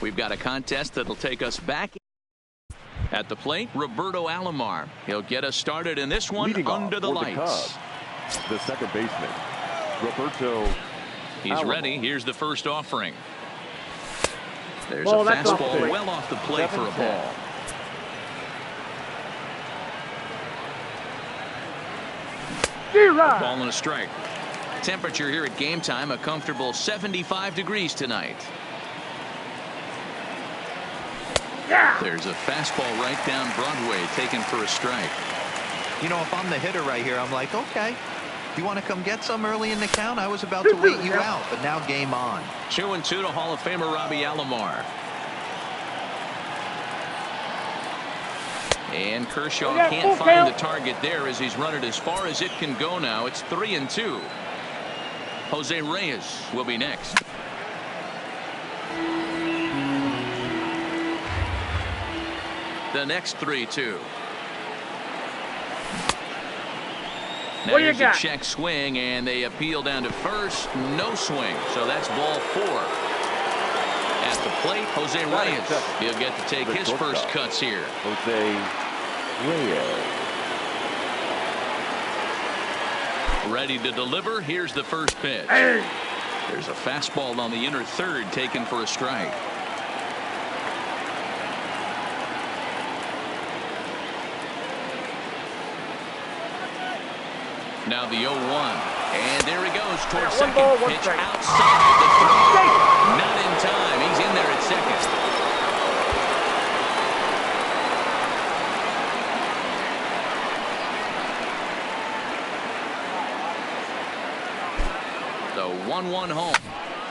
We've got a contest that'll take us back. At the plate, Roberto Alomar. He'll get us started in this one. Leading under the lights. The second baseman, Roberto. He's Alomar. ready. Here's the first offering. There's Ball, a that's off the fastball plate. well off the plate for a ball. Ball and a strike. Temperature here at game time, a comfortable 75 degrees tonight. Yeah. There's a fastball right down Broadway, taken for a strike. You know, if I'm the hitter right here, I'm like, okay, you want to come get some early in the count? I was about to wait you out, but now game on. 2-2 to Hall of Famer Robbie Alomar. And Kershaw can't find the target there as he's run it as far as it can go now. It's 3-2. Jose Reyes will be next. The next 3-2. Now here's a check swing, and they appeal down to first. No swing, so that's ball 4. At the plate, Jose Reyes. He'll get to take his first cuts here. Jose Reyes. Ready to deliver. Here's the first pitch. There's a fastball on the inner third, taken for a strike. Now the 0-1. And there he goes towards second. Pitch outside the throw. Not in time. He's in there at second. The 1-1 home.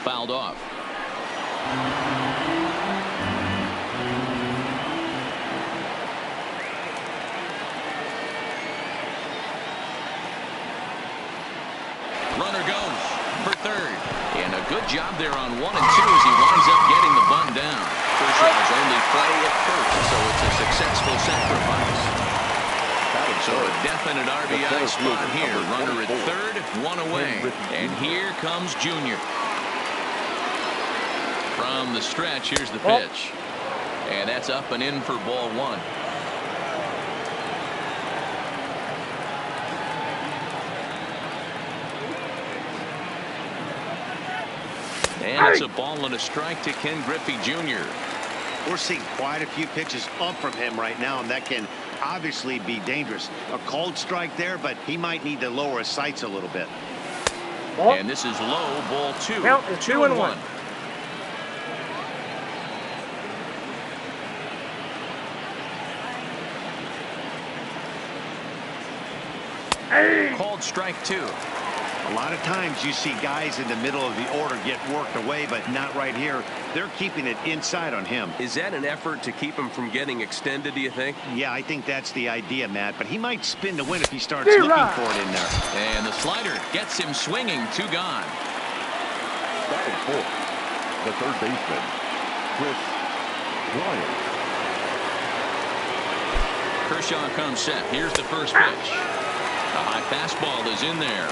Fouled off. Runner goes for third. And a good job there on 1 and 2 as he winds up getting the bunt down. Kershaw's only play at first, so it's a successful sacrifice. So a definite RBI spot here. Runner at third, 1 away. And here comes Junior. From the stretch, here's the pitch. And that's up and in for ball 1. And it's a ball and a strike to Ken Griffey Jr. We're seeing quite a few pitches up from him right now, and that can obviously be dangerous. A called strike there, but he might need to lower his sights a little bit. And this is low, ball 2. Count is 2-1. Called strike 2. A lot of times you see guys in the middle of the order get worked away, but not right here. They're keeping it inside on him. Is that an effort to keep him from getting extended, do you think? Yeah, I think that's the idea, Matt, but he might spin to win if he starts looking for it in there. And the slider gets him swinging. 2 gone. Batting fourth, the third baseman, Chris Bryant. Kershaw comes set. Here's the first pitch. The high fastball is in there.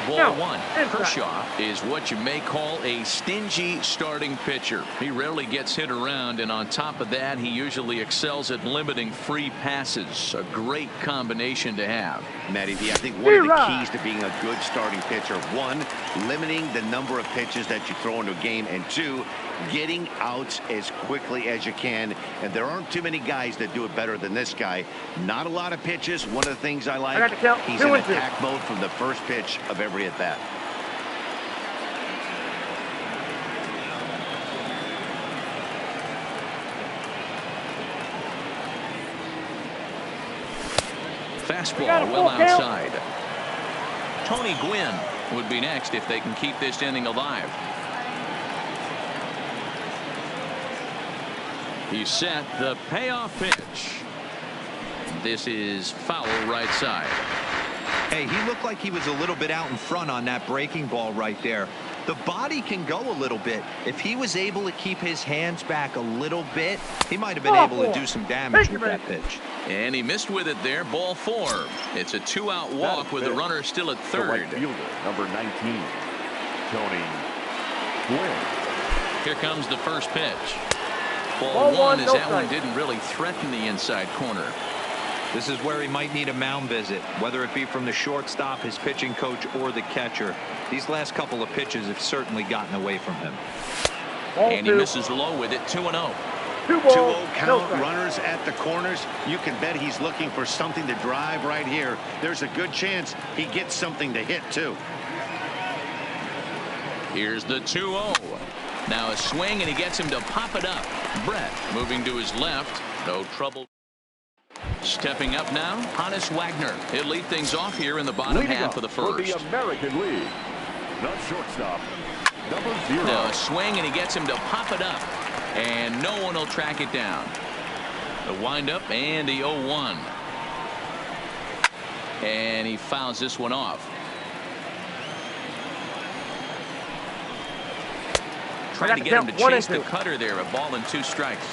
Ball 1. Kershaw is what you may call a stingy starting pitcher. He rarely gets hit around, and on top of that, he usually excels at limiting free passes. A great combination to have. Matty V, I think one of the keys to being a good starting pitcher, 1, limiting the number of pitches that you throw into a game, and 2, getting outs as quickly as you can. And there aren't too many guys that do it better than this guy. Not a lot of pitches. One of the things I like, he's in attack mode from the first pitch of every at bat. Fastball well outside. Tony Gwynn would be next if they can keep this inning alive. He's set. The payoff pitch. This is foul right side. Hey, he looked like he was a little bit out in front on that breaking ball right there. The body can go a little bit. If he was able to keep his hands back a little bit, he might have been able to do some damage with that pitch. And he missed with it there. Ball 4. It's a 2-out walk with the runner still at third. Right fielder, number 19, Tony Gwynn. Here comes the first pitch. Ball 1 as that one didn't really threaten the inside corner. This is where he might need a mound visit, whether it be from the shortstop, his pitching coach, or the catcher. These last couple of pitches have certainly gotten away from him. And he misses low with it. 2-0. 2-0 count, runners at the corners. You can bet he's looking for something to drive right here. There's a good chance he gets something to hit, too. Here's the 2-0. Now a swing, and he gets him to pop it up. Brett moving to his left. No trouble. Stepping up now, Hannes Wagner. He'll lead things off here in the bottom half of the first. For the American League, the shortstop, number 0. Now a swing, and he gets him to pop it up. And no one will track it down. The windup and the 0-1. And he fouls this one off. Trying to get him to chase the cutter there. A ball and 2 strikes.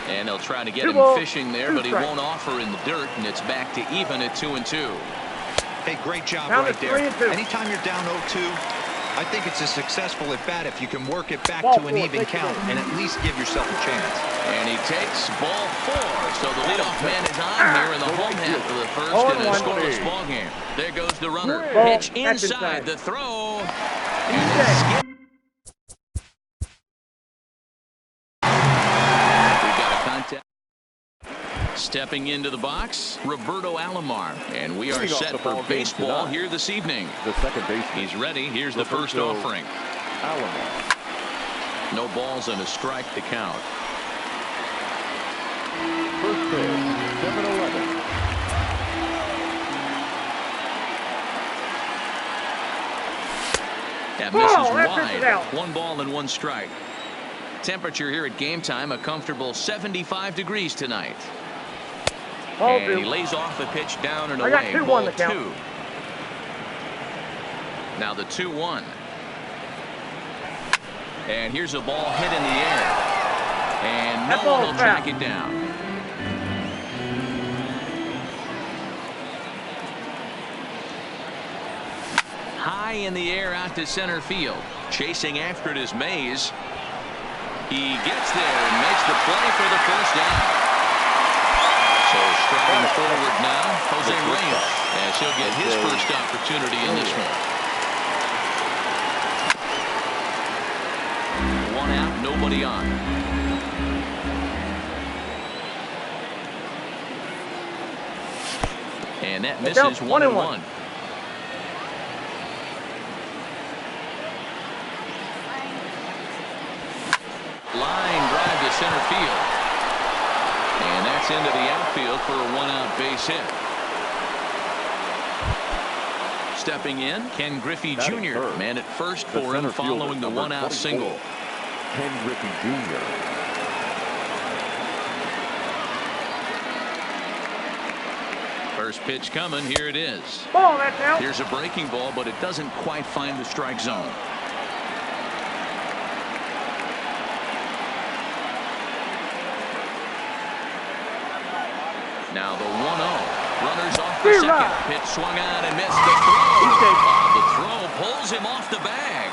And they'll try to get him fishing there, but he won't offer in the dirt, and it's back to even at 2-2. Hey, great job right there. Anytime you're down 0-2, I think it's a successful at bat if you can work it back to an even count and at least give yourself a chance. And he takes ball 4. So the leadoff man is on here in the home half of the first in a scoreless ball game. There goes the runner. Pitch inside the throw. And it's skipped. Stepping into the box, Roberto Alomar, and we are set for baseball here this evening. The second baseman. He's ready. Here's the first offering. Alomar. No balls and a strike to count. First pitch, 7-11. That misses wide. 1 ball and 1 strike. Temperature here at game time, a comfortable 75 degrees tonight. And he lays off the pitch down and away. Ball 2. Now the 2-1. And here's a ball hit in the air. And no one will track it down. High in the air out to center field. Chasing after it is Mays. He gets there and makes the play for the first down. So striding forward now, Jose Reyes, as he'll get his first opportunity in this one. 1 out, nobody on. And that misses 1-1. Line drive to center field. And that's into the outfield for a 1-out base hit. Stepping in, Ken Griffey Jr. Man at first for him following the 1-out single. Ken Griffey Jr. First pitch coming. Here it is. Ball, that's out. Here's a breaking ball, but it doesn't quite find the strike zone. Now the 1-0. Runners off the second. Pitch swung out and missed the throw. The throw pulls him off the bag.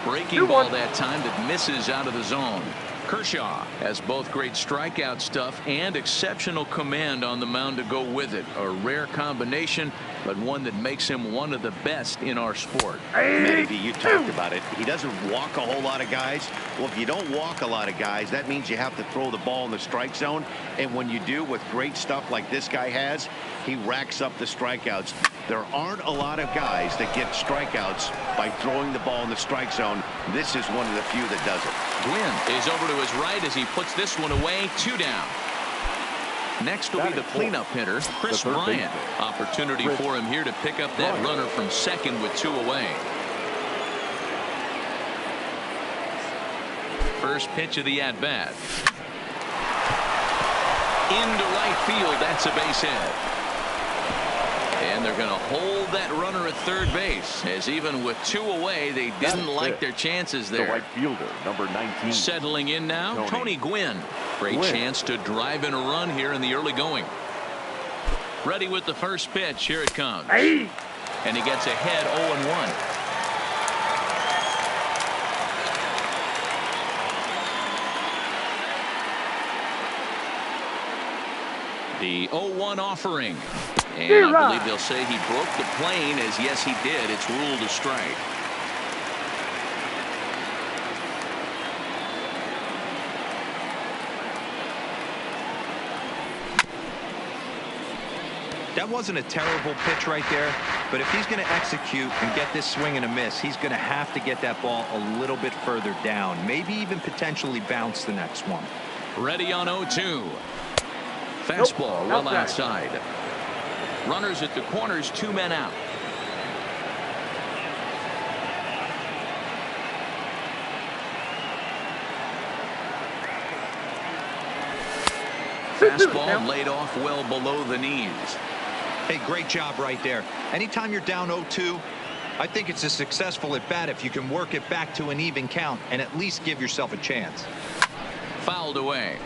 Breaking ball that time that misses out of the zone. Kershaw has both great strikeout stuff and exceptional command on the mound to go with it. A rare combination, but one that makes him one of the best in our sport. Maybe you talked about it. He doesn't walk a whole lot of guys. Well, if you don't walk a lot of guys, that means you have to throw the ball in the strike zone. And when you do, with great stuff like this guy has, he racks up the strikeouts. There aren't a lot of guys that get strikeouts by throwing the ball in the strike zone. This is one of the few that does it. Gwynn is over to his right as he puts this one away. 2 down. Next will be the cleanup hitter, Chris Bryant. Opportunity for him here to pick up that runner from second with 2 away. First pitch of the at-bat. into right field. That's a base hit. And they're going to hold that runner at third base, as even with 2 away, they didn't like their chances there. The right fielder, number 19. Settling in now, Tony Gwynn. Great chance to drive in a run here in the early going. Ready with the first pitch. Here it comes. Hey. And he gets ahead 0-1. The 0-1 offering. And I believe they'll say he broke the plane, as yes, he did. It's ruled a strike. That wasn't a terrible pitch right there, but if he's going to execute and get this swing and a miss, he's going to have to get that ball a little bit further down, maybe even potentially bounce the next one. Ready on 0-2. Fastball well outside. Runners at the corners, 2 men out. Fastball laid off well below the knees. Hey, great job right there. Anytime you're down 0-2, I think it's a successful at bat if you can work it back to an even count and at least give yourself a chance. Fouled away.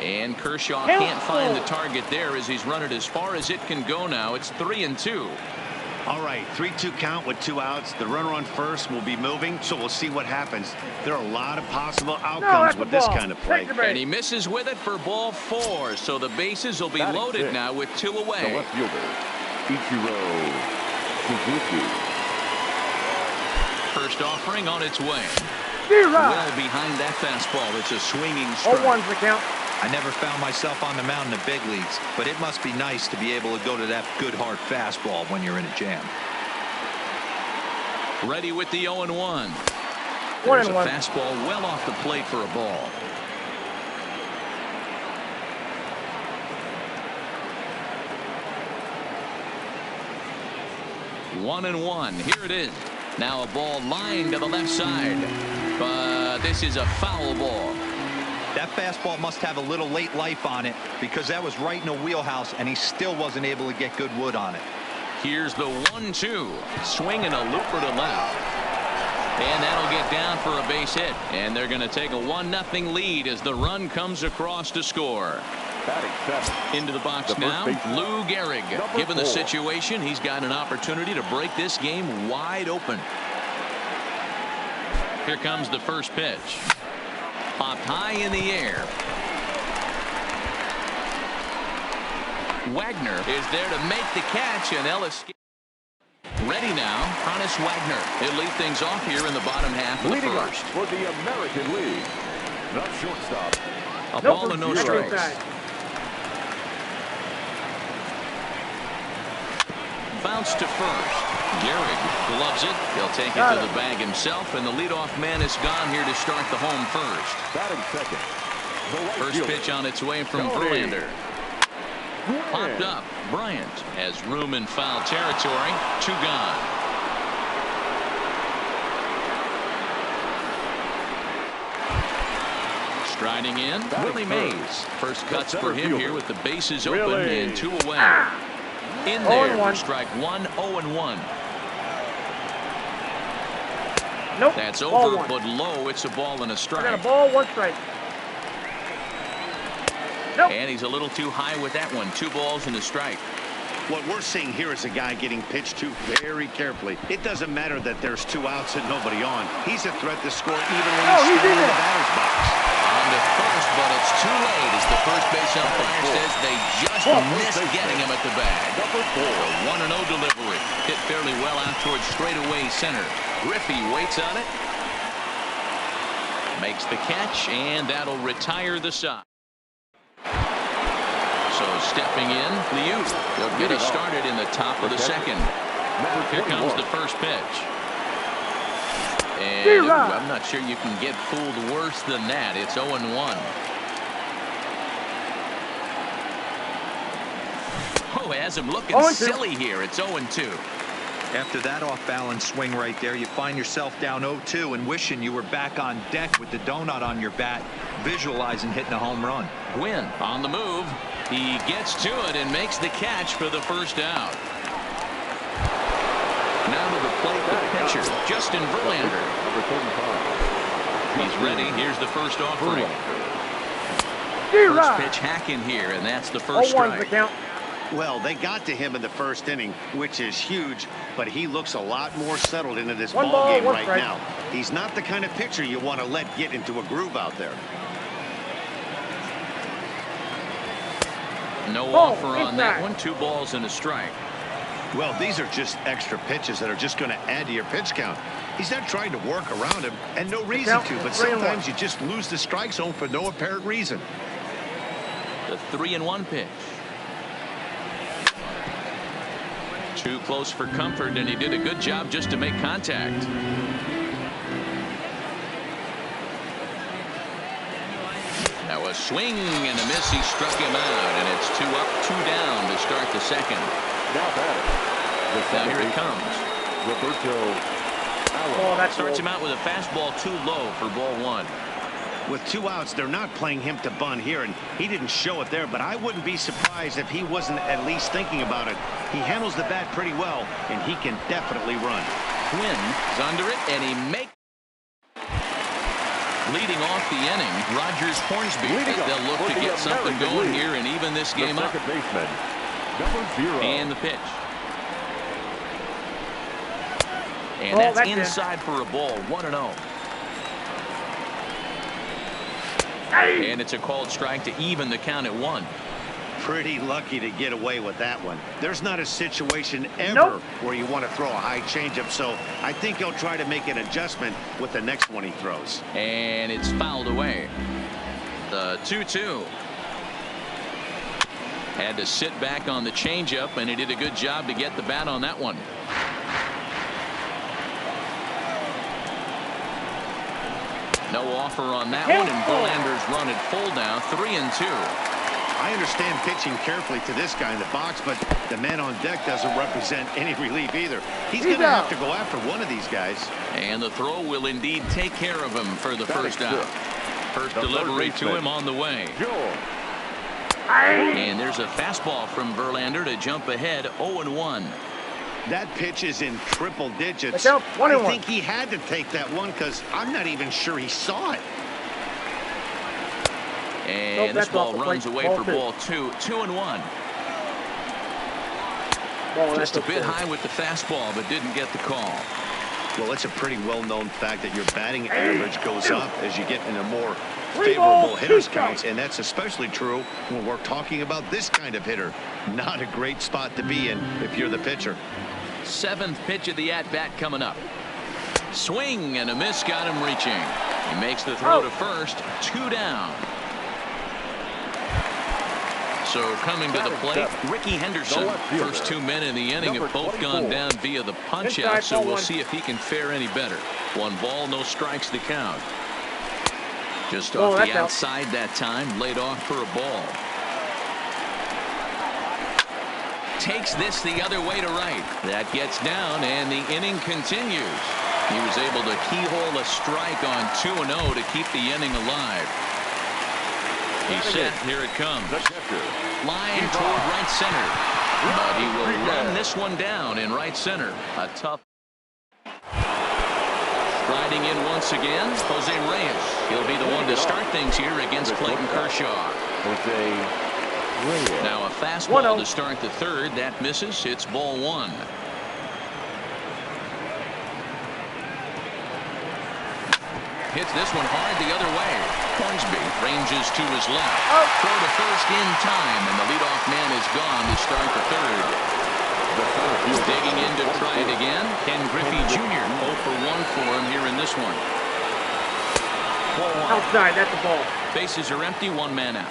And Kershaw can't find the target there as he's run it as far as it can go now. It's 3-2. All right, 3-2 count with 2 outs. The runner on first will be moving, so we'll see what happens. There are a lot of possible outcomes with this kind of play. And he misses with it for ball 4, so the bases will be loaded now with 2 away. The left fielder, Ichiro Suzuki. First offering on its way. Well behind that fastball. It's a swinging strike. 0-1's the count. I never found myself on the mound in the big leagues, but it must be nice to be able to go to that good hard fastball when you're in a jam. Ready with the 0-1. There's a fastball well off the plate for a ball. One and one. Here it is. Now a ball lined to the left side, but this is a foul ball. That fastball must have a little late life on it because that was right in the wheelhouse and he still wasn't able to get good wood on it. Here's the 1-2. Swinging a looper to left. And that'll get down for a base hit. And they're going to take a 1-0 lead as the run comes across to score. Into the box now, Lou Gehrig. Given the situation, he's got an opportunity to break this game wide open. Here comes the first pitch. Popped high in the air. Wagner is there to make the catch, and Ellis ready now. Hannes Wagner. He'll lead things off here in the bottom half of the first. For the American League, the shortstop. A ball and no strikes. Bounce to first. Gehrig gloves it. He'll take it to the bag himself, and the leadoff man is gone here to start the home first. Batting second. First pitch on its way from Verlander. Popped up. Bryant has room in foul territory. 2 gone. Striding in, Willie Mays. First cuts for him here with the bases open and 2 away. In there for strike 1, 0-1. Nope. That's over, but low. It's a ball and a strike. I got a ball, 1 strike. Nope. And he's a little too high with that one. 2 balls and a strike. What we're seeing here is a guy getting pitched to very carefully. It doesn't matter that there's 2 outs and nobody on. He's a threat to score even when he's standing in the batter's box. On to first, but it's too late as the first base umpire says they just missed getting him at the bag. Number 4. A 1-0 delivery. Hit fairly well out towards straightaway center. Griffey waits on it. Makes the catch, and that'll retire the side. So stepping in, Liu. He'll get us started in the top of the second. Here comes the first pitch. And I'm not sure you can get fooled worse than that. It's 0-1. throw has him looking 0-2. silly here. It's 0-2. After that off-balance swing right there, you find yourself down 0-2 and wishing you were back on deck with the donut on your bat, visualizing hitting a home run. Gwynn on the move. He gets to it and makes the catch for the first out. Now to the plate, the pitcher, Justin Verlander. He's ready. Here's the first offering. First pitch hacking here, and that's the first 0-1's the strike. count. Well, they got to him in the first inning, which is huge, but he looks a lot more settled into this One ball ball, game one right strike. now. He's not the kind of pitcher you want to let get into a groove out there. No Ball, offer on that inside. one. 2 balls and a strike. Well, these are just extra pitches that are just going to add to your pitch count. He's not trying to work around him, and no reason count to, is but 3-1. sometimes you just lose the strike zone for no apparent reason. The 3-1 pitch. Too close for comfort, and he did a good job just to make contact. Now a swing and a miss. He struck him out, and it's 2 up, 2 down to start the second. Now batting. Now here it comes. Roberto Oh, that's Starts low. him out with a fastball too low for ball 1. With 2 outs, they're not playing him to bunt here, and he didn't show it there, but I wouldn't be surprised if he wasn't at least thinking about it. He handles the bat pretty well, and he can definitely run. Quinn is under it, and he makes. Leading off the inning, Rogers Hornsby. They'll look to get something going here and even this game up. Second baseman, number 0. And the pitch. And Oh, that's that's in. inside for a ball. 1-0. And it's a called strike to even the count at 1. Pretty lucky to get away with that one. There's not a situation ever Nope. where you want to throw a high changeup, so I think he'll try to make an adjustment with the next one he throws. And it's fouled away. The 2-2. Had to sit back on the changeup, and he did a good job to get the bat on that one. No offer on that one, and Verlander's run at full now, 3-2. I understand pitching carefully to this guy in the box, but the man on deck doesn't represent any relief either. He's going to have to go after one of these guys. And the throw will indeed take care of him for the first out. First The delivery third to baseman. him on the way. Joel. And there's a fastball from Verlander to jump ahead 0-1. That pitch is in triple digits. Look out, 1-1. I think he had to take that one because I'm not even sure he saw it. And Nope, this that's ball off the runs plate. away Ball for 2. ball 2. 2-1. Oh, Just that's a bit upstairs. high with the fastball, but didn't get the call. Well, it's a pretty well-known fact that your batting average goes up as you get into more 3 balls, favorable hitters 2 strikes. counts, and that's especially true when we're talking about this kind of hitter. Not a great spot to be in if you're the pitcher. 7th pitch of the at-bat coming up. Swing and a miss, got him reaching. He makes the throw to first, 2 down. So coming to the plate, Ricky Henderson. First 2 men in the inning have both gone down via the punch out, so we'll see if he can fare any better. 1 ball, no strikes to count. Just off the outside that time, laid off for a ball. Takes this the other way to right. That gets down, and the inning continues. He was able to keyhole a strike on 2-0 to keep the inning alive. He's set. Here it comes. Line toward right center. But he will run this one down in right center. A tough. Striding in once again, Jose Reyes. He'll be the one to start things here against Clayton Kershaw. Now a fastball to start the 3rd. That misses. It's ball 1. Hits this one hard the other way. Hornsby ranges to his left. Throw to first in time, and the leadoff man is gone to start the 3rd. He's digging in to try it again. Ken Griffey Jr. 0 for 1 for him here in this one. Outside, that's the ball. Bases are empty, 1 man out.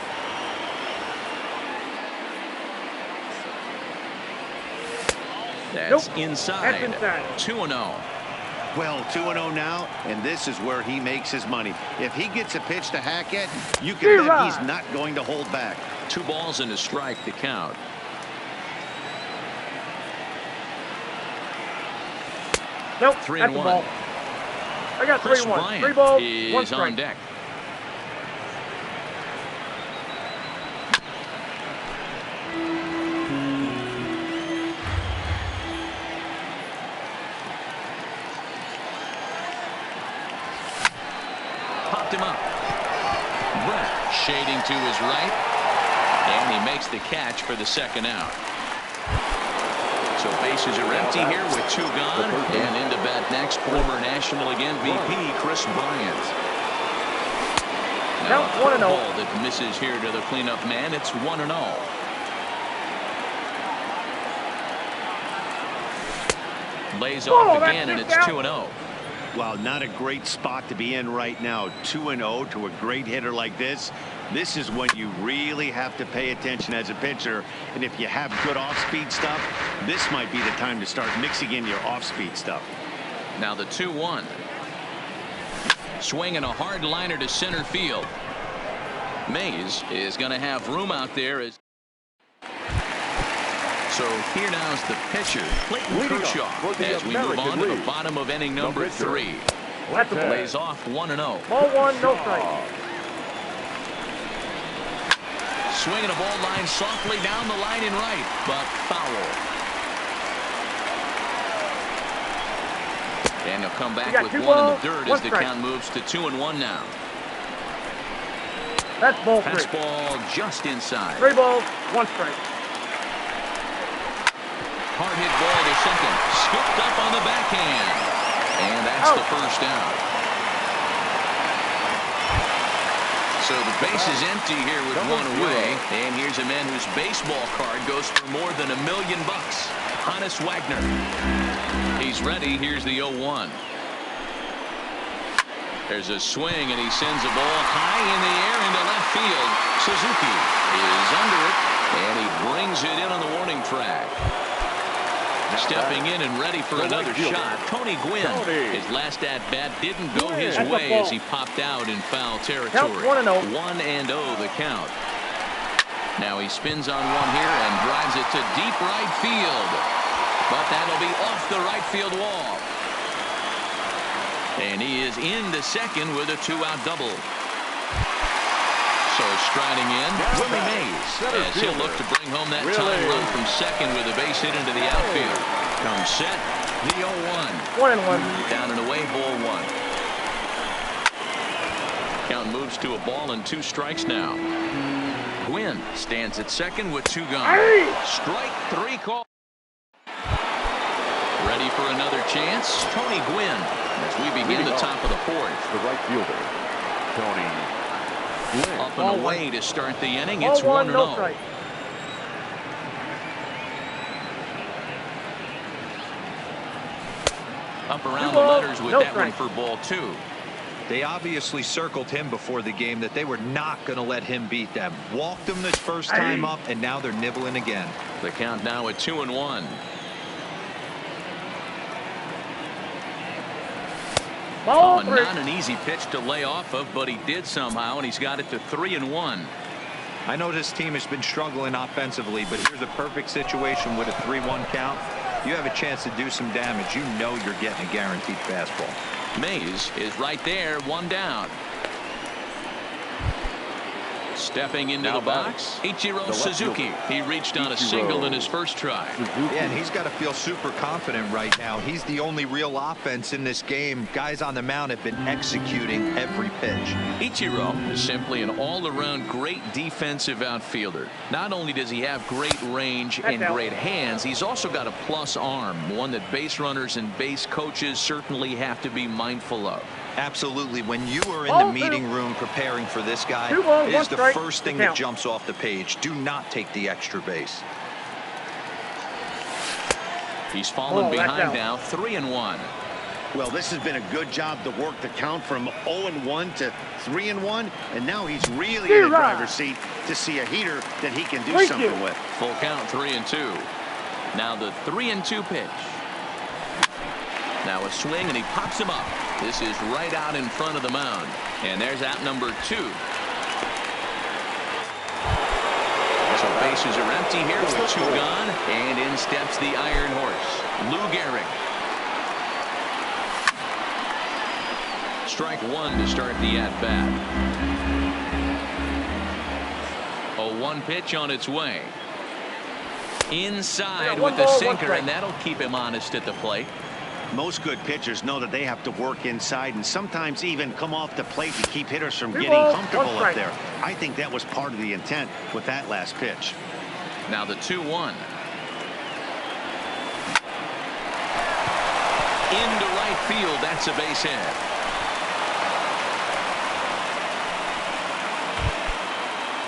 That's inside. That's inside. 2-0. Well, 2-0 now, and this is where he makes his money. If he gets a pitch to hack at, you can bet he's not going to hold back. 2 balls and a strike to count. Nope, 3 that's and the 1. ball. I got Chris 3-1. Bryant 3 balls, 1 is strike. on deck. Popped him up. Brett shading to his right. And he makes the catch for the second out. So bases are empty here with 2 gone. And into bat next, former National League MVP Chris Bryant. Now, Count 1-0. ball that misses here to the cleanup man. It's 1-0. Lays off again, and it's 2-0. Well, not a great spot to be in right now. 2-0 to a great hitter like this. This is when you really have to pay attention as a pitcher. And if you have good off-speed stuff, this might be the time to start mixing in your off-speed stuff. Now the 2-1. Swinging a hard liner to center field. Mays is going to have room out there. So here now is the pitcher, Clayton Kershaw, as we move on to the bottom of inning number 3. Lays off 1-0. Ball 1, no strike. Swinging a ball line softly down the line in right, but foul. And he'll come back with 1 in the dirt as the count moves to 2-1 now. That's ball 3. Fastball just inside. 3 balls, 1 strike. Hard hit ball to second. Scooped up on the backhand. And that's the first out. So the base is empty here with 1 away. And here's a man whose baseball card goes for more than $1 million. Hannes Wagner. He's ready. Here's the 0-1. There's a swing, and he sends a ball high in the air into left field. Suzuki is under it, and he brings it in on the warning track. Stepping in and ready for another shot, Tony Gwynn. His last at-bat didn't go his way as he popped out in foul territory. 1-0. 1-0 the count. Now he spins on one here and drives it to deep right field. But that'll be off the right field wall. And he is into second with a 2-out double. So striding in, Willie Mays, as he'll look to bring home that tying run from second with a base hit into the outfield. Comes set, the 0-1. 1-1. Down and away, ball 1. Count moves to a ball and 2 strikes now. Gwynn stands at second with 2 gone. Strike 3 call. Ready for another chance, Tony Gwynn, as we begin the top of the 4th. The right fielder, Tony Gwynn. Up and away to start the inning. Ball It's 1, 1-0. no strike. Up around the letters with that one for ball 2. They obviously circled him before the game that they were not going to let him beat them. Walked him this first time up, and now they're nibbling again. The count now at 2-1. Ball 3. Not an easy pitch to lay off of, but he did somehow, and he's got it to 3-1. I know this team has been struggling offensively, but here's a perfect situation with a 3-1 count. You have a chance to do some damage. You know you're getting a guaranteed fastball. Mays is right there, 1 down. Stepping into the box, Ichiro Suzuki. He reached on a single in his first try. Yeah, and he's got to feel super confident right now. He's the only real offense in this game. Guys on the mound have been executing every pitch. Ichiro is simply an all-around great defensive outfielder. Not only does he have great range and great hands, he's also got a plus arm, one that base runners and base coaches certainly have to be mindful of. Absolutely. When you are in the meeting room preparing for this guy, it is the first thing that jumps off the page. Do not take the extra base. He's fallen behind now, 3-1. Well, this has been a good job to work the count from 0-1 to 3-1, and now he's really in the driver's seat to see a heater that he can do something with. Full count, 3-2. Now the 3-2 pitch. Now a swing, and he pops him up. This is right out in front of the mound. And there's out number 2. So bases are empty here with 2 gone. And in steps the Iron Horse, Lou Gehrig. strike one to start the at-bat. 0-1 pitch on its way. Inside with the sinker, and that'll keep him honest at the plate. Most good pitchers know that they have to work inside and sometimes even come off the plate to keep hitters from getting comfortable up there. I think that was part of the intent with that last pitch. Now the 2-1. Into right field. That's a base hit.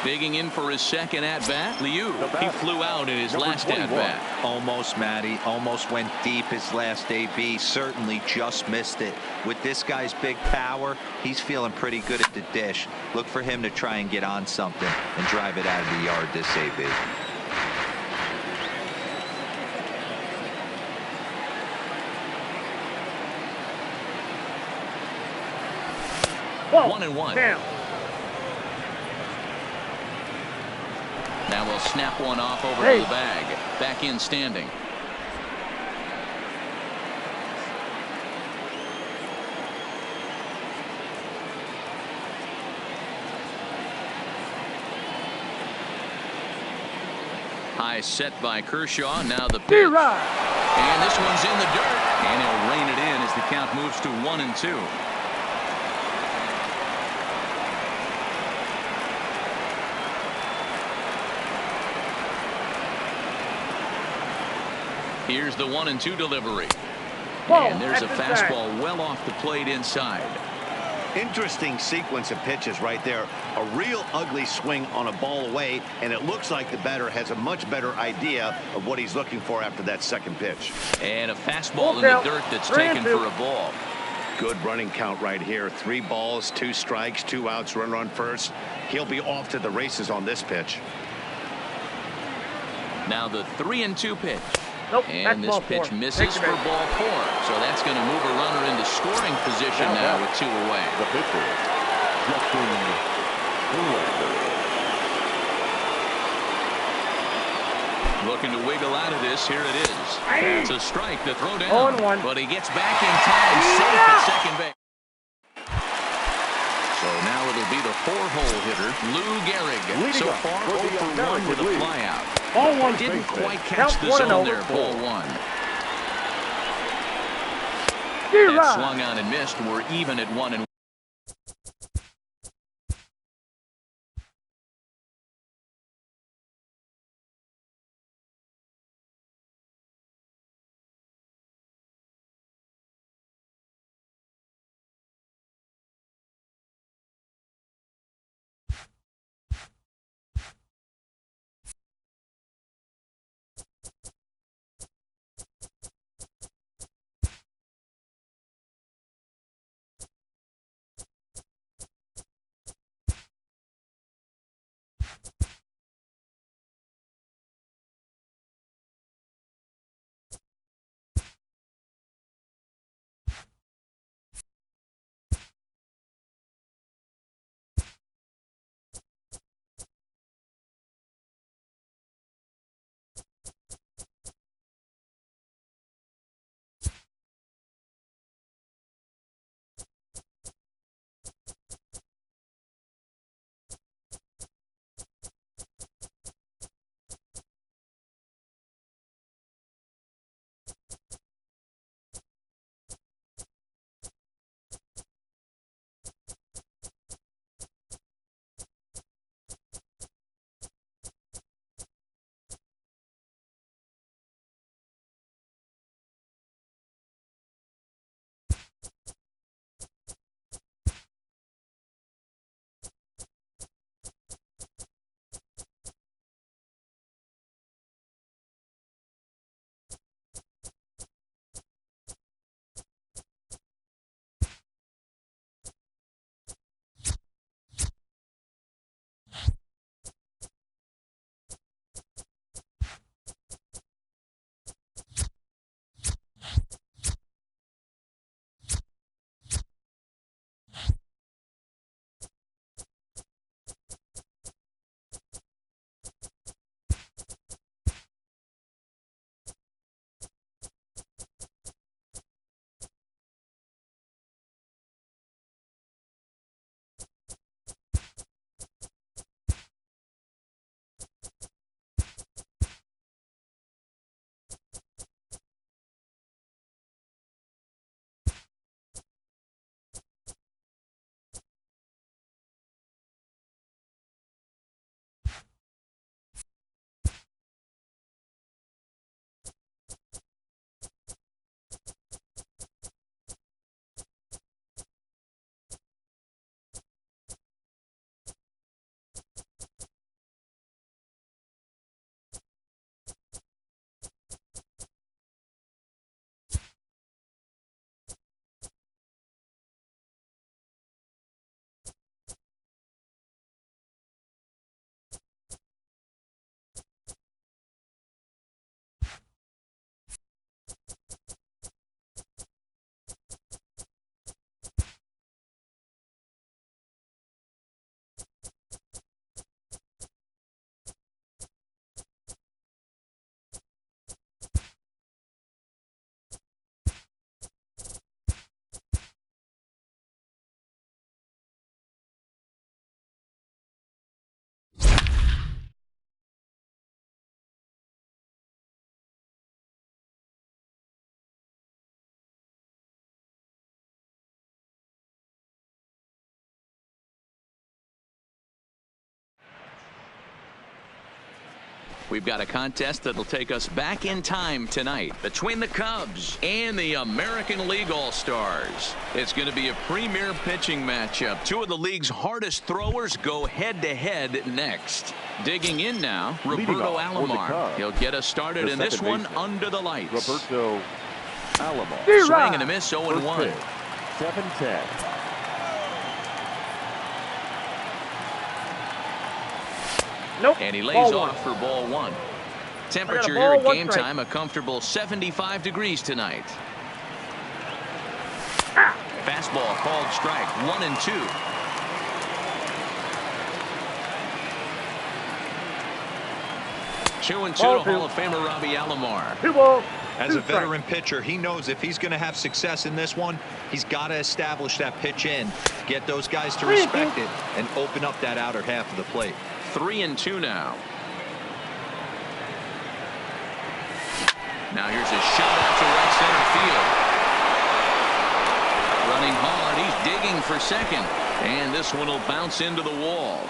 Digging in for his second at-bat, Liu. He flew out in his last at-bat. Almost, Matty. Almost went deep his last AB. Certainly just missed it. With this guy's big power, he's feeling pretty good at the dish. Look for him to try and get on something and drive it out of the yard this AB. Whoa. 1-1. Damn. Now we'll snap one off over to the bag. Back in standing. High set by Kershaw. Now the pitch. And this one's in the dirt. And he'll rein it in as the count moves to 1-2. Here's the 1-2 delivery. And there's a fastball well off the plate inside. Interesting sequence of pitches right there. A real ugly swing on a ball away, and it looks like the batter has a much better idea of what he's looking for after that second pitch. And a fastball in the dirt that's taken for a ball. Good running count right here. 3 balls, 2 strikes, 2 outs, runner on first. He'll be off to the races on this pitch. Now the 3-2 pitch. Nope, and this pitch misses for ball 4. So that's going to move a runner into scoring position now with 2 away. The pitcher, Justin Verlander. Looking to wiggle out of this. Here it is. It's a strike to throw down. 0-1. But he gets back in time, safe at second base. So now it'll be the 4-hole hitter, Lou Gehrig. So far, 0 for 1 with a flyout. Didn't quite catch the zone there, ball 1. That swung on and missed. We're even at 1-1. We've got a contest that'll take us back in time tonight between the Cubs and the American League All-Stars. It's going to be a premier pitching matchup. Two of the league's hardest throwers go head-to-head next. Digging in now, Roberto Alomar. He'll get us started in this one under the lights. Roberto Alomar. Swing and a miss, 0-1. 7-10. Nope. And he lays Ball off one. for ball one. Temperature ball, here at one game strike. time, a comfortable 75 degrees tonight. Fastball called strike, 1-2. Two and two Ball to two. Hall of Famer Robbie Alomar. 2 balls. As two a veteran strikes. pitcher, he knows if he's going to have success in this one, he's got to establish that pitch in, get those guys to respect it, and open up that outer half of the plate. 3-2 now. Now here's a shot out to right center field. Running hard, he's digging for second, and this one will bounce into the wall.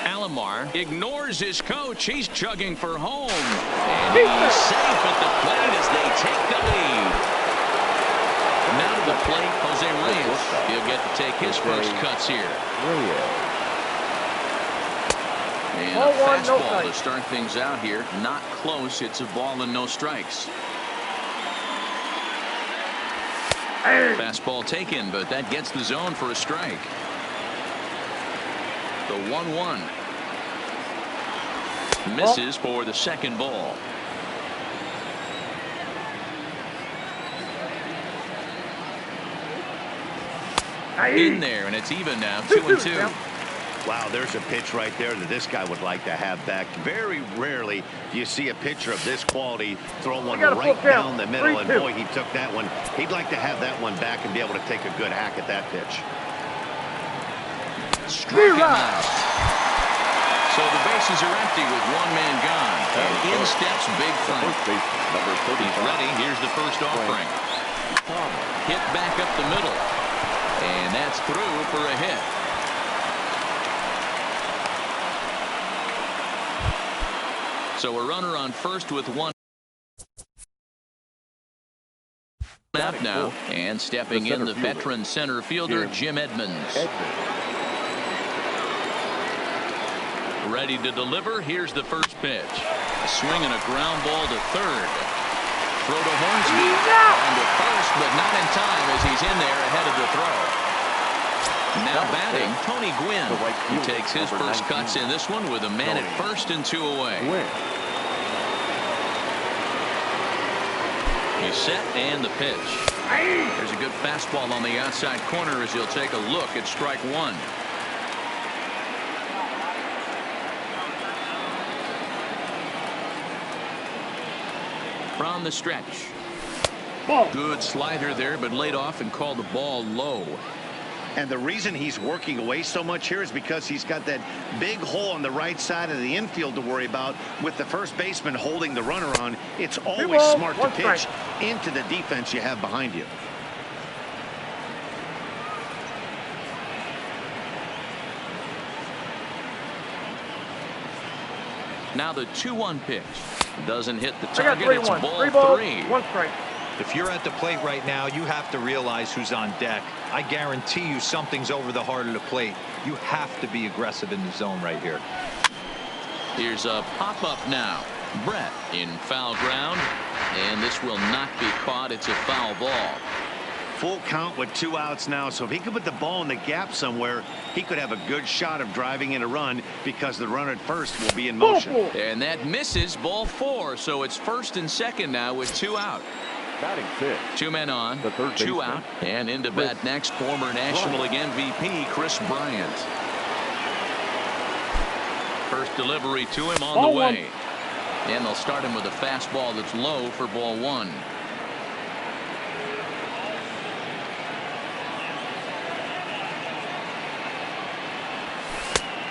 Alomar ignores his coach. He's chugging for home, and he's safe at the plate as they take the lead. Now to the plate, Jose Reyes. He'll get to take his first cuts here. And Ball a one, no fastball to strikes. start things out here. Not close. It's a ball and no strikes. Fastball taken, but that gets the zone for a strike. The 1-1. Misses for the second ball. In there, and it's even now, 2-2. Wow, there's a pitch right there that this guy would like to have back. Very rarely do you see a pitcher of this quality throw one got a right full count. down the middle, and 3-2. boy, he took that one. He'd like to have that one back and be able to take a good hack at that pitch. Strike him out. So the bases are empty with one man gone. And in steps Big Frank. First baseman, number 35. He's ready. Here's the first offering. Hit back up the middle. And that's through for a hit. So a runner on first with one out now. And stepping in the veteran center fielder, Jim Edmonds. Ready to deliver. Here's the first pitch. A swing and a ground ball to third. Throw to Hornsby. On to first, but not in time as he's in there ahead of the throw. Now batting, Tony Gwynn. He takes his first cuts in this one with a man at first and 2 away. He's set and the pitch. There's a good fastball on the outside corner as he'll take a look at strike one. From the stretch. Good slider there, but laid off and called the ball low. And the reason he's working away so much here is because he's got that big hole on the right side of the infield to worry about with the first baseman holding the runner on. It's always smart to pitch into the defense you have behind you. Now the 2-1 pitch. Doesn't hit the target. It's ball 3 balls, 3. 1 strike. If you're at the plate right now, you have to realize who's on deck. I guarantee you something's over the heart of the plate. You have to be aggressive in the zone right here. Here's a pop-up now. Brett in foul ground. And this will not be caught. It's a foul ball. Full count with 2 outs now, so if he could put the ball in the gap somewhere, he could have a good shot of driving in a run because the runner at first will be in motion. And that misses, ball 4. So it's first and second now with 2 out. Batting fifth. 2 men on, The third 2 baseman. out, and into bat next, former National League MVP Chris Bryant. First delivery to him on Ball the way. 1. And they'll start him with a fastball that's low for ball 1.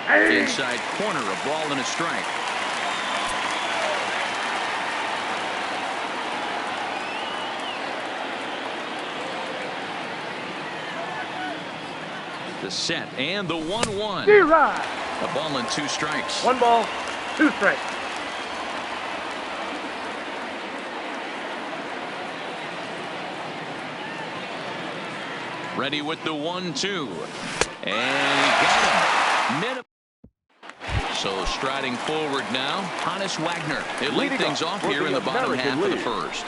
Inside corner, a ball and a strike. The set and the 1-1. A ball and 2 strikes. 1 ball, 2 strikes. Ready with the 1-2. And he got him. So striding forward now, Hannes Wagner. He'll lead things off here in the bottom half of the first.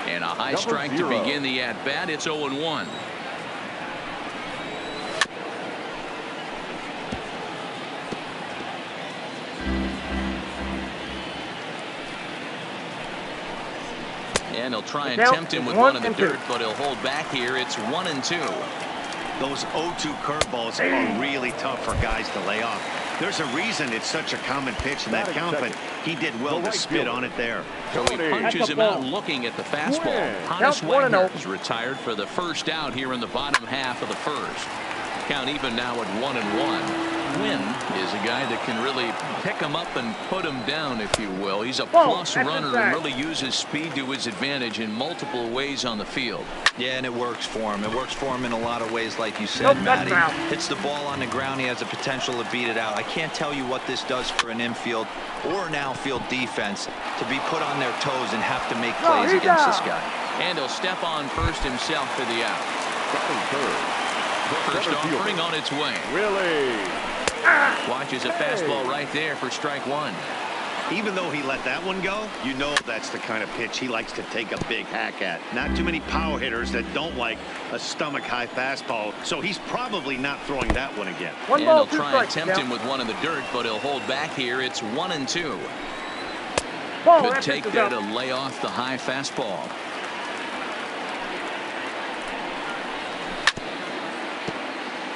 And a high strike to begin the at-bat. It's 0-1. And he'll try and tempt him with one in the dirt, but he'll hold back here. It's 1-2. Those 0-2 curveballs are really tough for guys to lay off. There's a reason it's such a common pitch in that count, but he did well to spit on it there. So he punches him out looking at the fastball. Hannes Wagner is retired for the first out here in the bottom half of the first. Count even now at 1-1. Wynn is a guy that can really pick him up and put him down, if you will. He's a plus runner and really uses speed to his advantage in multiple ways on the field. Yeah, and it works for him. It works for him in a lot of ways, like you said, Matty. Hits the ball on the ground. He has the potential to beat it out. I can't tell you what this does for an infield or an outfield defense to be put on their toes and have to make plays against this guy. And he'll step on first himself for the out. First offering on its way. Watches a fastball right there for strike 1. Even though he let that one go, you know that's the kind of pitch he likes to take a big hack at. Not too many power hitters that don't like a stomach-high fastball, so he's probably not throwing that one again. And he'll try and tempt him with one in the dirt, but he'll hold back here. It's 1-2. Could take there to lay off the high fastball.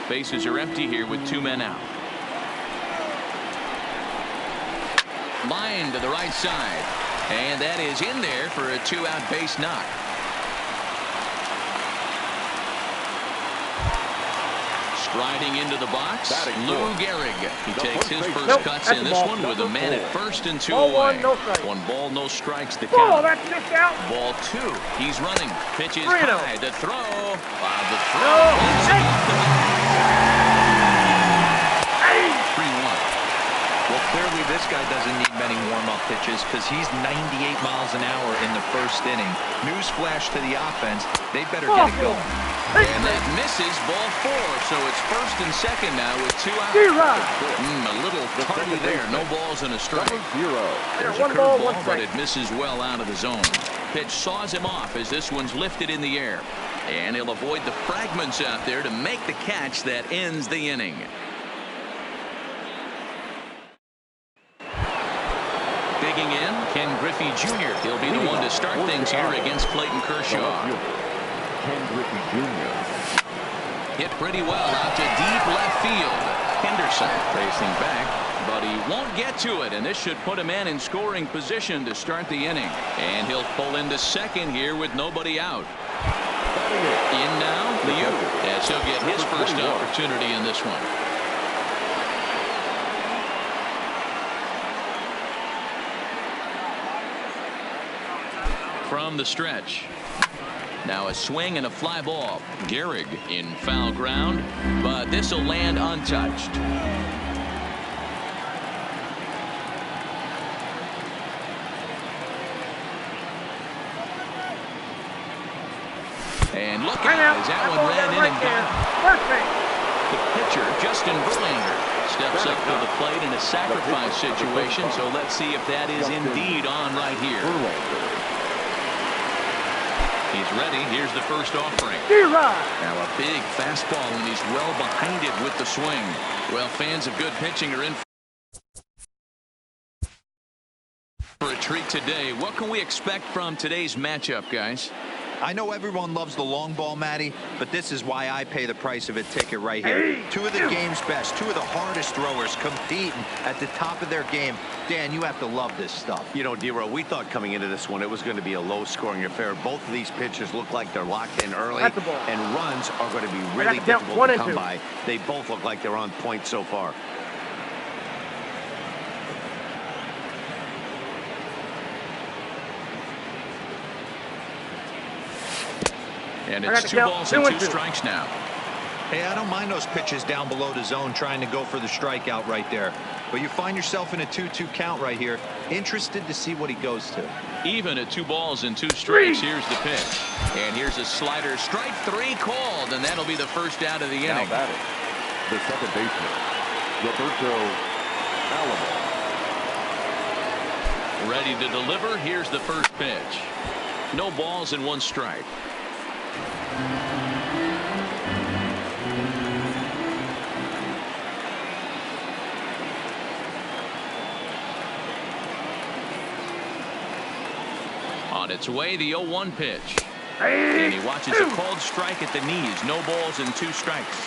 Bases are empty here with 2 men out. Line to the right side. And that is in there for a 2-out base knock. Striding into the box, Lou Gehrig. He takes his first cuts in this one with a man at first and 2 away. 1 ball, no strikes to count. Ball 2. He's running. Pitches high. The throw. The throw. 3-1. Well, clearly this guy doesn't need many warm-up pitches because he's 98 miles an hour in the first inning. Newsflash to the offense, they better get it going. And that misses, ball 4. So it's first and second now with 2 out. A little tardy there. No balls and a strike. There's a curveball, but it misses well out of the zone. Pitch saws him off as this one's lifted in the air. And he'll avoid the fragments out there to make the catch that ends the inning. Digging in, Ken Griffey Jr. He'll be the one to start things here against Clayton Kershaw. Ken Griffey Jr. Hit pretty well out to deep left field. Henderson facing back, but he won't get to it, and this should put a man in scoring position to start the inning. And he'll pull into second here with nobody out. In now, Liu, as he'll get his first opportunity in this one. From the stretch. Now a swing and a fly ball. Gehrig in foul ground, but this will land untouched. And look out as that one ran in and got the pitcher, Justin Verlander, steps up to the plate in a sacrifice situation, so let's see if that is indeed on right here. He's ready. Here's the first offering. Now a big fastball, and he's well behind it with the swing. Well, fans of good pitching are in for a treat today. What can we expect from today's matchup, guys? I know everyone loves the long ball, Matty, but this is why I pay the price of a ticket right here. 2 of the game's best, 2 of the hardest throwers competing at the top of their game. Dan, you have to love this stuff. You know, D-Row, we thought coming into this one it was going to be a low-scoring affair. Both of these pitchers look like they're locked in early, and runs are going to be really difficult to come by. They both look like they're on point so far. And it's 2 balls and 2 strikes now. Hey, I don't mind those pitches down below the zone trying to go for the strikeout right there. But you find yourself in a 2-2 count right here. Interested to see what he goes to. Even at 2 balls and 2 strikes, here's the pitch. And here's a slider. Strike 3 called, and that'll be the first out of the inning. Now batting, the second baseman, Roberto Alomar. Ready to deliver. Here's the first pitch. No balls and 1 strike. On its way, the 0-1 pitch. And he watches a called strike at the knees. No balls and 2 strikes.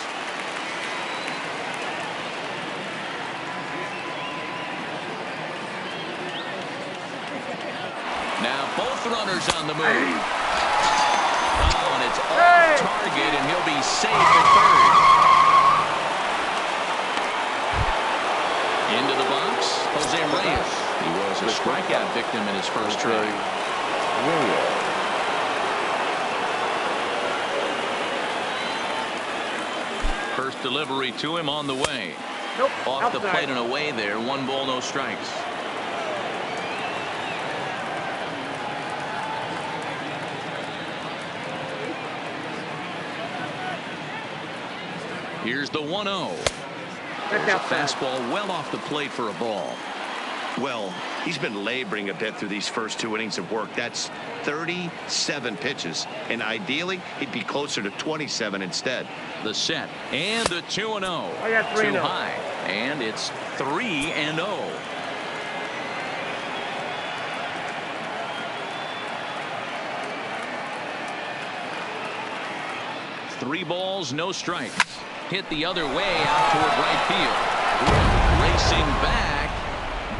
Now both runners on the move. Oh, and it's off target, and he'll be safe at third. Into the box, Jose Reyes. He was a strikeout victim in his first trade. First delivery to him on the way. Off the plate and away there. 1 ball, no strikes. Here's the 1-0. There's a fastball well off the plate for a ball. Well, he's been laboring a bit through these first 2 innings of work. That's 37 pitches, and ideally he'd be closer to 27 instead. The set and the 2-0. I got 3-0. Too high, and it's 3-0. Three balls, no strikes. Hit the other way out toward right field. Racing back.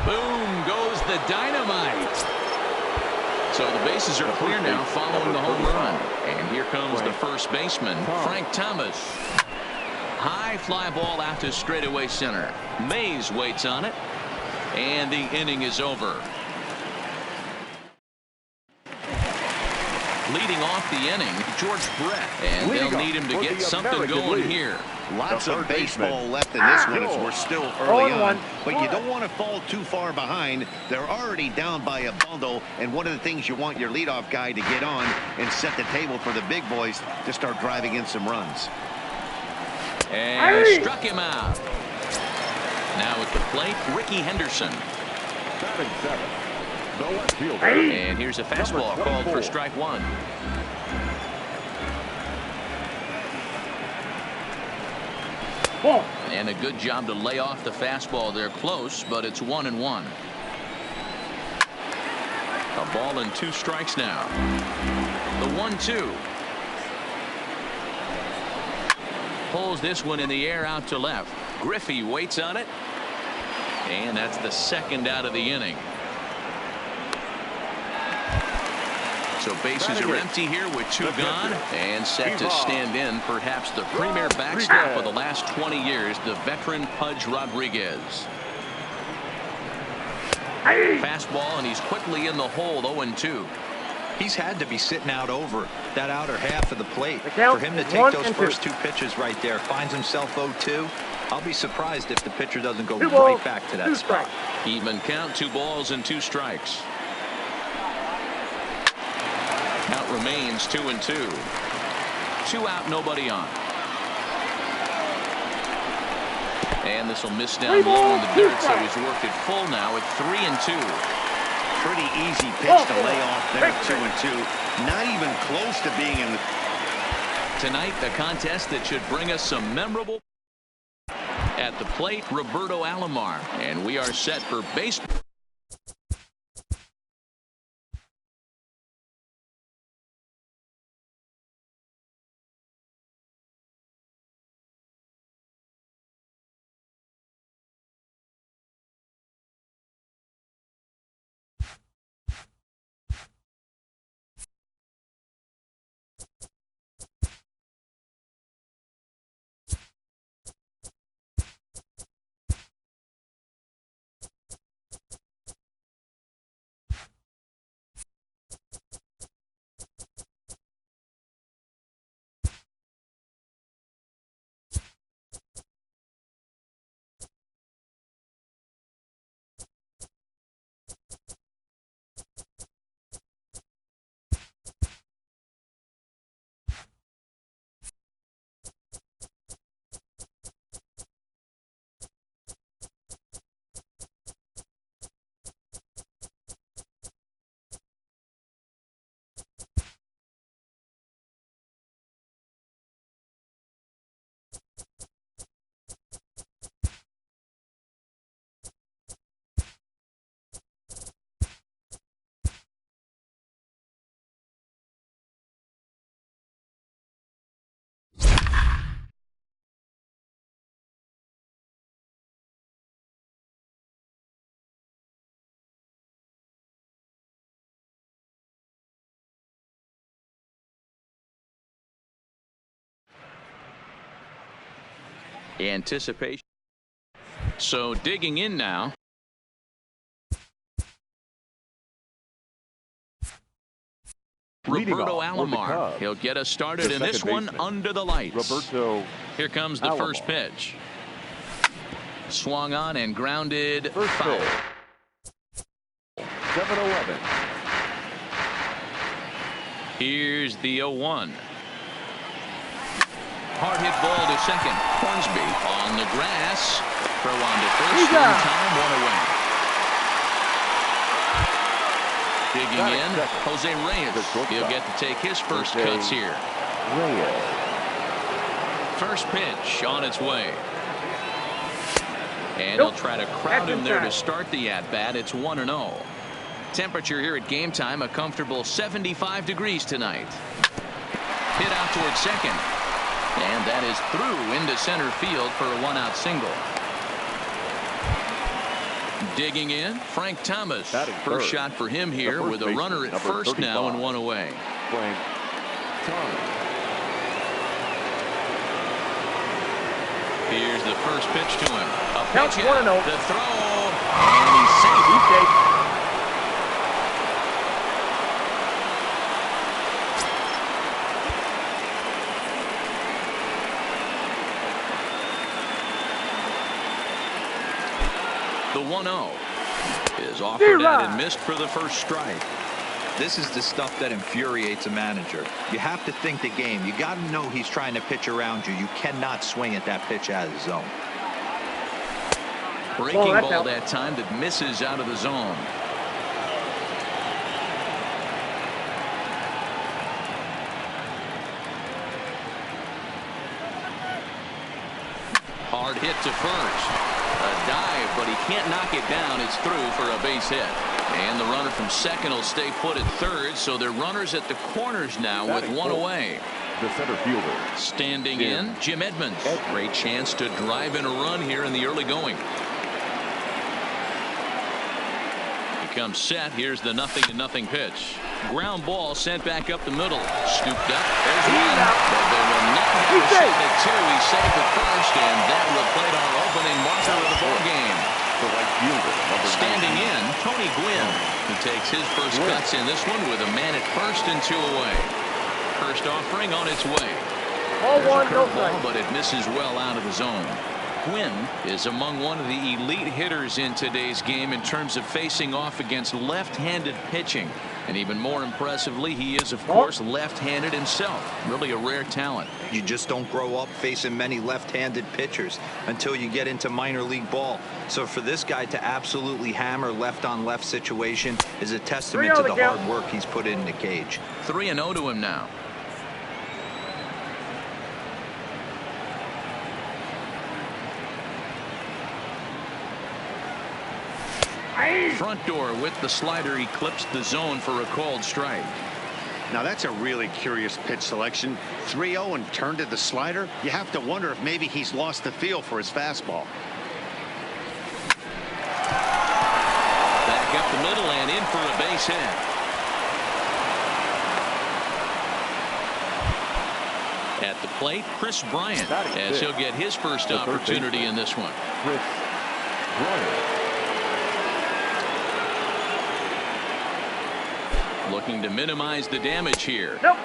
Boom goes the dynamite. So the bases are clear now following the home run. And here comes the first baseman, Frank Thomas. High fly ball out to straightaway center. Mays waits on it. And the inning is over. Leading off the inning, George Brett. And they'll need him to get something going here. Lots of baseball left in this one as we're still early on. But you don't want to fall too far behind. They're already down by a bundle. And one of the things you want your leadoff guy to get on and set the table for the big boys to start driving in some runs. And struck him out. Now at the plate, Ricky Henderson. Batting 7, the left fielder. And here's a fastball called for strike 1. And a good job to lay off the fastball there close, but it's 1-1. A ball and 2 strikes now. The 1-2. Pulls this one in the air out to left. Griffey waits on it. And that's the second out of the inning. So bases are empty here with 2 gone and set to stand in perhaps the premier backstop of the last 20 years, the veteran Pudge Rodriguez. Fastball, and he's quickly in the hole. 0-2. He's had to be sitting out over that outer half of the plate. For him to take those first 2 pitches right there, finds himself 0-2. I'll be surprised if the pitcher doesn't go right back to that spot. Even count, 2 balls and 2 strikes. Count remains 2-2. 2 out, nobody on. And this will miss down low in the dirt, so he's worked it full now at 3-2. Pretty easy pitch to lay off there, 2-2. Not even close to being in the... Tonight, the contest that should bring us some memorable... At the plate, Roberto Alomar. And we are set for baseball. Anticipation. So digging in now. Roberto Alomar. He'll get us started in this one under the lights. Roberto. Here comes the first pitch. Swung on and grounded. Foul. 7-11. Here's the 0-1. Hard hit ball to second. Hornsby on the grass. Throw on to first. Time, one away. Digging in, Jose Reyes. He'll get to take his first cuts here. First pitch on its way. And he'll try to crowd him there to start the at-bat. It's 1-0. Temperature here at game time, a comfortable 75 degrees tonight. Hit out towards second. And that is through into center field for a one-out single. Digging in, Frank Thomas. First shot for him here with a runner at first now and one away. Frank Thomas. Here's the first pitch to him. A Counts pitch 1-0. The throw. And he's safe. He's safe. The 1-0 is offered at and missed for the first strike. This is the stuff that infuriates a manager. You have to think the game. You got to know he's trying to pitch around you. You cannot swing at that pitch out of the zone. Breaking ball that time that misses out of the zone. Hard hit to first. A dive, but he can't knock it down. It's through for a base hit. And the runner from second will stay put at third, so they're runners at the corners now with one away. The center fielder. Standing in, Jim Edmonds. Great chance to drive in a run here in the early going. He comes set. Here's the 0-0 pitch. Ground ball sent back up the middle. Scooped up. There's one. But they will not have a shot at two. He's safe at first, and that will play our opening marker of the ball game. The right fielder. Standing in, Tony Gwynn. He takes his first cuts in this one with a man at first and two away. First offering on its way. All one, no ball, but it misses well out of the zone. Gwynn is among one of the elite hitters in today's game in terms of facing off against left-handed pitching. And even more impressively, he is, of course, left-handed himself. Really a rare talent. You just don't grow up facing many left-handed pitchers until you get into minor league ball. So for this guy to absolutely hammer left-on-left situation is a testament to the hard work he's put in the cage. 3-0 to him now. Front door with the slider eclipsed the zone for a called strike. Now that's a really curious pitch selection. 3-0 and turned to the slider. You have to wonder if maybe he's lost the feel for his fastball. Back up the middle and in for a base hit. At the plate, Chris Bryant, as he'll get his first opportunity in this one. Chris Bryant. Looking to minimize the damage here. Nope.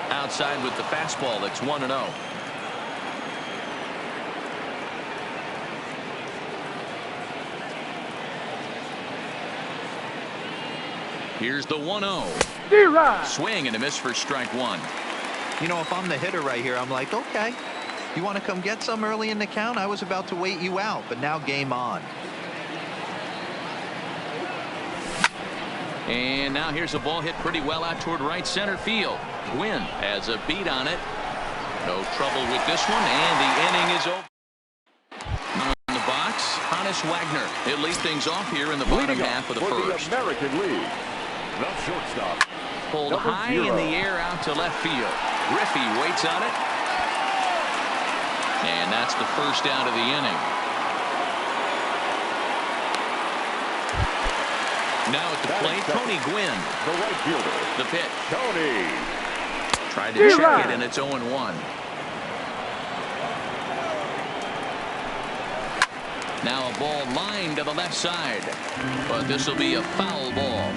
Outside with the fastball. That's 1-0. Here's the 1-0. Swing and a miss for strike one. You know, if I'm the hitter right here, I'm like, okay, you want to come get some early in the count? I was about to wait you out, but now game on. And now here's a ball hit pretty well out toward right center field. Gwynn has a beat on it. No trouble with this one, and the inning is over. In the box, Hannes Wagner. He'll lead things off here in the bottom half of the first. The American League. The shortstop. Pulled high in the air out to left field. Griffey waits on it. And that's the first out of the inning. Now at the plate, Tony Gwynn. The right fielder. The pitch. Tony. Tried to check it, and it's 0-1. Now a ball lined to the left side, but this will be a foul ball.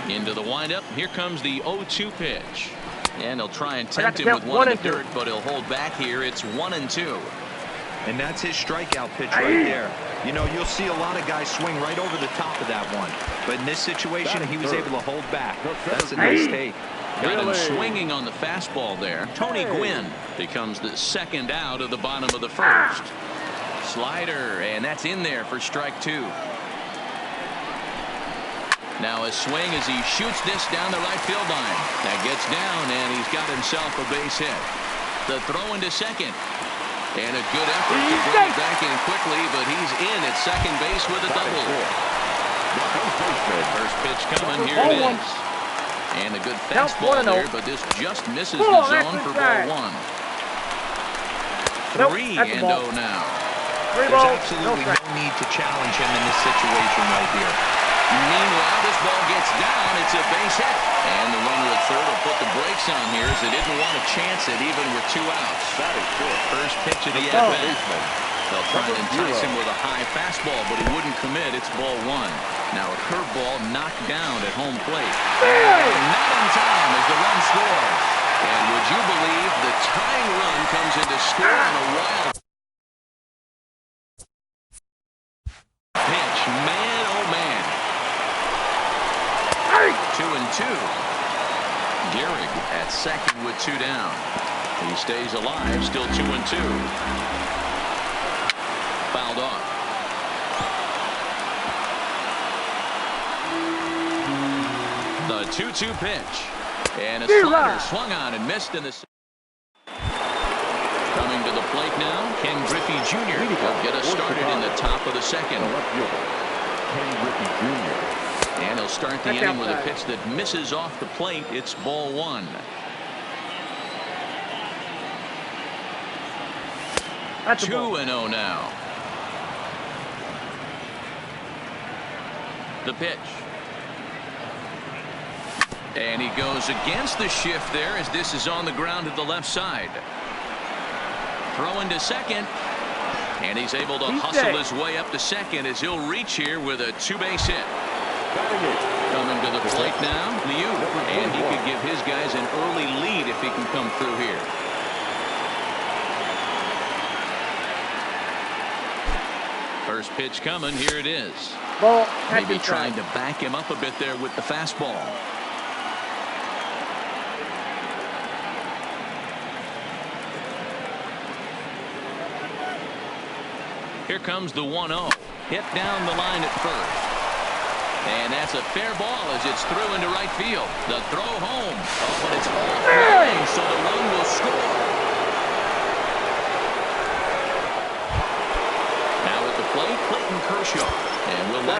Into the windup. Here comes the 0-2 pitch. And he'll try and tempt him with one in the dirt, but he'll hold back here. It's 1-2. And that's his strikeout pitch right there. You know, you'll see a lot of guys swing right over the top of that one. But in this situation, he was able to hold back. That's a nice take. Got him swinging on the fastball there. Tony Gwynn becomes the second out of the bottom of the first. Slider, and that's in there for strike 2. Now a swing as he shoots this down the right field line. That gets down, and he's got himself a base hit. The throw into second. And a good effort to bring it back in quickly, but he's in at second base with a double. First pitch coming, here it is. And a good fastball there, but this just misses the zone for ball 1. 3-0 now. There's absolutely no need to challenge him in this situation right here. Meanwhile, this ball gets down. It's a base hit. And the runner at third will put the brakes on here as they didn't want to chance it even with 2 outs. That is good. First pitch of the at-bat. They'll try and entice him with a high fastball, but he wouldn't commit. It's ball 1. Now a curveball knocked down at home plate. And not in time as the run scores. And would you believe the tying run comes in to score on a wild pitch. Man, oh man. 2-2. Gehrig at second with 2 down. He stays alive, still 2-2. Fouled off. The 2-2 pitch. And a slider swung on and missed in the... Coming to the plate now, Ken Griffey Jr. will get us started in the top of the second. Ken Griffey Jr. And he'll start the inning with a pitch that misses off the plate. It's ball 1. 2-0 now. The pitch. And he goes against the shift there as this is on the ground to the left side. Throwing to second. And he's able to hustle his way up to second as he'll reach here with a 2-base hit. Coming to the plate now, Liu. And he could give his guys an early lead if he can come through here. First pitch coming, here it is. Maybe trying to back him up a bit there with the fastball. Here comes the 1-0. Hit down the line at first. And that's a fair ball as it's through into right field. The throw home. Oh, but it's all flying, so the run will score. Now at the plate, Clayton Kershaw. And we'll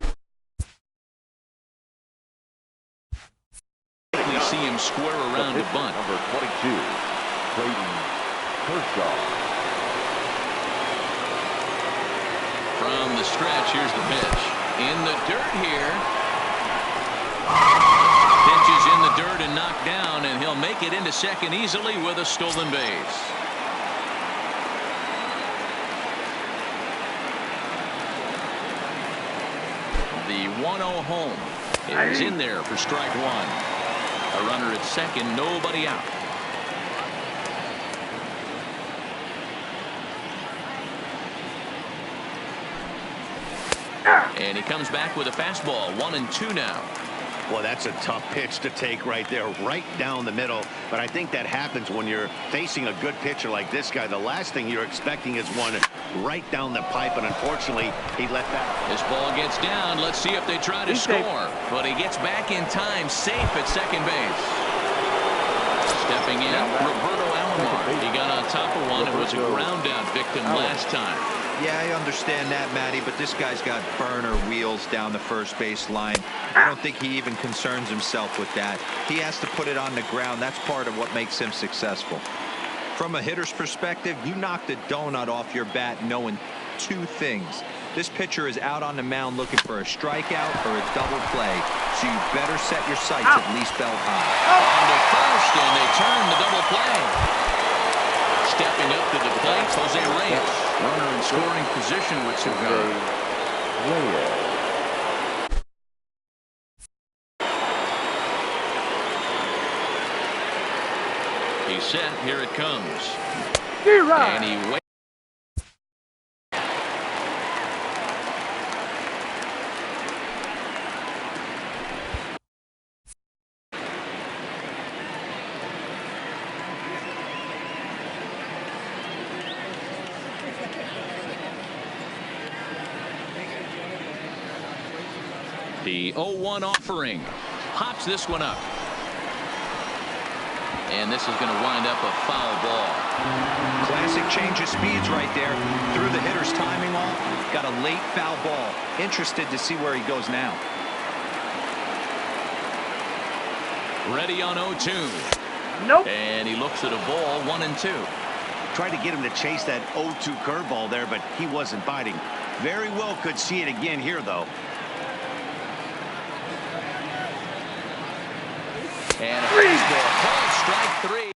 likely see him square around to bunt. Number 22, Clayton Kershaw. From the stretch, here's the pitch. In the dirt here. Pitch is in the dirt and knocked down, and he'll make it into second easily with a stolen base. The 1-0 home is in there for strike 1. A runner at second, nobody out. And he comes back with a fastball. 1-2 now. Well, that's a tough pitch to take right there, right down the middle. But I think that happens when you're facing a good pitcher like this guy. The last thing you're expecting is one right down the pipe, and unfortunately, he let that. This ball gets down. Let's see if they try to score. But he gets back in time, safe at second base. Stepping in, Roberto Alomar. He got on top of one and was a ground out victim last time. Yeah, I understand that, Matty, but this guy's got burner wheels down the first base line. I don't think he even concerns himself with that. He has to put it on the ground. That's part of what makes him successful. From a hitter's perspective, you knocked a donut off your bat knowing 2 things. This pitcher is out on the mound looking for a strikeout or a double play, so you better set your sights at least belt high. On the first, and they turn the double play. Stepping up to the plate, Jose Reyes. Runner in scoring position with 2 gone. He's set. Here it comes. And he waits. The 0-1 offering. Pops this one up. And this is going to wind up a foul ball. Classic change of speeds right there. Threw the hitter's timing off. Got a late foul ball. Interested to see where he goes now. Ready on 0-2. Nope. And he looks at a ball 1-2. Tried to get him to chase that 0-2 curveball there, but he wasn't biting. Very well could see it again here, though. And a fastball called strike 3.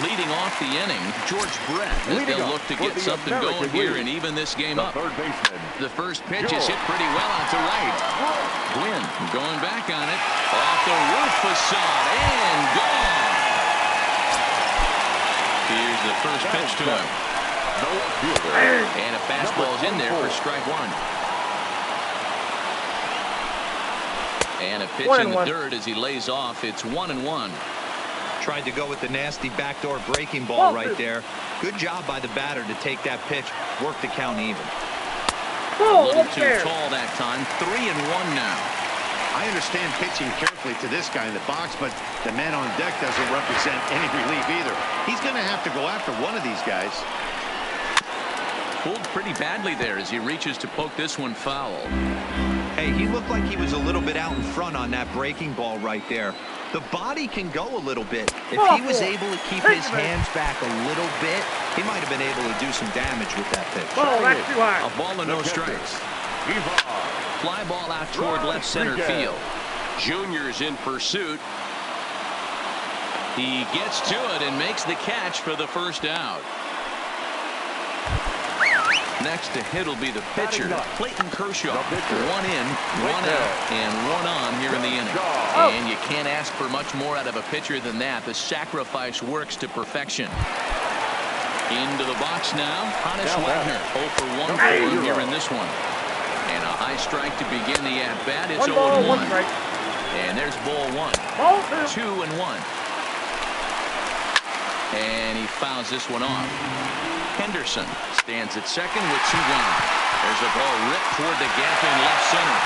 Leading off the inning, George Brett, as they'll look to get something going here and even this game up. The first pitch is hit pretty well out to right. Gwynn going back on it. Off the roof facade and gone. Here's the first pitch to him. And a fastball's in there for strike 1. And a pitch in the dirt as he lays off. It's 1-1. Tried to go with the nasty backdoor breaking ball right there. Good job by the batter to take that pitch. Work the count even. A little too tall that time. 3-1 now. I understand pitching carefully to this guy in the box, but the man on deck doesn't represent any relief either. He's going to have to go after one of these guys. Pulled pretty badly there as he reaches to poke this one foul. Hey, he looked like he was a little bit out in front on that breaking ball right there. The body can go a little bit. If he was able to keep his hands back a little bit, he might have been able to do some damage with that pitch. Oh, that's too high. A ball and no strikes. Fly ball out toward left center field. Junior's in pursuit. He gets to it and makes the catch for the first out. Next to hit will be the pitcher, Clayton Kershaw. 1 in, 1 out, and 1 on here in the inning. And you can't ask for much more out of a pitcher than that. The sacrifice works to perfection. Into the box now, Hannes Wagner. 0 for 1 for him here in this one. And a high strike to begin the at-bat. It's 0-1. And there's ball 1. 2-1. And he fouls this one off. Henderson stands at second with 2 gone. There's a ball ripped toward the gap in left center.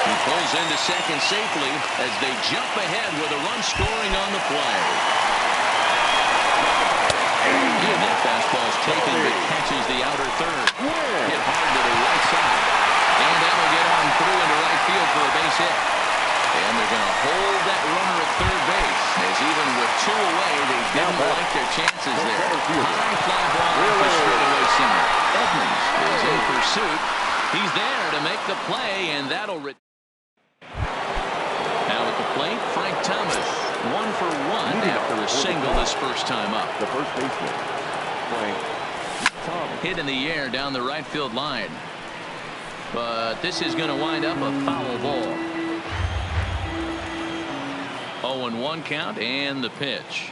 He pulls into second safely as they jump ahead with a run scoring on the play. And that fastball's taken but catches the outer third. Hit hard to the right side. And that'll get on through into right field for a base hit. And they're going to hold that runner at third base, as even with 2 away, they didn't like their chances there. High fly ball to straightaway center. Edmonds is in pursuit. He's there to make the play, and that'll... Now at the plate, Frank Thomas. 1 for 1 after a single this first time up. The first baseman, Frank Thomas. Hit in the air down the right field line. But this is going to wind up a foul ball. 0-1 count and the pitch.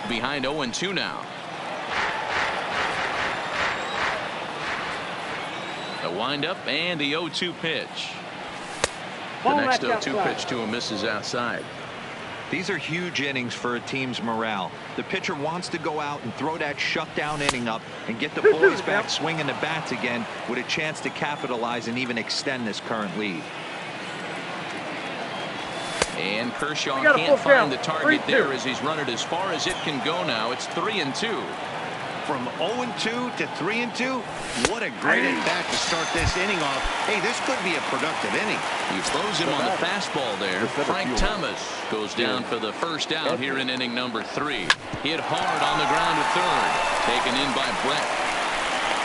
Behind 0-2 now. The windup and the 0-2 pitch. The next 0-2 pitch to him misses outside. These are huge innings for a team's morale. The pitcher wants to go out and throw that shutdown inning up and get the boys back swinging the bats again with a chance to capitalize and even extend this current lead. And Kershaw can't find the target there as he's run it as far as it can go now. It's 3-2. From 0-2 to 3-2, what a great at-bat to start this inning off. Hey, this could be a productive inning. He throws him on the fastball there. Frank Thomas goes down for the first out here in inning number 3. Hit hard on the ground at third. Taken in by Brett.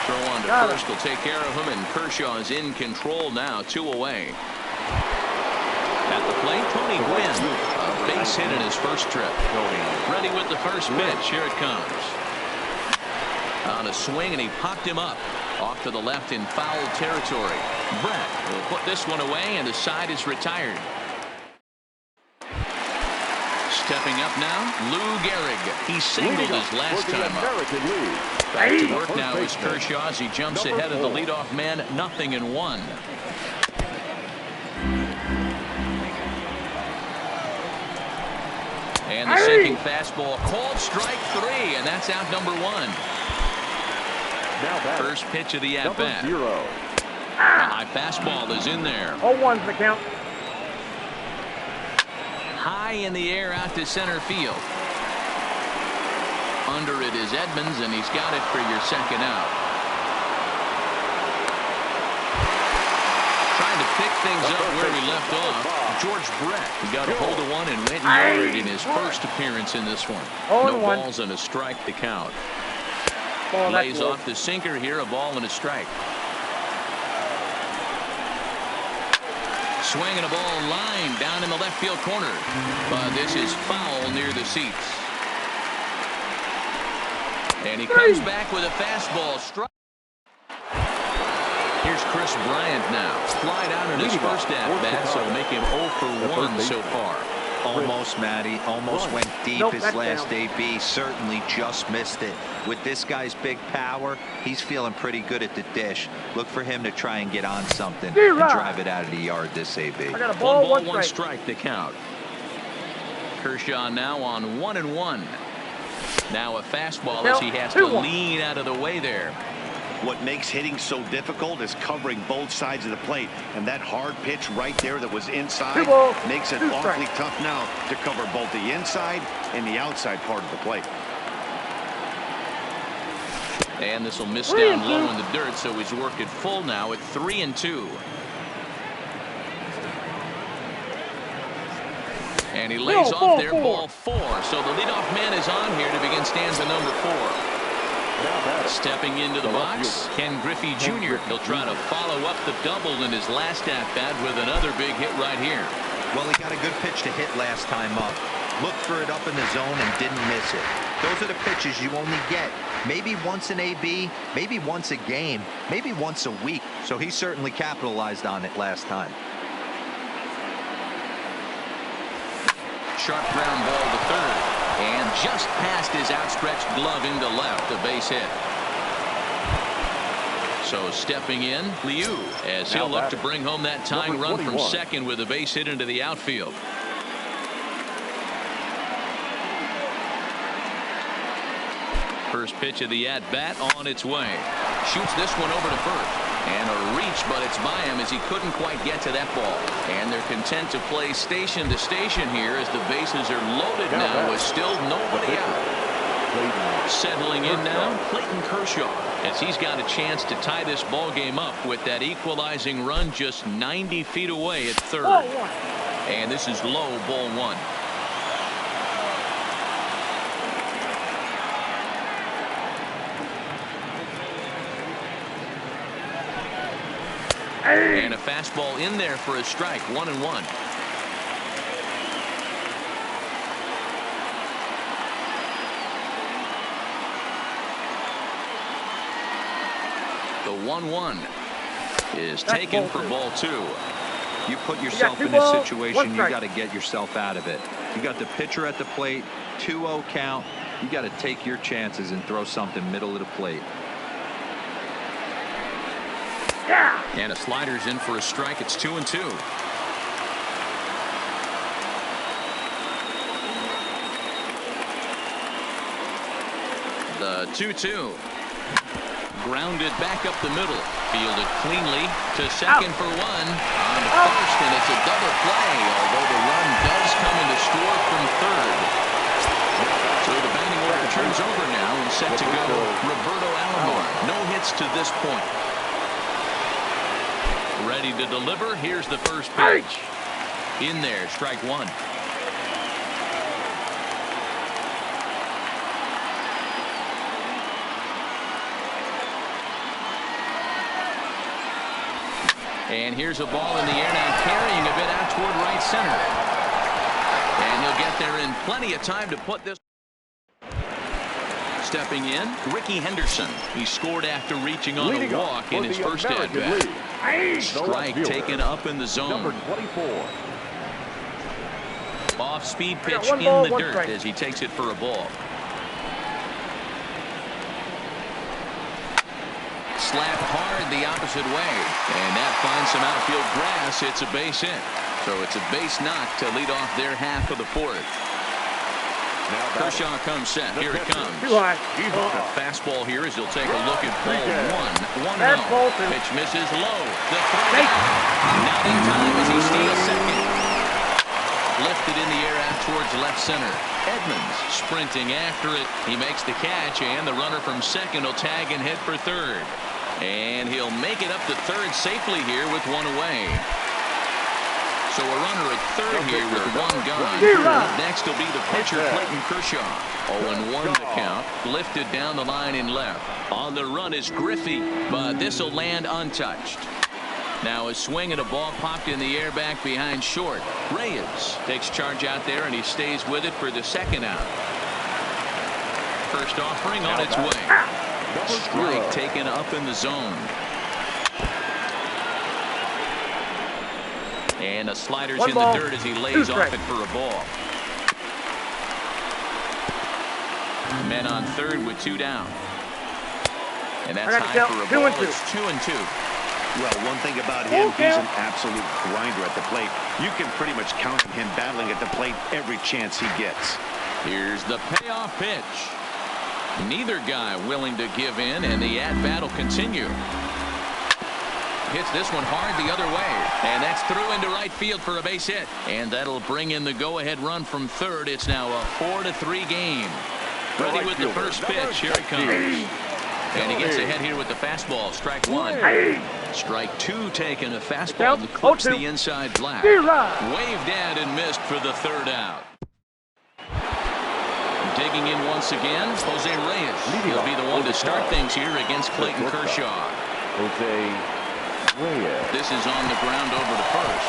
Throw on to first will take care of him, and Kershaw is in control now, 2 away. At the plate, Tony Gwynn. A base hit in his first trip. Ready with the first pitch. Here it comes. On a swing, and he popped him up. Off to the left in foul territory. Brett will put this one away, and the side is retired. Stepping up now, Lou Gehrig. He singled his last time up. Back to work now is Kershaw as he jumps ahead of the leadoff man, 0-1. And the sinking fastball called strike 3, and that's out number 1. First pitch of the at-bat. High fastball is in there. 0-1's the count. High in the air out to center field. Under it is Edmonds, and he's got it for your second out. Trying to pick things up where he left off. George Brett. He got a hold of one and went yard in his first appearance in this one. No balls and a strike to count. Lays off the sinker here, a ball and a strike. Swinging a ball line down in the left field corner. But this is foul near the seats. And he comes back with a fastball strike. Here's Chris Bryant now. Flied out in his first at-bat, so make him 0 for 1 so far. Almost, Matty. Almost went deep his last AB. Certainly just missed it. With this guy's big power, he's feeling pretty good at the dish. Look for him to try and get on something and drive it out of the yard this AB. I got a ball, 1 strike to count. Kershaw now on 1-1. Now a fastball as he has to lean out of the way there. What makes hitting so difficult is covering both sides of the plate, and that hard pitch right there that was inside makes it awfully tough now to cover both the inside and the outside part of the plate. And this will miss down low in the dirt, so he's worked it full now at 3-2. And he lays off there, ball 4. So the leadoff man is on here to begin stanza number 4. Stepping into the box, Ken Griffey Jr. He'll try to follow up the double in his last at-bat with another big hit right here. Well, he got a good pitch to hit last time up. Looked for it up in the zone and didn't miss it. Those are the pitches you only get maybe once an AB, maybe once a game, maybe once a week. So he certainly capitalized on it last time. Sharp ground ball to third. And just past his outstretched glove into left, a base hit. So stepping in, Liu, as he'll look to bring home that tying run from second with a base hit into the outfield. First pitch of the at-bat on its way. Shoots this one over to first. And a reach, but it's by him as he couldn't quite get to that ball. And they're content to play station to station here as the bases are loaded now with still nobody out. Settling in now, Clayton Kershaw, as he's got a chance to tie this ball game up with that equalizing run just 90 feet away at third. And this is low, ball 1. And a fastball in there for a strike, 1-1. The 1-1 is taken for ball 2. You put yourself in this situation, you got to get yourself out of it. You got the pitcher at the plate, 2-0 count. You got to take your chances and throw something middle of the plate. And a slider's in for a strike. It's 2-2. The 2-2. Grounded back up the middle. Fielded cleanly to second for 1. On to first, and it's a double play, although the run does come in to score from third. So the batting order turns over now and set to go Roberto Alomar. No hits to this point. Ready to deliver. Here's the first pitch. In there, strike 1. And here's a ball in the air now, carrying a bit out toward right center. And he'll get there in plenty of time to put this. Stepping in, Ricky Henderson. He scored after reaching on a walk in his first at-bat. Strike taken up in the zone. Number 24. Off-speed pitch in the dirt as he takes it for a ball. Slapped hard the opposite way, and that finds some outfield grass. It's a base hit. So it's a base knock to lead off their half of the fourth. Kershaw comes set. Here it comes. Too high. A fastball here as he'll take a look at ball one. 1-0. Pitch misses low. The throw. Not in time as he steals second. Lifted in the air out towards left center. Edmonds sprinting after it. He makes the catch, and the runner from second will tag and head for third. And he'll make it up to third safely here with one away. So a runner at third here with one gone. Next will be the pitcher, Clayton Kershaw. 0-1 the count. Lifted down the line in left. On the run is Griffey, but this will land untouched. Now a swing and a ball popped in the air back behind short. Reyes takes charge out there, and he stays with it for the second out. First offering on its way. Strike taken up in the zone. And a slider's in the dirt as he lays off it for a ball. Men on third with two down. And that's high for a ball. It's 2-2. Well, one thing about him, he's an absolute grinder at the plate. You can pretty much count on him battling at the plate every chance he gets. Here's the payoff pitch. Neither guy willing to give in, and the at-bat will continue. Hits this one hard the other way, and that's through into right field for a base hit. And that'll bring in the go-ahead run from third. It's now a 4-3 game. Ready with the first pitch. Here it comes. And he gets ahead here with the fastball. Strike one. Strike two taken. A fastball that clips the inside black. Waved at and missed for the third out. Digging in once again, Jose Reyes. He'll be the one to start things here against Clayton Kershaw. Jose Reyes. This is on the ground over to first.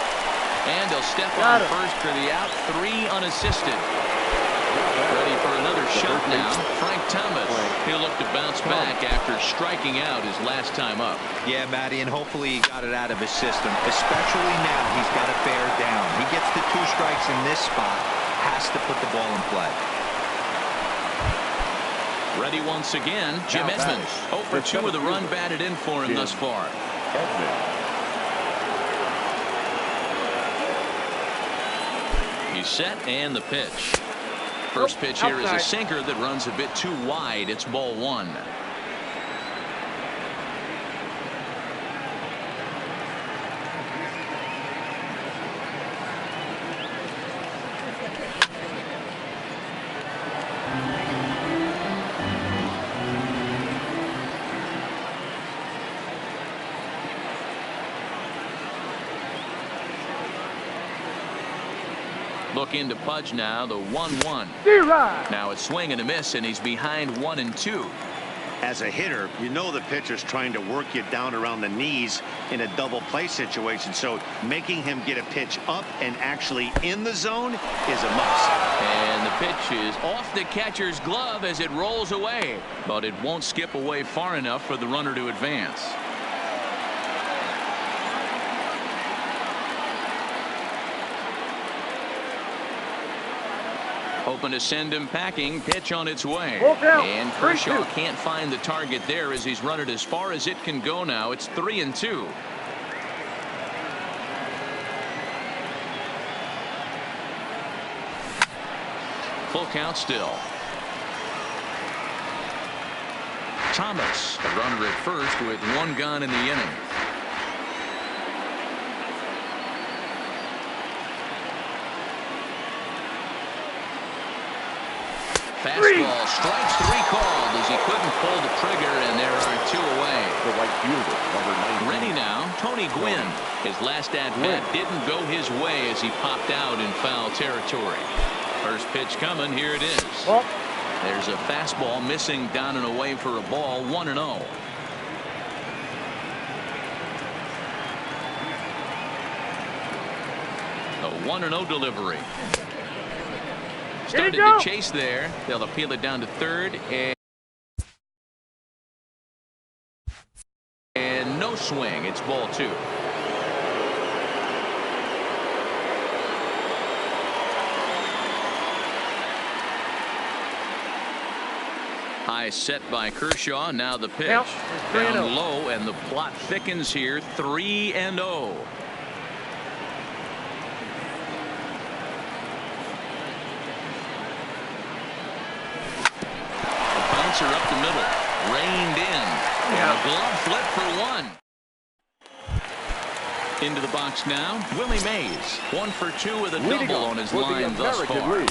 And he'll step on first for the out. 3 unassisted. Ready for another shot now. Frank Thomas. He'll look to bounce back after striking out his last time up. Yeah, Matty, and hopefully he got it out of his system. Especially now he's got to bear down. He gets the 2 strikes in this spot. Has to put the ball in play. Ready once again, Jim Edmonds. 0 for 2 with a run batted in for him thus far. He's set, and the pitch. First pitch here is a sinker that runs a bit too wide. It's ball 1. Look into Pudge now, the 1-1. Now a swing and a miss, and he's behind 1-2. As a hitter, you know the pitcher's trying to work you down around the knees in a double play situation, so making him get a pitch up and actually in the zone is a must. And the pitch is off the catcher's glove as it rolls away, but it won't skip away far enough for the runner to advance. Hoping to send him packing. Pitch on its way. And Kershaw can't find the target there as he's run it as far as it can go now. It's 3-2. Full count still. Thomas, a runner at first with 1 gone in the inning. Fastball, strikes 3 called as he couldn't pull the trigger, and there are 2 away. The right fielder, number 19. Ready now, Tony Gwynn. His last at-bat didn't go his way as he popped out in foul territory. First pitch coming, here it is. There's a fastball missing down and away for a ball, 1-0. A 1-0 delivery. Here Started you go. to chase there. They'll appeal it down to third. And no swing. It's ball 2. High set by Kershaw. Now the pitch. Well, it's 3-0. Down low, and the plot thickens here. 3-0. Bouncer up the middle. Reined in. And a glove flip for 1. Into the box now, Willie Mays. 1 for 2 with a double on his line thus far.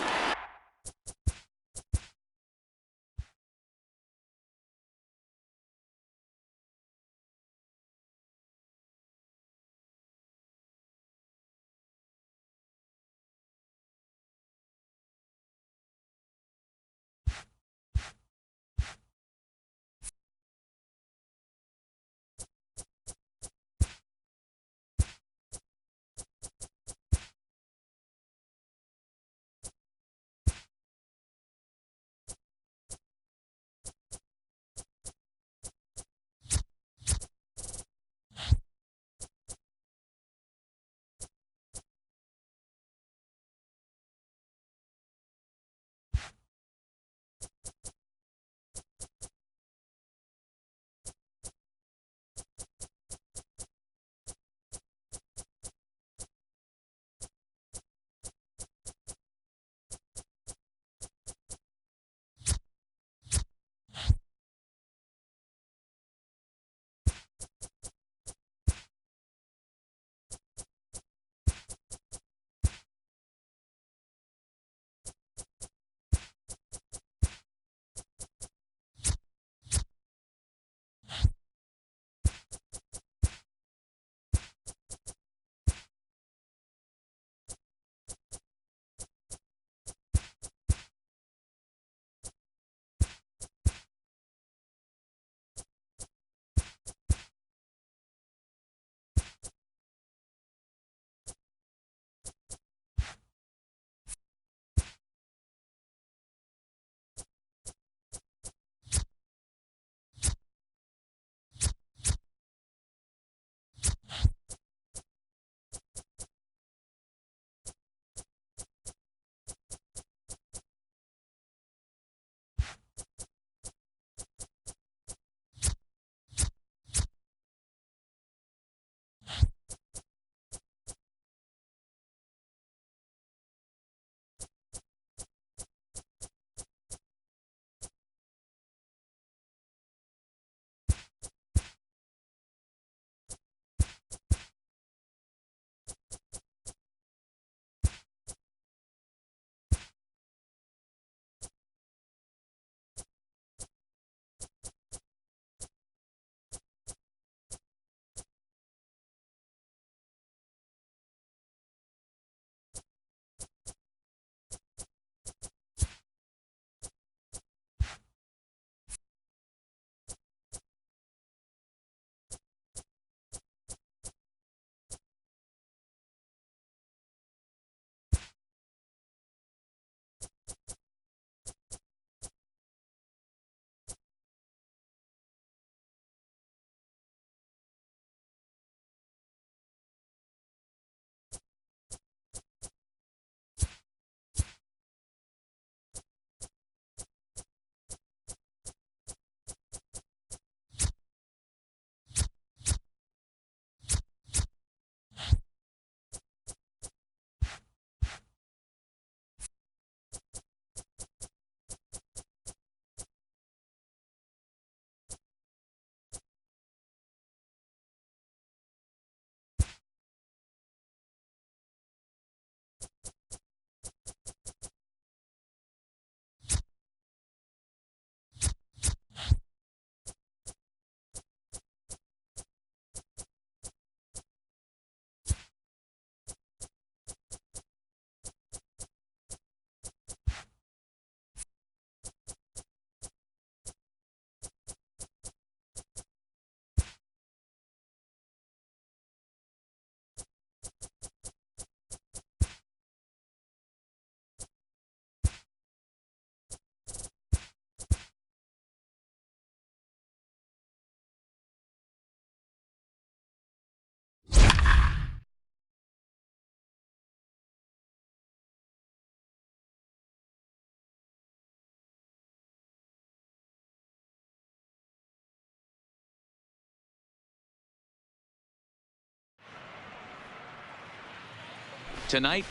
tonight,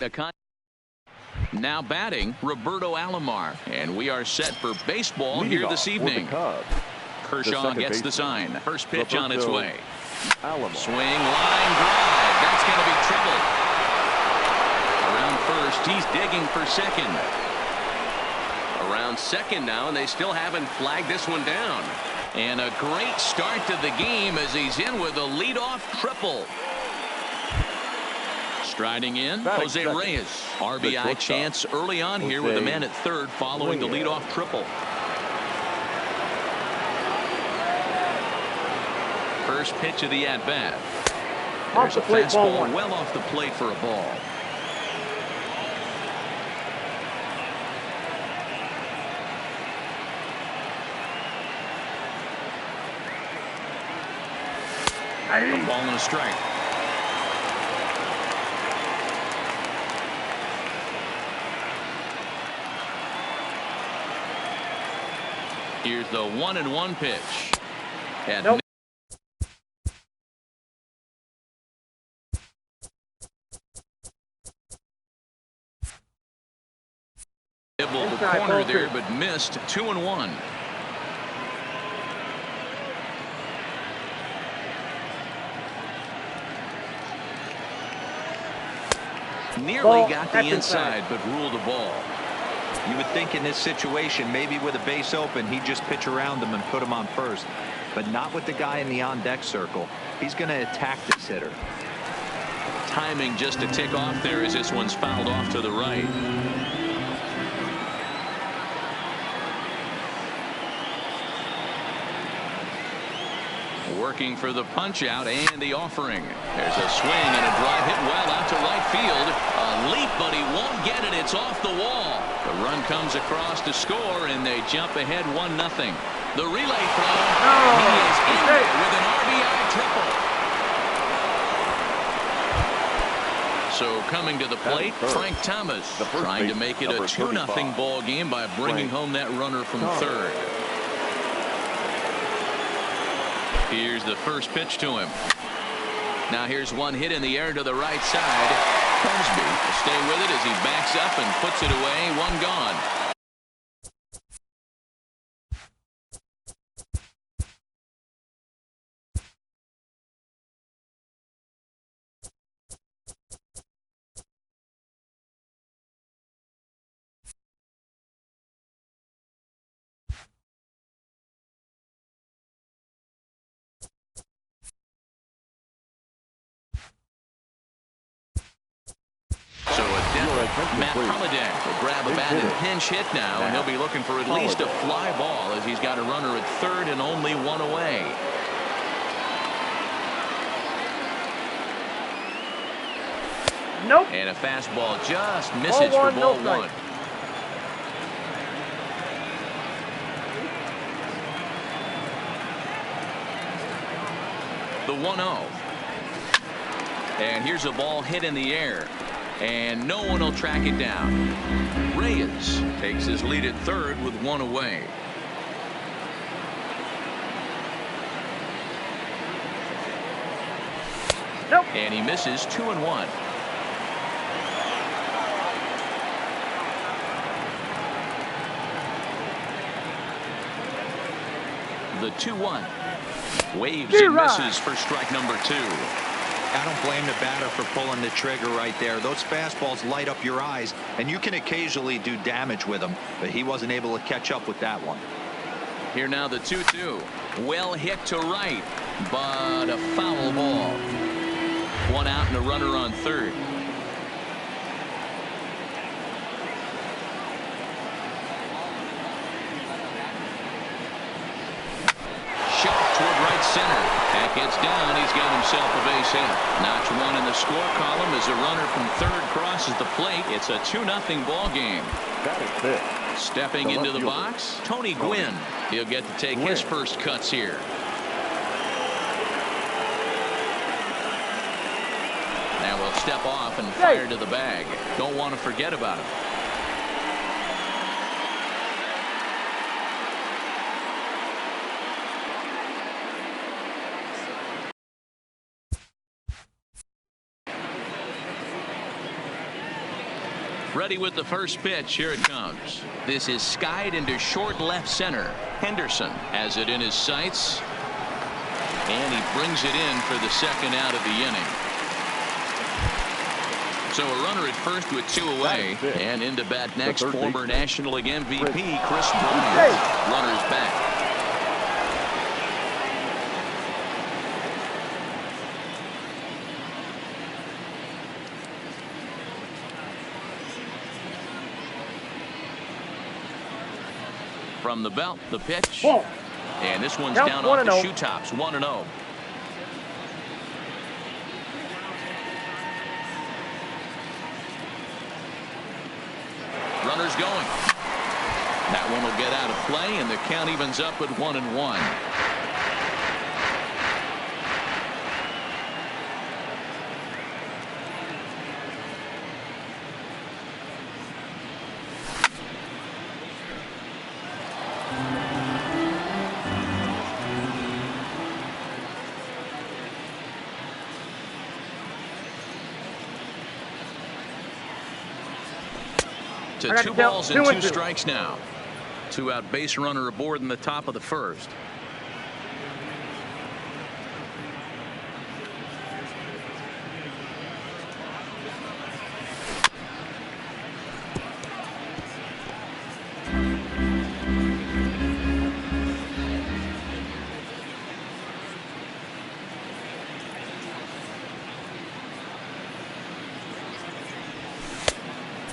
now batting, Roberto Alomar. And we are set for baseball here this evening. Kershaw gets the sign. First pitch on its way. Swing, line drive. That's going to be trouble. Around first, he's digging for second. Around second now, and they still haven't flagged this one down. And a great start to the game as he's in with a leadoff triple. Striding in, Jose Reyes. RBI chance early on here with the man at third following the leadoff triple. First pitch of the at-bat. There's a fastball well off the plate for a ball. A ball and a strike. Here's the 1-1 pitch. And nope. Nibbled the corner there, but missed. 2-1. Nearly got the inside, but ruled the ball. You would think in this situation, maybe with a base open, he'd just pitch around him and put him on first. But not with the guy in the on-deck circle. He's going to attack this hitter. Timing just a tick off there as this one's fouled off to the right. Working for the punch out and the offering. There's a swing and a drive hit well out to right field. A leap, but he won't get it. It's off the wall. The run comes across to score, and they jump ahead 1-0. The relay throw. He is in there with an RBI triple. So coming to the plate, Frank Thomas trying to make it a 2-0 ball game by bringing home that runner from third. Here's the first pitch to him. Now here's one hit in the air to the right side. Cosby will stay with it as he backs up and puts it away. One gone. Matt Holliday will grab a batted pinch hit now, and he'll be looking for at least a fly ball as he's got a runner at third and only one away. Nope. And a fastball just misses for ball one. The 1-0. And here's a ball hit in the air. And no one will track it down. Reyes takes his lead at third with one away. Nope. And he misses 2-1. The 2-1. Waves and misses for strike number 2. I don't blame the batter for pulling the trigger right there. Those fastballs light up your eyes, and you can occasionally do damage with them, but he wasn't able to catch up with that one. Here now the 2-2. Well hit to right, but a foul ball. One out and a runner on third. Shot toward right center. That gets down. He's got himself a base hit. Notch one in the score column as a runner from third crosses the plate. It's a 2-0 ball game. Stepping into the box, Tony Gwynn. He'll get to take his first cuts here. Now we'll step off and fire to the bag. Don't want to forget about him. Ready with the first pitch. Here it comes. This is skied into short left center. Henderson has it in his sights. And he brings it in for the second out of the inning. So a runner at first with 2 away. And into bat next, former National League MVP Chris Bryant. Runners back. From the belt, the pitch. And this one's down off the shoe tops, 1-0. Runners going. That one will get out of play, and the count evens up at 1-1. To 2 balls and 2 strikes now. 2 out base runner aboard in the top of the first.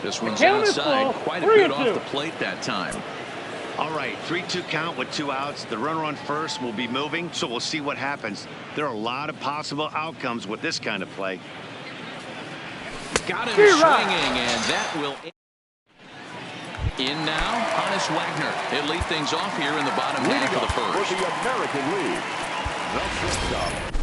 This one's outside, quite a bit off the plate that time. All right, 3-2 count with 2 outs. The runner on first will be moving, so we'll see what happens. There are a lot of possible outcomes with this kind of play. Got him swinging, and that will in now. Hannes Wagner. He'll lead things off here in the bottom half of the first. For the American League, the shortstop.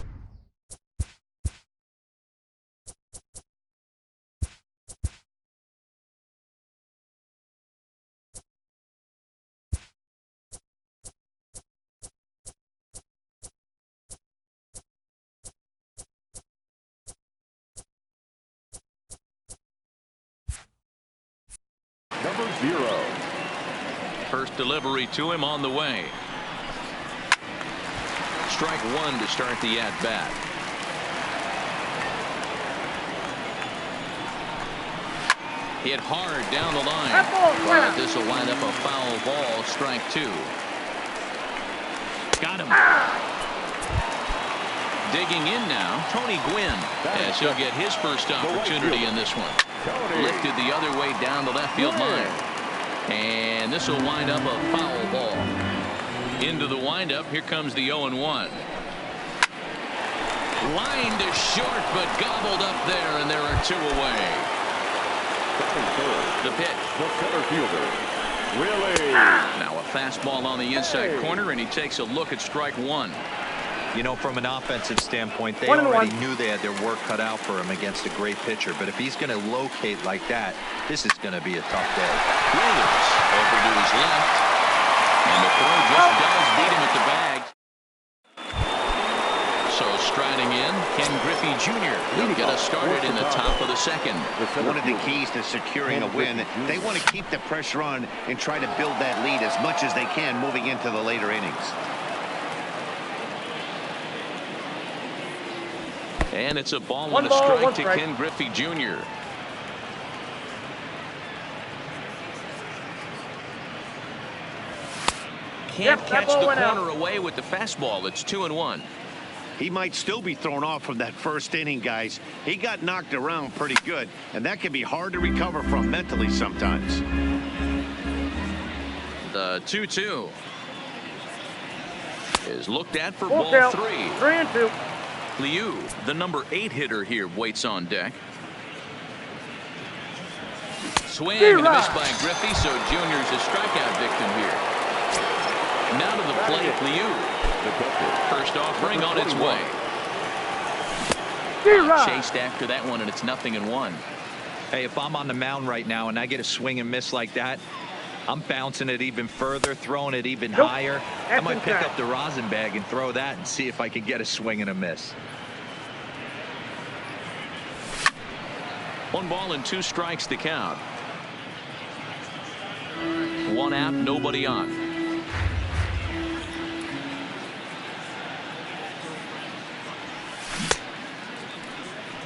Number 0. First delivery to him on the way. Strike 1 to start the at-bat. Hit hard down the line. But this will wind up a foul ball. Strike 2. Got him. Digging in now, Tony Gwynn, as he'll get his first opportunity in this one. Lifted the other way down the left field line. And this will wind up a foul ball. Into the windup, here comes the 0-1. Line to short, but gobbled up there, and there are 2 away. The pitch. The center fielder, Willie. Now a fastball on the inside corner, and he takes a look at strike 1. You know, from an offensive standpoint, they already knew they had their work cut out for him against a great pitcher. But if he's going to locate like that, this is going to be a tough day. Williams over to his left. And the throw just does beat him at the bag. So striding in, Ken Griffey Jr. He'll get us started in the top of the second. One of the keys to securing a win, they want to keep the pressure on and try to build that lead as much as they can moving into the later innings. And it's a ball and a strike to Ken Griffey Jr. Can't catch the corner away with the fastball. It's 2-1. He might still be thrown off from that first inning, guys. He got knocked around pretty good, and that can be hard to recover from mentally sometimes. The 2-2 is looked at for ball 3. 3-2. Liu, the number 8 hitter here, waits on deck. Swing and a miss by Griffey, so Junior's a strikeout victim here. Now to the plate, Liu. First offering on its way. Chased after that one, and it's 0-1. Hey, if I'm on the mound right now and I get a swing and miss like that, I'm bouncing it even further, throwing it even higher. I might pick up the rosin bag and throw that and see if I can get a swing and a miss. 1 ball and 2 strikes to count. 1 out, nobody on.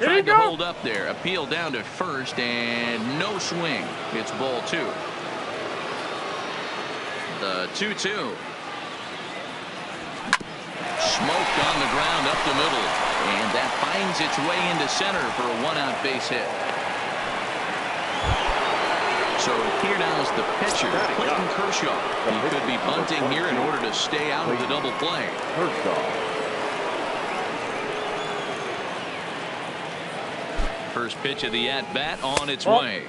Tried to hold up there. Appeal down to first, and no swing. It's ball 2. The 2-2. Smoked on the ground up the middle. And that finds its way into center for a 1-out base hit. So here now is the pitcher, Clayton Kershaw. He could be bunting here in order to stay out of the double play. First pitch of the at-bat on its way.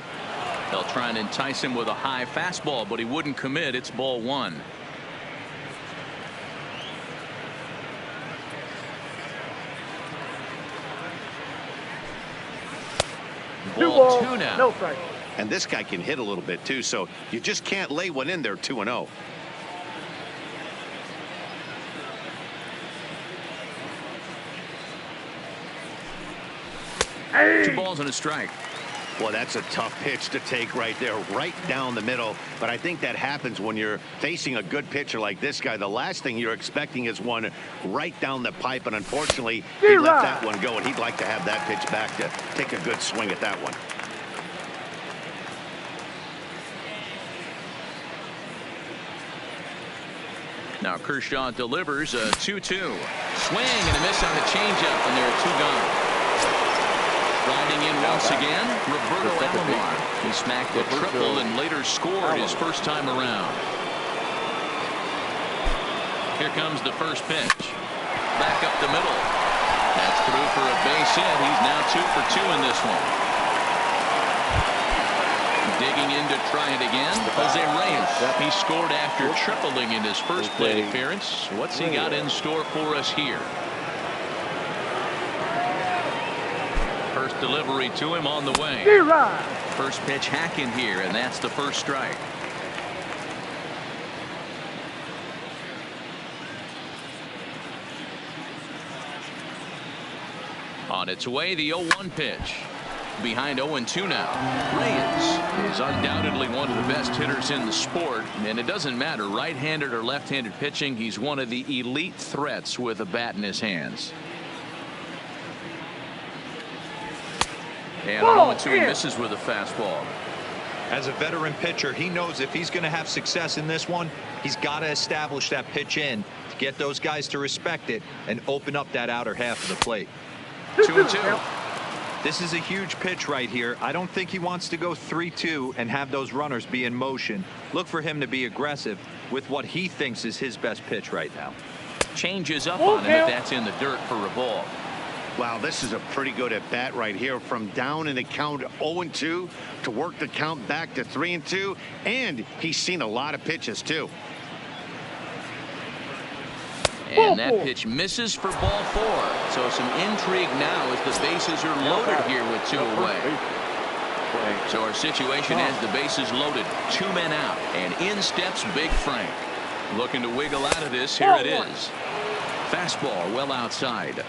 They'll try and entice him with a high fastball, but he wouldn't commit. It's ball 1. Ball 2 now. No strike. And this guy can hit a little bit too, so you just can't lay one in there 2-0. Hey. 2 balls and a strike. Well, that's a tough pitch to take right there, right down the middle. But I think that happens when you're facing a good pitcher like this guy. The last thing you're expecting is one right down the pipe, and unfortunately, he let that one go, and he'd like to have that pitch back to take a good swing at that one. Now Kershaw delivers a 2-2. Swing and a miss on the changeup, and there are 2 gone. Grinding in once again, Roberto Alomar. He smacked a triple and later scored his first time around. Here comes the first pitch. Back up the middle. That's through for a base hit. He's now 2 for 2 in this one. Digging in to try it again, Jose Reyes. He scored after tripling in his first plate appearance. What's he got in store for us here? First delivery to him on the way. First pitch hacking here, and that's the first strike. On its way, the 0-1 pitch. Behind 0-2 now. Reyes is undoubtedly one of the best hitters in the sport, and it doesn't matter right-handed or left-handed pitching. He's one of the elite threats with a bat in his hands. And on 0-2, he misses with a fastball. As a veteran pitcher, he knows if he's going to have success in this one, he's got to establish that pitch in to get those guys to respect it and open up that outer half of the plate. 2-2. This is a huge pitch right here. I don't think he wants to go 3-2 and have those runners be in motion. Look for him to be aggressive with what he thinks is his best pitch right now. Changes up on him, but that's in the dirt for a ball. Wow, this is a pretty good at bat right here, from down in the count 0-2 to work the count back to 3-2, and he's seen a lot of pitches too. And that pitch misses for ball 4. So some intrigue now as the bases are loaded here with 2 away. So our situation has the bases loaded, 2 men out, and in steps Big Frank. Looking to wiggle out of this. Here it is. Fastball well outside.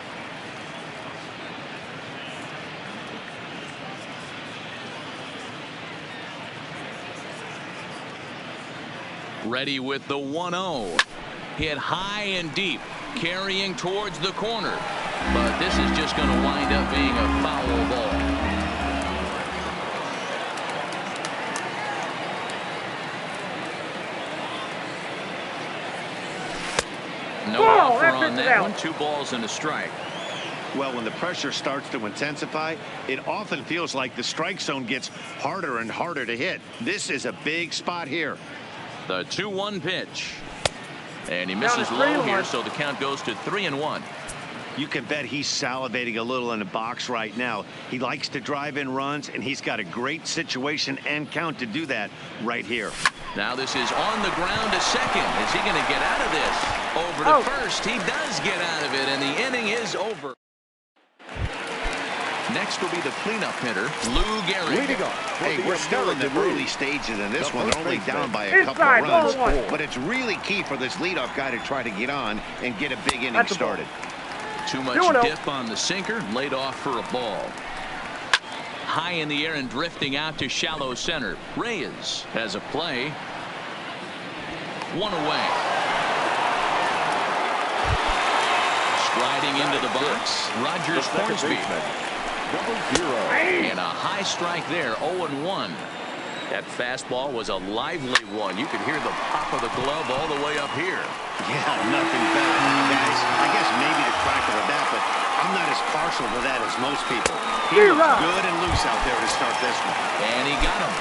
Ready with the 1-0. Hit high and deep, carrying towards the corner. But this is just going to wind up being a foul ball. No offer on that one. 2 balls and a strike. Well, when the pressure starts to intensify, it often feels like the strike zone gets harder and harder to hit. This is a big spot here. The 2-1 pitch. And he misses low here, so the count goes to 3-1. You can bet he's salivating a little in the box right now. He likes to drive in runs, and he's got a great situation and count to do that right here. Now this is on the ground to second. Is he going to get out of this? Over to first. He does get out of it, and the inning is over. Next will be the cleanup hitter, Lou Gehrig. Hey, we're still in the early stages in this one. They're only down by a couple of runs. But it's really key for this leadoff guy to try to get on and get a big inning started. Too much dip on the sinker, laid off for a ball. High in the air and drifting out to shallow center. Reyes has a play. One away. Striding into the box, Rogers Hornsby. Number 0. And a high strike there, 0-1. That fastball was a lively one. You could hear the pop of the glove all the way up here. Yeah, nothing better, guys. I guess maybe the crack of the bat, but I'm not as partial to that as most people. He looks good and loose out there to start this one. And he got him.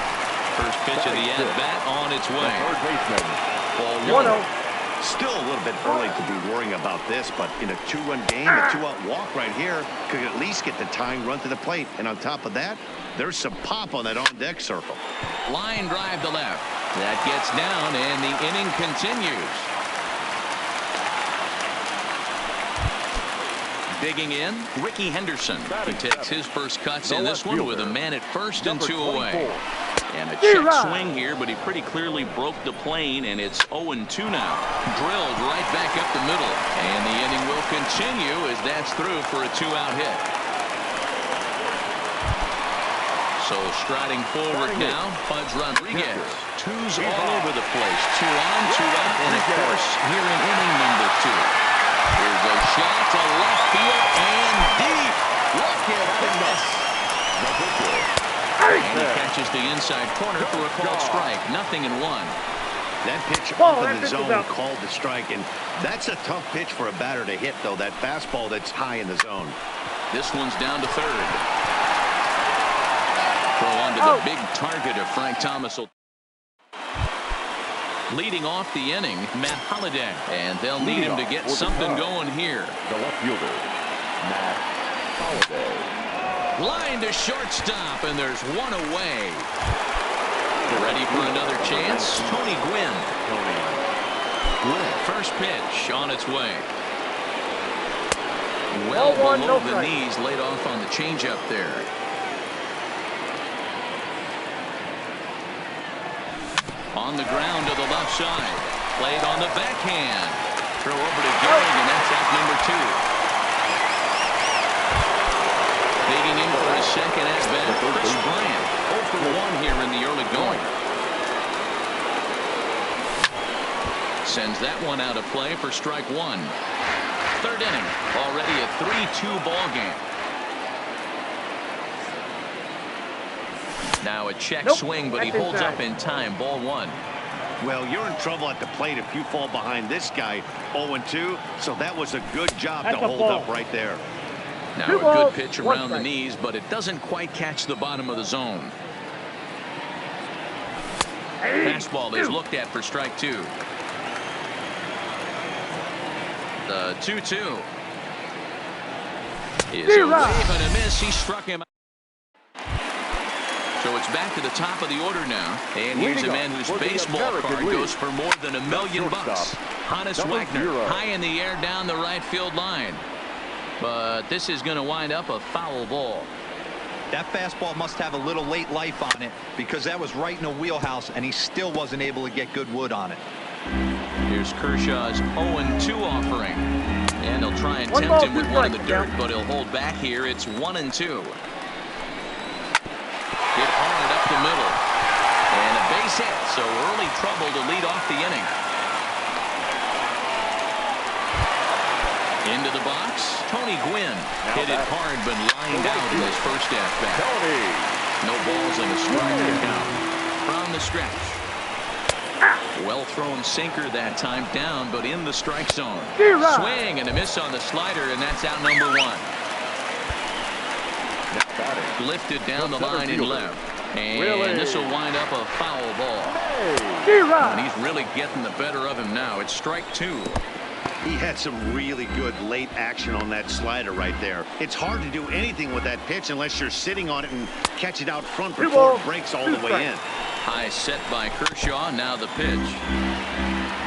First pitch of the at-bat on its way. Third baseman. Ball 1. Still a little bit early to be worrying about this, but in a 2-run game, a 2-out walk right here could at least get the tying run to the plate. And on top of that, there's some pop on that on-deck circle. Line drive to left. That gets down, and the inning continues. Digging in, Ricky Henderson. He takes his first cuts in this one with a man at first and 2 away. And a check swing here, but he pretty clearly broke the plane, and it's 0-2 now. Drilled right back up the middle. And the inning will continue as that's through for a 2-out hit. So striding forward now, Pudge Rodriguez. Twos all over the place. 2 on, 2 out, and of course, here in inning number 2. Here's a shot to left field and deep. Look at this. And he catches the inside corner for a called strike. 0-1. That pitch up in the zone called the strike, and that's a tough pitch for a batter to hit, though, that fastball that's high in the zone. This one's down to third. Throw onto the big target of Frank Thomas. Leading off the inning, Matt Holliday. And they'll need him to get something going here. The left fielder, Matt Holliday. Line to shortstop, and there's 1 away. Ready for another chance? Tony Gwynn. First pitch on its way. Well below the knees, laid off on the changeup there. On the ground to the left side. Played on the backhand. Throw over to Gehrig, and that's out number 2. Digging in for his second at-bat, Chris Bryant. 0-for-1 here in the early going. Sends that one out of play for strike 1. Third inning, already a 3-2 ball game. Now a check swing, but he holds up in time. Ball 1. Well, you're in trouble at the plate if you fall behind this guy 0-2, so that was a good job to hold up right there. Now a good pitch around the knees, but it doesn't quite catch the bottom of the zone. Fastball is looked at for strike 2. The 2-2 is a wave and a miss. He struck him. So it's back to the top of the order now. And here's a man whose baseball card goes for more than $1 million. Honus Wagner, high in the air down the right field line. But this is going to wind up a foul ball. That fastball must have a little late life on it, because that was right in the wheelhouse, and he still wasn't able to get good wood on it. Here's Kershaw's 0-2 offering. And he'll try and tempt him with one in the dirt, but he'll hold back here. It's 1-2. Hit hard up the middle. And a base hit, so early trouble to lead off the inning. Into the box, Tony Gwynn. Hit it hard, but lined out in his first at-bat. No balls and a strike to count. From the stretch. Well-thrown sinker that time, down, but in the strike zone. Swing and a miss on the slider, and that's out number 1. Lifted down the line and left. And this will wind up a foul ball. And he's really getting the better of him now. It's strike 2. He had some really good late action on that slider right there. It's hard to do anything with that pitch unless you're sitting on it and catch it out front before it breaks all the way in. High set by Kershaw. Now the pitch.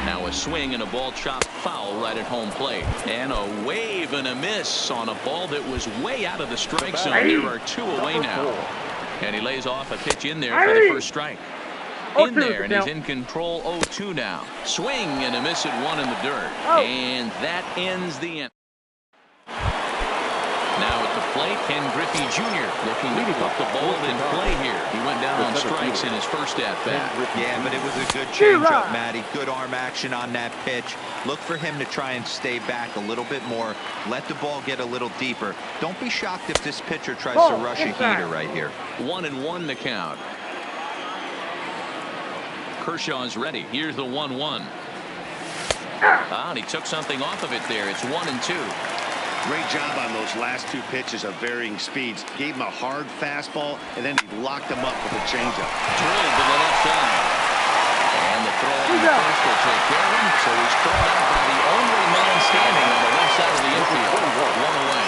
Now a swing and a ball chopped foul right at home plate. And a wave and a miss on a ball that was way out of the strike zone. There are 2 away now. And he lays off a pitch in there for the first strike. In there, and he's in control. 0-2 now. Swing and a miss at 1 in the dirt. And that ends the inning. Now at the plate, Ken Griffey Jr. looking to put the ball in play here. He went down on strike strikes in his first at-bat. Yeah, but it was a good changeup, Matty. Good arm action on that pitch. Look for him to try and stay back a little bit more. Let the ball get a little deeper. Don't be shocked if this pitcher tries to rush a heater right here. 1-1 the count. Kershaw's ready. Here's the 1-1. And he took something off of it there. It's 1-2. Great job on those last two pitches of varying speeds. Gave him a hard fastball, and then he locked him up with a changeup. Drilled to the left side. And the throw on the first will take care of him. So he's thrown out by the only man standing on the left side of the infield. One away.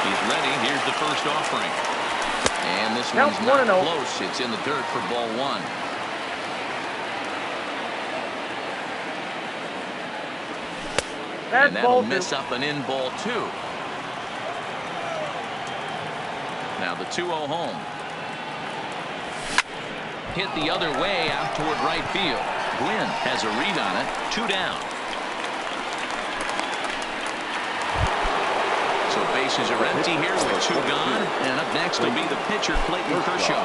He's ready. Here's the first offering. And this one's not close. It's in the dirt for ball one. And that'll miss up an in ball two. Now the 2-0 home. Hit the other way out toward right field. Gwynn has a read on it. 2 down. So bases are empty here with 2 gone. And up next will be the pitcher, Clayton Kershaw.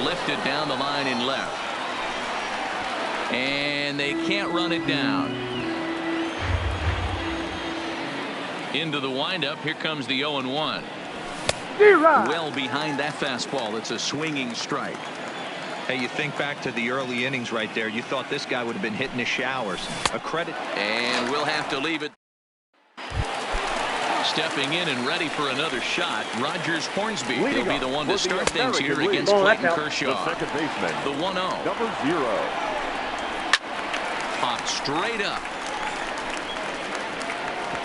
Lifted down the line in left. And they can't run it down. Into the windup. Here comes the 0-1. Well behind that fastball. It's a swinging strike. Hey, you think back to the early innings right there. You thought this guy would have been hitting the showers. A credit. And we'll have to leave it. Stepping in and ready for another shot, Rogers Hornsby. He'll be the one to start things here against Clayton Kershaw. The second baseman. The 1-0. Number 0. Popped straight up.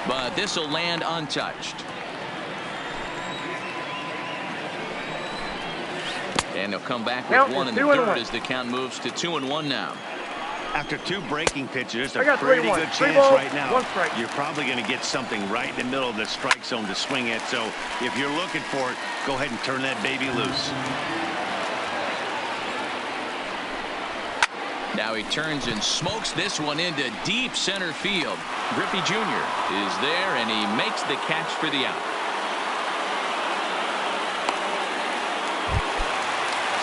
But this will land untouched. And he'll come back with 1 in the third as the count moves to 2-1 now. After 2 breaking pitches, a pretty good chance right now. You're probably going to get something right in the middle of the strike zone to swing at. So if you're looking for it, go ahead and turn that baby loose. Now he turns and smokes this one into deep center field. Griffey Jr. is there, and he makes the catch for the out.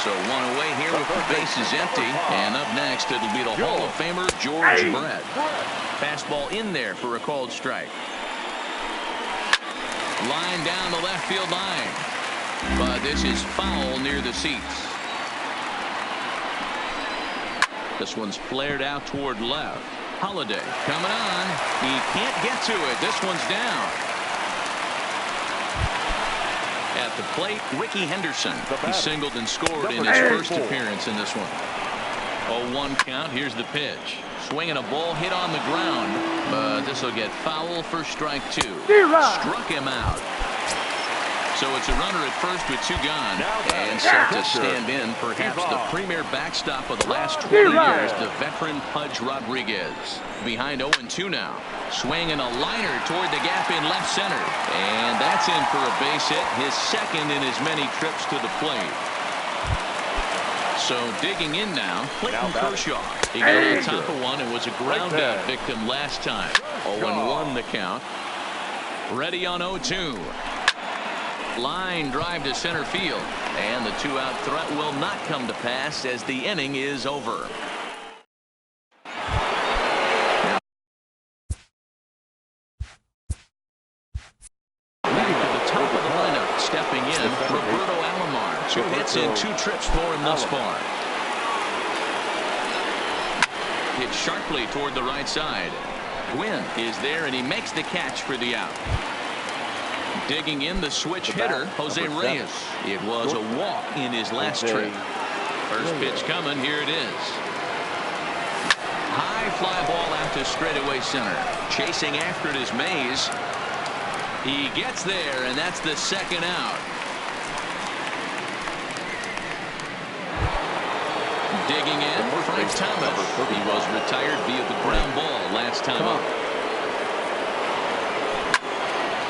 So 1 away here with the bases empty. And up next, it'll be the Hall of Famer, George Brett. Fastball in there for a called strike. Line down the left field line. But this is foul near the seats. This one's flared out toward left. Holiday coming on. He can't get to it. This one's down. At the plate, Ricky Henderson. He singled and scored in his first appearance in this one. 0-1 count. Here's the pitch. Swinging a ball hit on the ground. But this will get foul for strike 2. Struck him out. So it's a runner at first with 2 gone. And set to stand in perhaps the premier backstop of the last 20 years, the veteran Pudge Rodriguez. Behind 0-2 now. Swinging a liner toward the gap in left center. And that's in for a base hit, his second in as many trips to the plate. So digging in now, Clayton Kershaw. He got on top of one and was a ground out victim last time. 0-1 the count. Ready on 0-2. Line drive to center field, and the 2-out threat will not come to pass as the inning is over. Back to the top of the lineup, stepping in, Roberto Alomar, who hits in 2 trips for him thus far. Hit sharply toward the right side. Gwynn is there, and he makes the catch for the out. Digging in the switch hitter, Jose Reyes. It was a walk in his last trip. First pitch coming. Here it is. High fly ball out to straightaway center. Chasing after it is Mays. He gets there, and that's the second out. Digging in, Frank Thomas. He was retired via the ground ball last time up.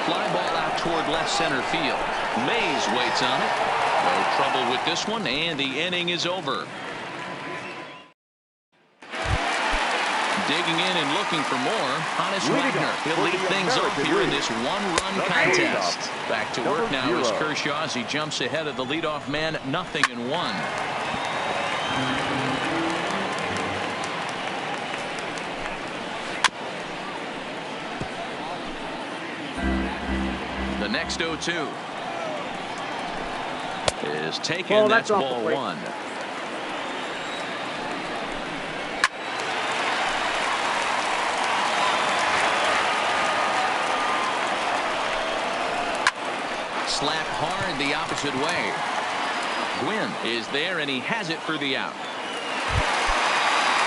Fly ball out toward left center field. Mays waits on it. No trouble with this one, and the inning is over. Digging in and looking for more. Hannes Wagner. He'll lead things off here in this one-run contest. Back to work now is Kershaw as he jumps ahead of the leadoff man, 0-1. The next 0-2 is taken. That's ball one. Slap hard the opposite way. Gwynn is there, and he has it for the out.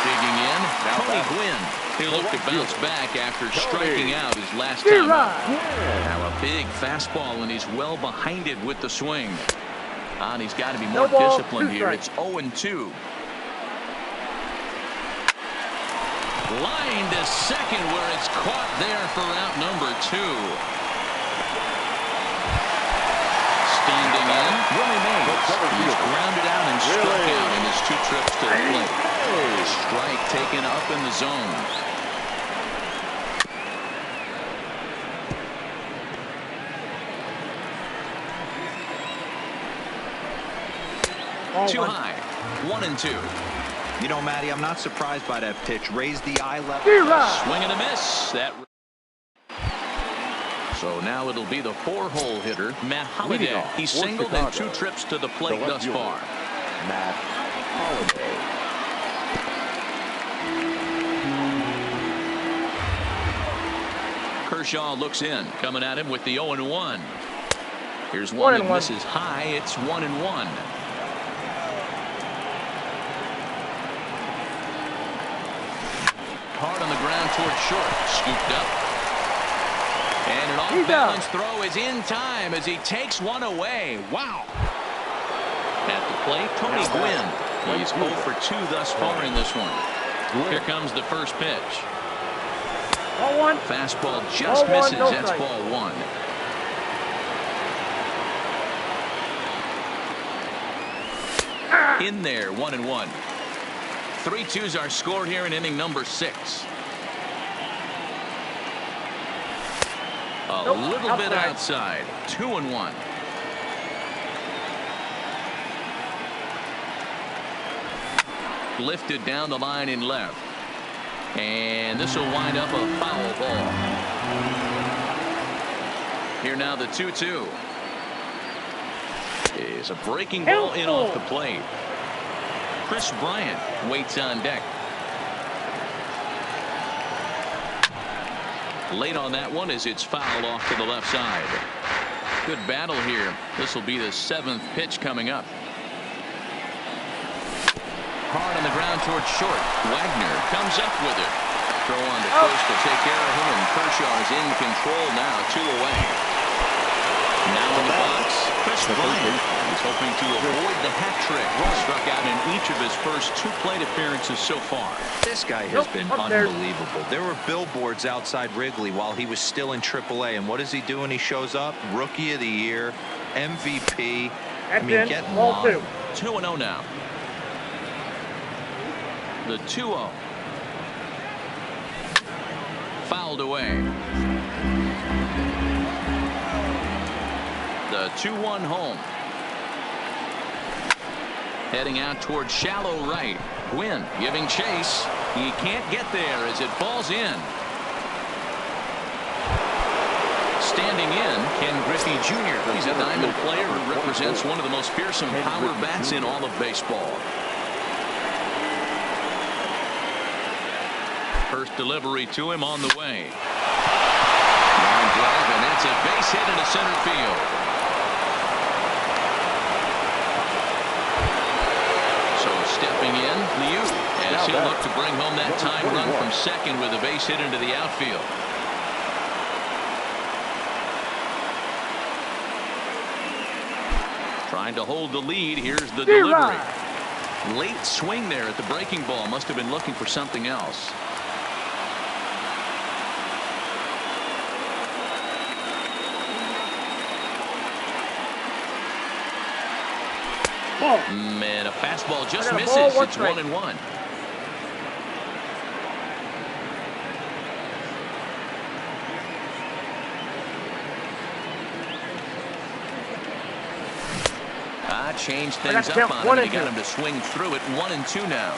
Digging in, Tony Gwynn. He'll look to bounce back after striking out his last time up. Now a big fastball, and he's well behind it with the swing. And he's got to be more disciplined here. It's 0-2. Line to second, where it's caught there for out number 2. Standing in, Willie Mays. He's grounded out and struck out in his 2 trips to the plate. Strike taken up in the zone. Too high. 1-2. You know, Matty, I'm not surprised by that pitch. Raise the eye level. Swing and a miss. That. So now it'll be the 4-hole hitter, Matt Holliday. He's singled in 2 trips to the plate thus far. Matt Holliday. Kershaw looks in, coming at him with the 0-1. Here's one that misses high. It's 1-1. Hard on the ground towards short. Scooped up. And an off-balance throw is in time as he takes one away. Wow. At the plate, Tony Gwynn. He's 0 for 2 thus far in this one. Here comes the first pitch. Ball one. Fastball just misses. That's ball 1. In there, 1-1. 3-2's our score here in inning number 6. A little bit outside. 2-1. Lifted down the line in left. And this will wind up a foul ball. Here now the 2-2. Is a breaking ball in off the plate. Chris Bryant waits on deck. Late on that one as it's fouled off to the left side. Good battle here. This will be the 7th pitch coming up. Hard on the ground towards short. Wagner comes up with it. Throw on to first to take care of him, and Kershaw is in control now, 2 away. Now in the box, Chris Bryant. He's hoping to avoid the hat trick. He struck out in each of his first 2 plate appearances so far. This guy has been unbelievable. There were billboards outside Wrigley while he was still in AAA, and what does he do when he shows up? Rookie of the Year, MVP. I mean, getting long. 2-0 now. The 2-0. Fouled away. The 2-1 home. Heading out towards shallow right. Gwynn giving chase. He can't get there as it falls in. Standing in, Ken Griffey Jr. He's a diamond player who represents one of the most fearsome power bats in all of baseball. First delivery to him on the way. Line drive, and that's a base hit into center field. So stepping in, Liu, as he'll look to bring home that tying run from second with a base hit into the outfield. Trying to hold the lead. Here's the delivery. Late swing there at the breaking ball. Must have been looking for something else. Man, a fastball just misses. It's 1-1. shot, changed things up on him. He got him to swing through it. 1-2 now.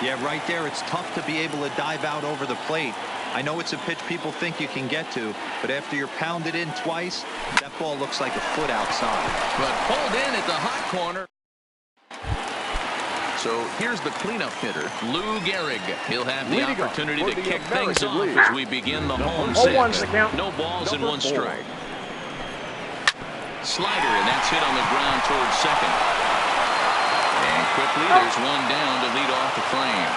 Yeah, right there, it's tough to be able to dive out over the plate. I know it's a pitch people think you can get to, but after you're pounded in twice, that ball looks like a foot outside. But pulled in at the hot corner. So here's the cleanup hitter, Lou Gehrig. He'll have the opportunity to kick things off as we begin the home sixth. No balls and 1 strike. Slider, and that's hit on the ground towards second. And quickly, there's one down to lead off the frame.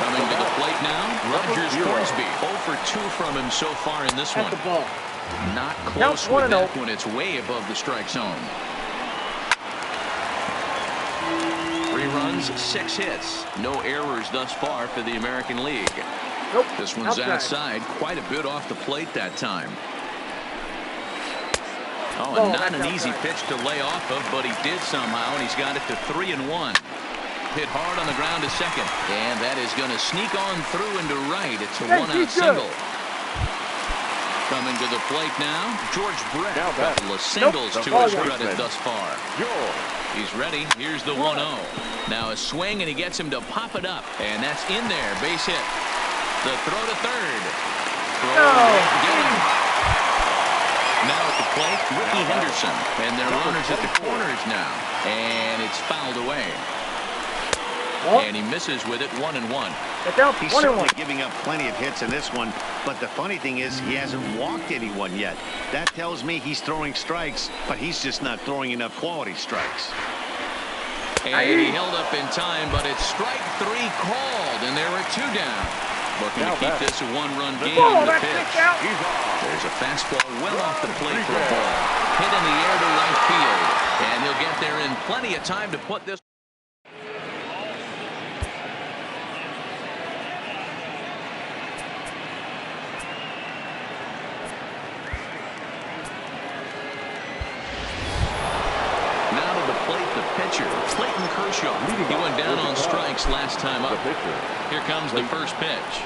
Coming to the plate now, Rogers Hornsby. 0 for 2 from him so far in this one. Not close with that when it's way above the strike zone. 3 runs, 6 hits. No errors thus far for the American League. This one's outside, quite a bit off the plate that time. Oh, and not an easy pitch to lay off of, but he did somehow, and he's got it to 3-1. Hit hard on the ground to second, and that is going to sneak on through into right. It's a 1-out single. Coming to the plate now, George Brett. A couple of singles to his credit thus far. He's ready. Here's the 1-0. Now a swing, and he gets him to pop it up, and that's in there. Base hit. The throw to third. Now at the plate, Ricky Henderson. And their runners at the corners now. And it's fouled away. And he misses with it. 1-1. He's certainly giving up plenty of hits in this one, but the funny thing is he hasn't walked anyone yet. That tells me he's throwing strikes, but he's just not throwing enough quality strikes. And he held up in time, but it's strike 3 called, and there are 2 down. Looking to keep this a 1-run game on the pitch. There's a fastball well off the plate for a ball. Hit in the air to right field, and he'll get there in plenty of time to put this. Clayton Kershaw. He went down on strikes last time up. Here comes the first pitch.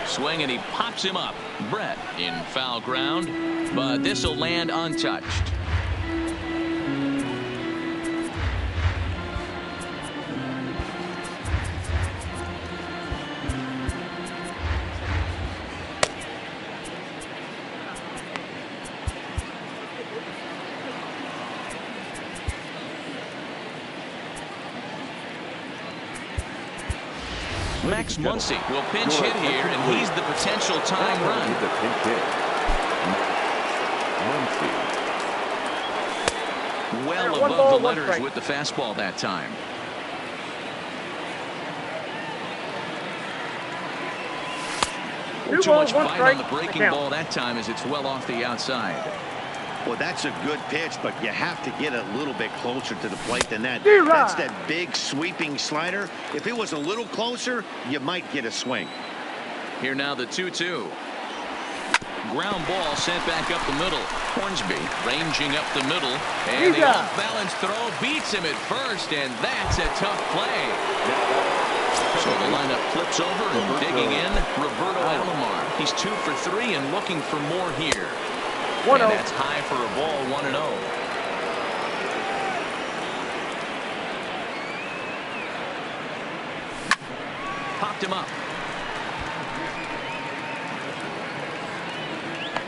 Swing, and he pops him up. Brett in foul ground, but this will land untouched. Max Muncy will pinch hit here, and he's the potential tying run. Well above the letters with the fastball that time. Too much bite on the breaking ball that time as it's well off the outside. Well, that's a good pitch, but you have to get a little bit closer to the plate than that. That's that big sweeping slider. If it was a little closer, you might get a swing. Here now the 2-2. Ground ball sent back up the middle. Hornsby ranging up the middle, and the off-balance throw beats him at first, and that's a tough play. So the lineup flips over, and digging in, Roberto Alomar. He's 2 for 3 and looking for more here. And that's high for a ball. 1-0. Popped him up.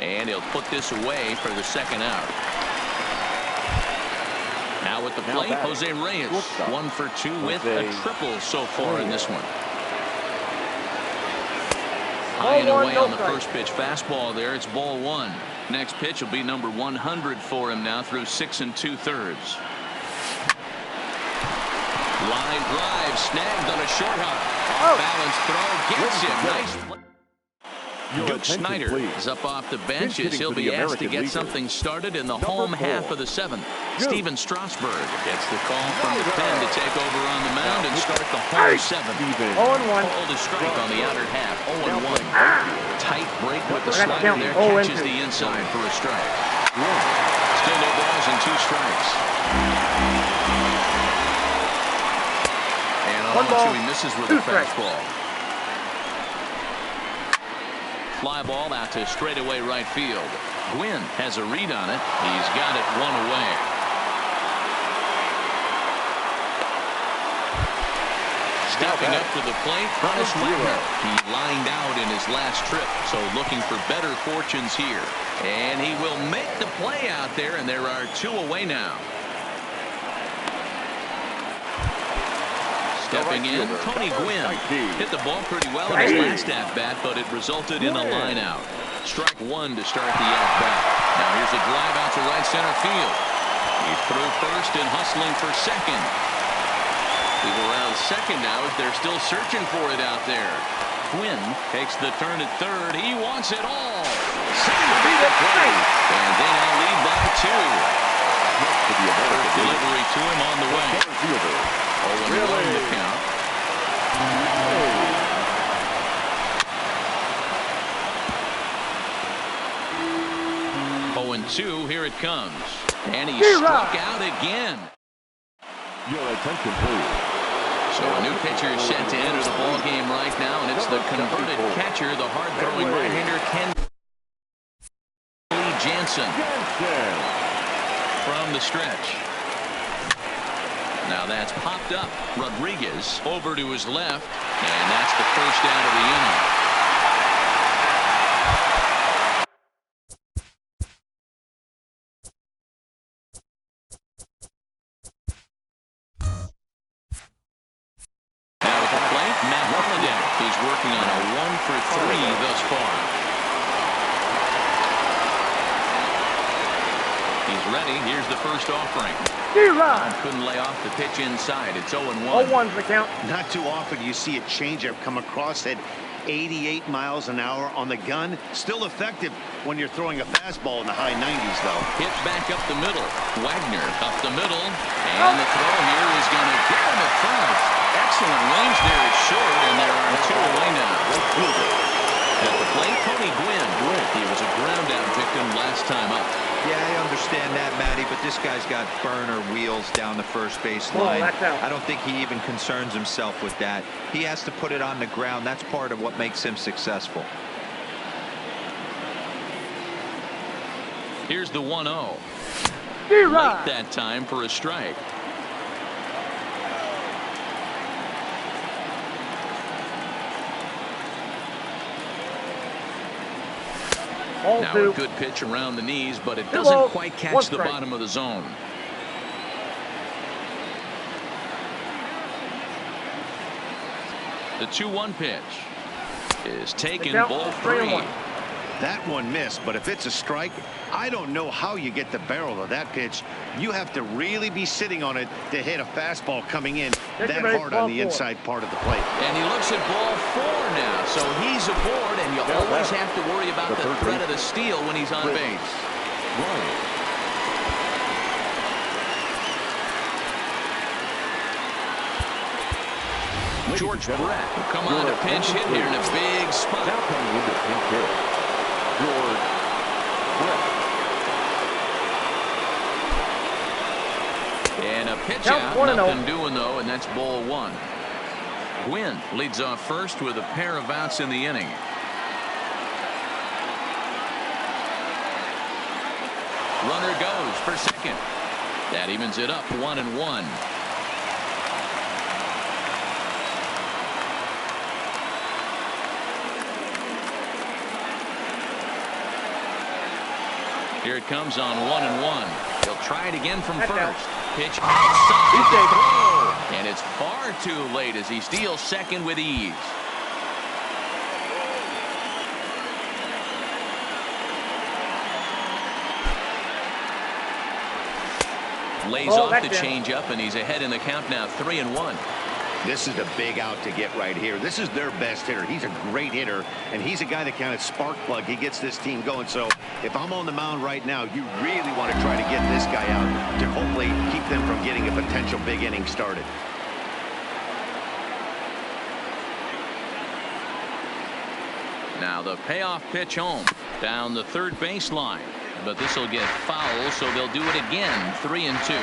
And he'll put this away for the second out. Now at the plate, Jose Reyes. 1 for 2 with a triple so far in this one. High and away on the first pitch fastball there. It's ball 1. Next pitch will be number 100 for him now through 6 2/3. Line drive snagged on a short hop. Balance throw gets him. Nice play. Duke Snyder is up off the bench as he'll be asked to get something started in the home half of the 7th. Steven Strasburg gets the call from the pen to take over on the mound and start the home 7th. 0-1. Called a strike on the outer half. 0-1. Tight break with the slider there. Catches the inside for a strike. Still no balls and 2 strikes. And on 1-2, he misses with a fastball. Fly ball out to straightaway right field. Gwynn has a read on it. He's got it one away. Stepping up to the plate, Wagner. He lined out in his last trip, so looking for better fortunes here. And he will make the play out there, and there are 2 away now. Stepping in, Tony Gwynn hit the ball pretty well in his last at-bat, but it resulted in a line-out. Strike 1 to start the at-bat. Now here's a drive out to right center field. He's through first and hustling for second. People around second now as they're still searching for it out there. Gwynn takes the turn at third. He wants it all. And they now lead by 2. First delivery to him on the way. 0-1 the count. 0-2, here it comes. And he struck out again. Your attention, please. So a new pitcher is set to enter the ball game right now, and it's the converted catcher, the hard-throwing right-hander Ken Jansen from the stretch. Now that's popped up. Rodriguez over to his left, and that's the first out of the inning. He's working on a 1-for-3 thus far. He's ready. Here's the first offering. Couldn't lay off the pitch inside. It's 0-1. 0-1's the count. Not too often you see a changeup come across at 88 miles an hour on the gun. Still effective when you're throwing a fastball in the high 90s, though. Hit back up the middle. Wagner up the middle. And the throw here is going to get him at first. Excellent range there. It's short, and there are 2 away now. At the plate, Tony Gwynn. He was a ground-out victim last time up. Yeah, I understand that, Matty, but this guy's got burner wheels down the first base line. I don't think he even concerns himself with that. He has to put it on the ground. That's part of what makes him successful. Here's the 1-0. Late that time for a strike. Now a good pitch around the knees, but it doesn't quite catch the bottom of the zone. The 2-1 pitch is taken, ball 3. That one missed, but if it's a strike, I don't know how you get the barrel of that pitch. You have to really be sitting on it to hit a fastball coming in that hard on the inside part of the plate. And he looks at ball 4 now, so he's aboard, and you always have to worry about the threat of the steal when he's on base. George Brett will come on to pinch hit here in a big spot. Now coming into pinch hit, George Brett. And a pitch out, nothing doing though, and that's ball 1. Gwynn leads off first with a pair of outs in the inning. Runner goes for second. That evens it up 1-1. Here it comes on 1-1. He'll try it again from first. Pitch outside the throw. And it's far too late as he steals second with ease. Lays off the changeup, and he's ahead in the count now, 3-1. This is the big out to get right here. This is their best hitter. He's a great hitter, and he's a guy that kind of spark plug. He gets this team going. So if I'm on the mound right now, you really want to try to get this guy out to hopefully keep them from getting a potential big inning started. Now the payoff pitch home down the third baseline, but this will get foul, so they'll do it again. 3-2.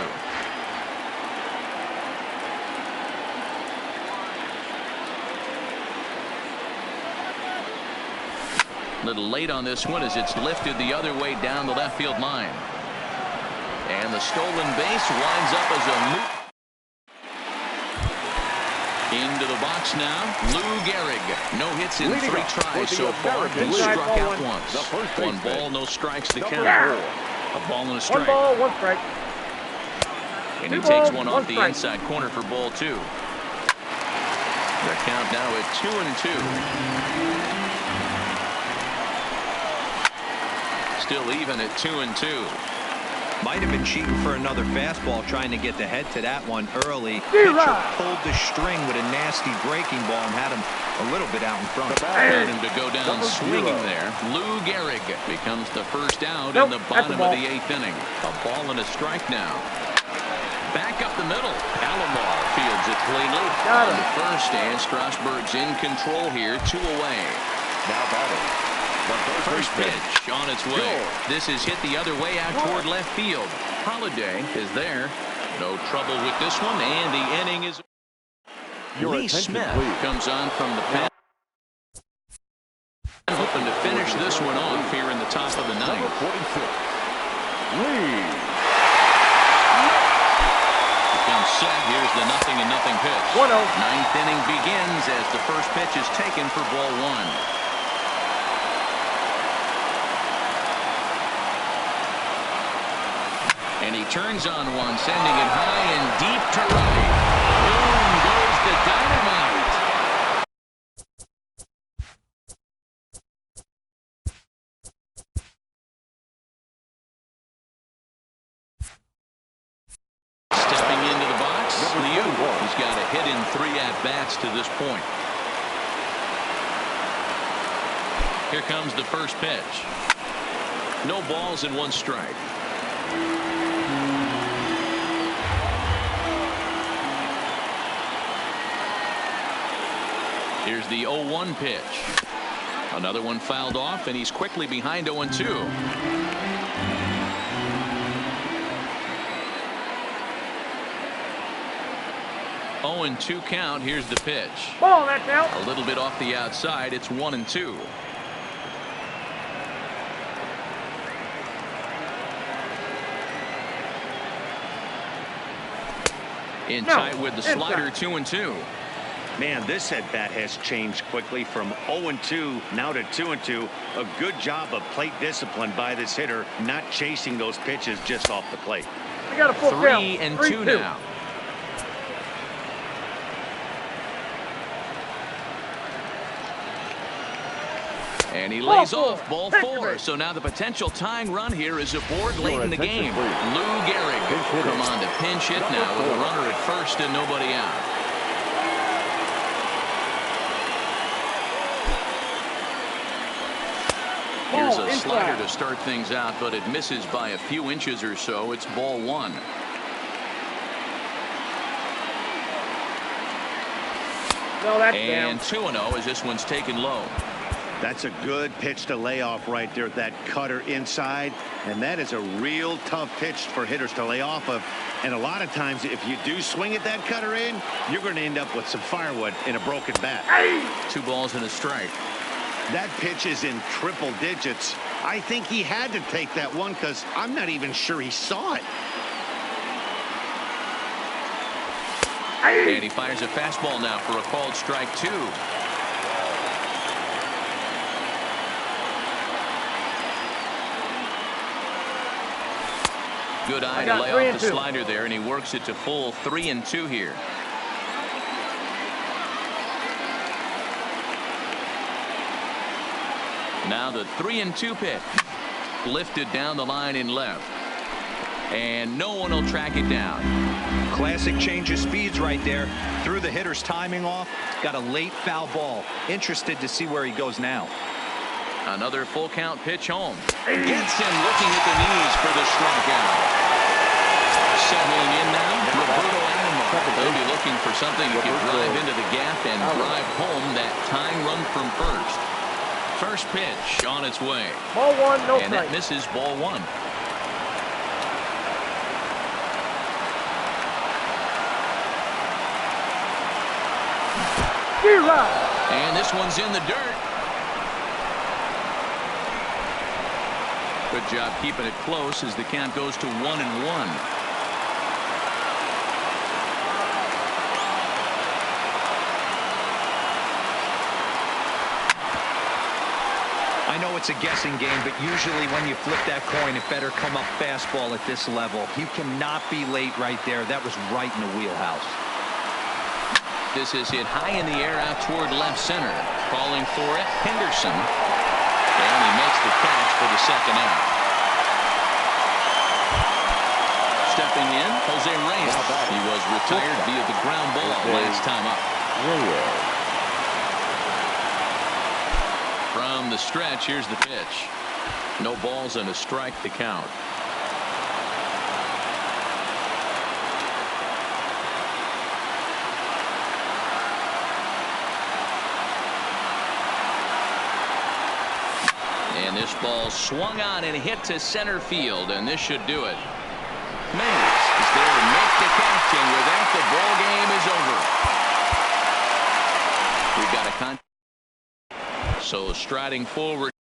A little late on this one as it's lifted the other way down the left field line. And the stolen base winds up as a loop. Into the box now, Lou Gehrig. No hits in 3 tries so far. He struck out once. 1 ball, no strikes to count. A ball and a strike. 1 ball, 1 strike. And he takes one off the inside corner for ball 2. The count now at 2-2. Still even at 2-2. Might have been cheating for another fastball, trying to get the head to that one early. Pitcher pulled the string with a nasty breaking ball and had him a little bit out in front. Got him to go down swinging there. Lou Gehrig becomes the first out in the bottom of the 8th inning. A ball and a strike now. Back up the middle. Alomar fields it cleanly. On to first, and Strasburg's in control here. 2 away. Now batting. First pitch on its way. This is hit the other way out toward left field. Holiday is there. No trouble with this one, and the inning is. Lee Smith comes on from the pen. Hoping to finish this one off here in the top of the 9th. Lee. Becomes set. Here's the 0-0 pitch. 1-0. 9th inning begins as the first pitch is taken for ball 1. And he turns on one, sending it high and deep to right. Boom goes the dynamite. Stepping into the box, Liu. He's got a hit in 3 at-bats to this point. Here comes the first pitch. No balls and 1 strike. Here's the 0-1 pitch. Another one fouled off, and he's quickly behind 0-2. Oh, and 2 count. Here's the pitch. Ball, that's out. A little bit off the outside. It's 1-2. In tight with the slider, 2-2. Man, this at-bat has changed quickly from 0-2 now to 2-2. A good job of plate discipline by this hitter, not chasing those pitches just off the plate. We got a full count. 3-2 now. And he lays off ball 4. So now the potential tying run here is aboard late in the game. Lou Gehrig come on to pinch hit now with a runner at first and nobody out. Here's a slider to start things out, but it misses by a few inches or so. It's ball 1. No, that's and down. 2-0 as this one's taken low. That's a good pitch to lay off right there, that cutter inside. And that is a real tough pitch for hitters to lay off of. And a lot of times, if you do swing at that cutter in, you're going to end up with some firewood in a broken bat. 2 balls and a strike. That pitch is in triple digits. I think he had to take that one because I'm not even sure he saw it. And he fires a fastball now for a called strike 2. Good eye to lay off the slider there, and he works it to full 3-2 here. Now the 3-2 pitch. Lifted down the line in left. And no one will track it down. Classic change of speeds right there. Threw the hitter's timing off. Got a late foul ball. Interested to see where he goes now. Another full count pitch home. Gets him looking at the knees for the strikeout. Settling in now, Roberto Alomar. They'll be looking for something that can drive into the gap and drive home that tying run from first. First pitch on its way. Ball 1, no strike. And that misses ball 1. Right. And this one's in the dirt. Good job keeping it close as the count goes to 1-1. I know it's a guessing game, but usually when you flip that coin, it better come up fastball at this level. You cannot be late right there. That was right in the wheelhouse. This is hit high in the air out toward left center. Calling for it, Henderson. And he makes the catch for the second out. Stepping in, Jose Reyes. He was retired via the ground ball last time up. From the stretch, here's the pitch. No balls and a strike to count. And this ball swung on and hit to center field, and this should do it. Mays is there to make the catch, and with that, the ball game is over. We've got a contact. So striding forward.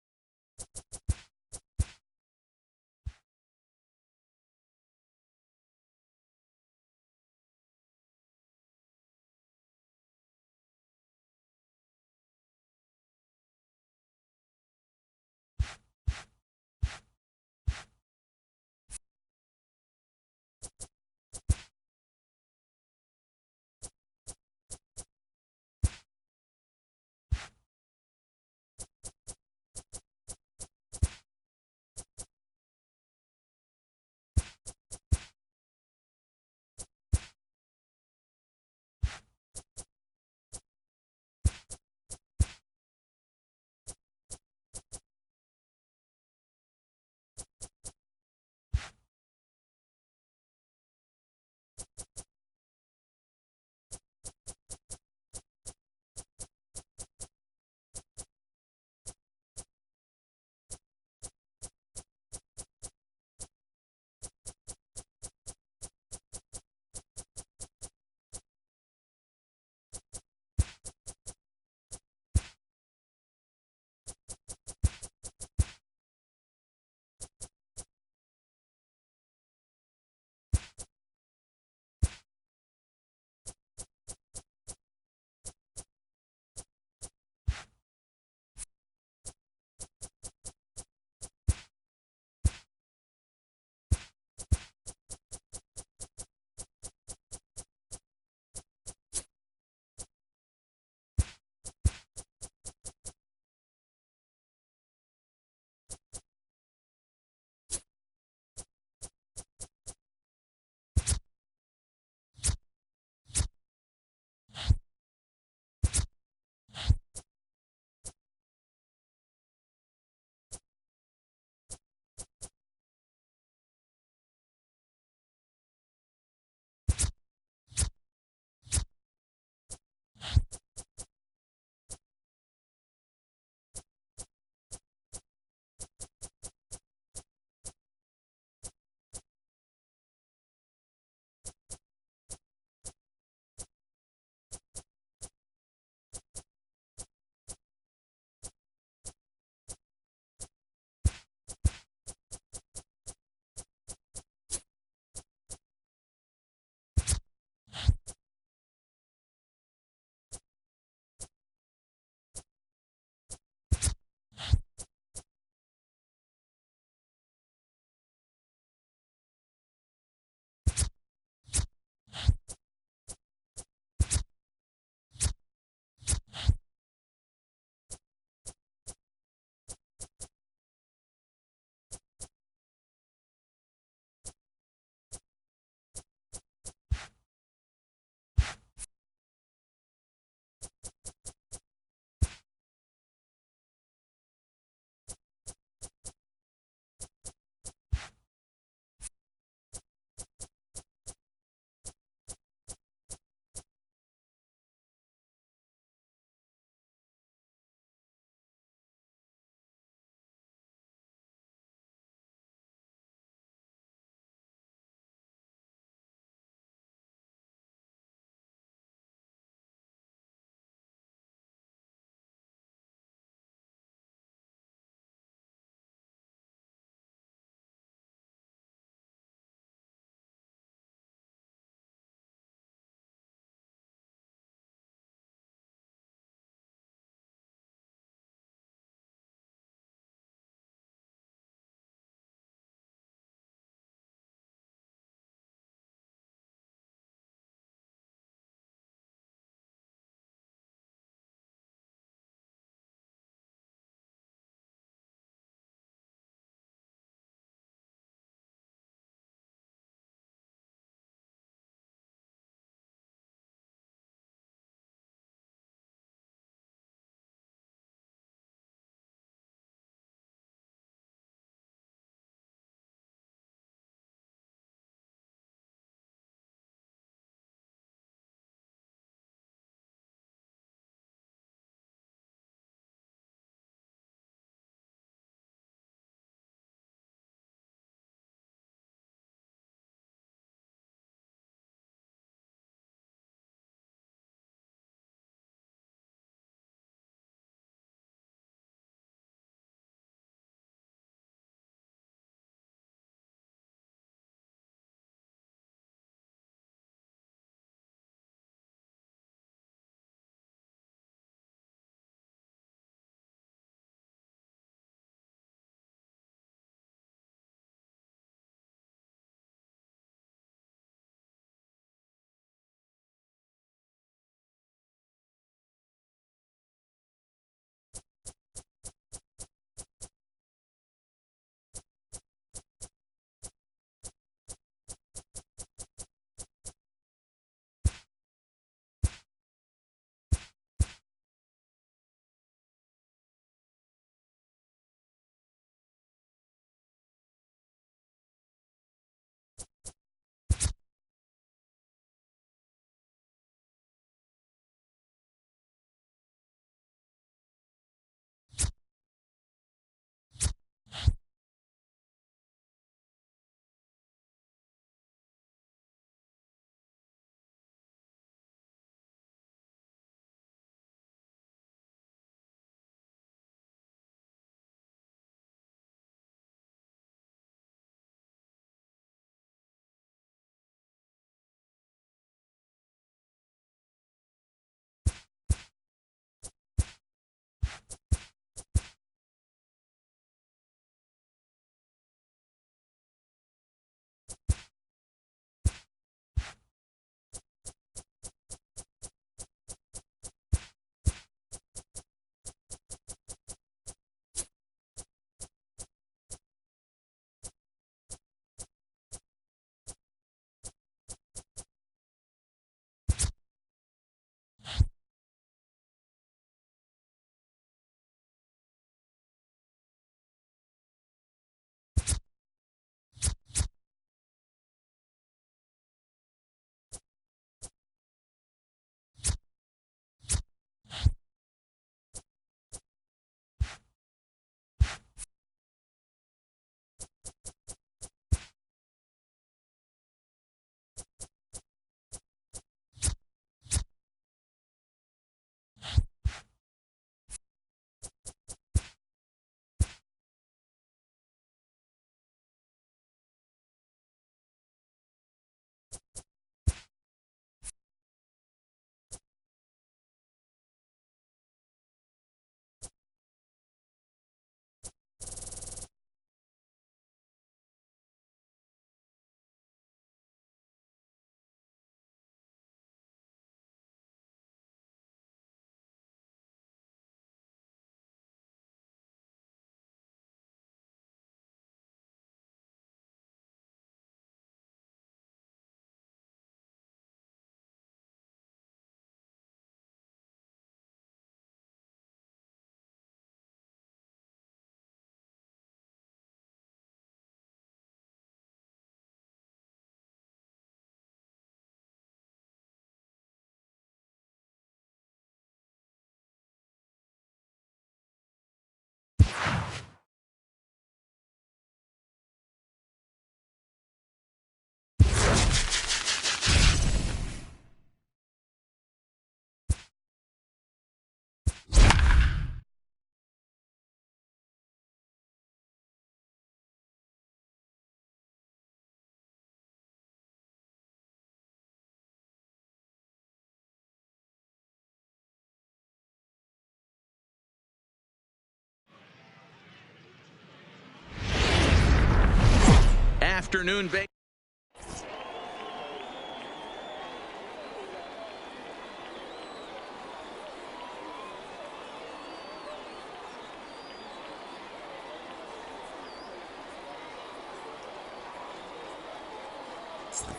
afternoon.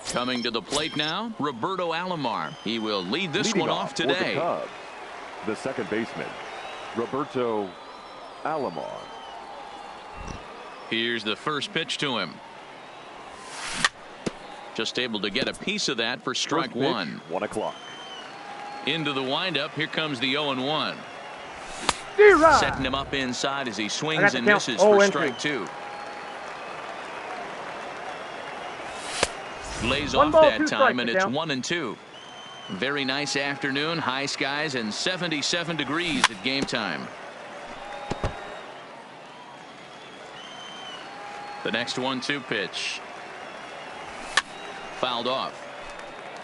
Coming to the plate now, Roberto Alomar. He will lead this one off today. For the Cubs, the second baseman, Roberto Alomar. Here's the first pitch to him. Just able to get a piece of that for strike one. 1 o'clock. Into the windup. Here comes the 0-1. Setting him up inside as he swings and misses for strike two. Lays off that time, and it's 1-2. Very nice afternoon. High skies and 77 degrees at game time. The next 1-2 pitch. Fouled off.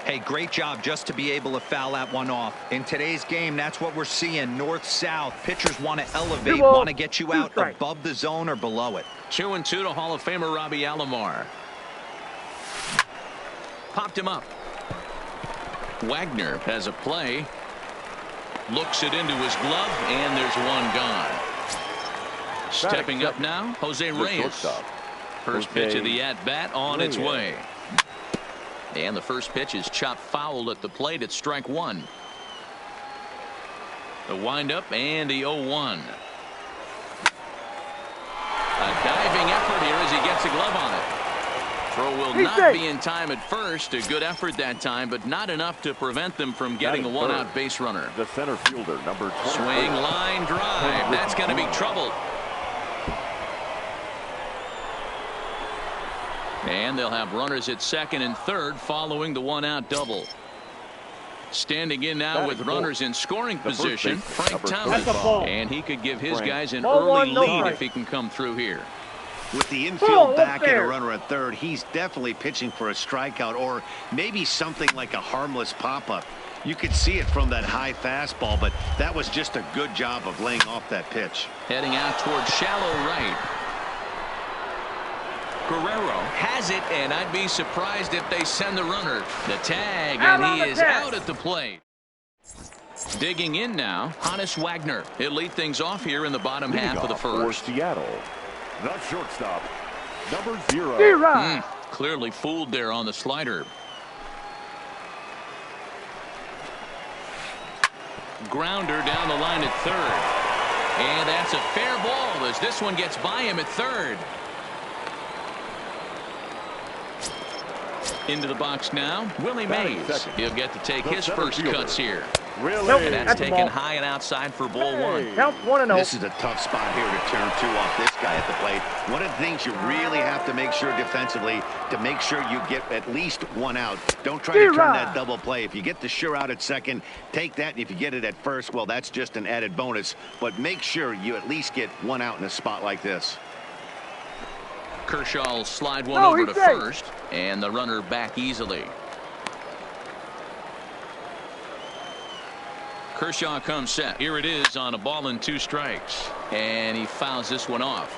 Hey, great job just to be able to foul that one off. In today's game, that's what we're seeing. North-south. Pitchers want to elevate, want to get you out above the zone or below it. 2-2 to Hall of Famer Robbie Alomar. Popped him up. Wagner has a play. Looks it into his glove, and there's one gone. Stepping up now, Jose Reyes. First pitch of the at-bat on its way. And the first pitch is chopped foul at the plate at strike one. The windup and the 0-1. A diving effort here as he gets a glove on it. Throw will not be in time at first. A good effort that time, but not enough to prevent them from getting a one-out base runner. The center fielder, number 20. Swing, line drive. That's going to be trouble. And they'll have runners at second and third following the one-out double. Standing in now with runners in scoring position, Frank Thomas. And he could give his guys an early lead if he can come through here. With the infield back and a runner at third, he's definitely pitching for a strikeout or maybe something like a harmless pop-up. You could see it from that high fastball, but that was just a good job of laying off that pitch. Heading out towards shallow right. Guerrero has it, and I'd be surprised if they send the runner. The tag, and he is out at the plate. Digging in now, Honus Wagner. He'll lead things off here in the bottom half of the first. For Seattle, the shortstop, number 0. Clearly fooled there on the slider. Grounder down the line at third. And that's a fair ball as this one gets by him at third. Into the box now, Willie Mays. He'll get to take his first cuts here. And that's taken high and outside for ball one. Count 1-0. This is a tough spot here to turn two off this guy at the plate. One of the things you really have to make sure defensively to make sure you get at least one out. Don't try to turn that double play. If you get the sure out at second, take that. And if you get it at first, well, that's just an added bonus. But make sure you at least get one out in a spot like this. Kershaw will slide one over to first, and the runner back easily. Kershaw comes set. Here it is on a ball and 2 strikes, and he fouls this one off.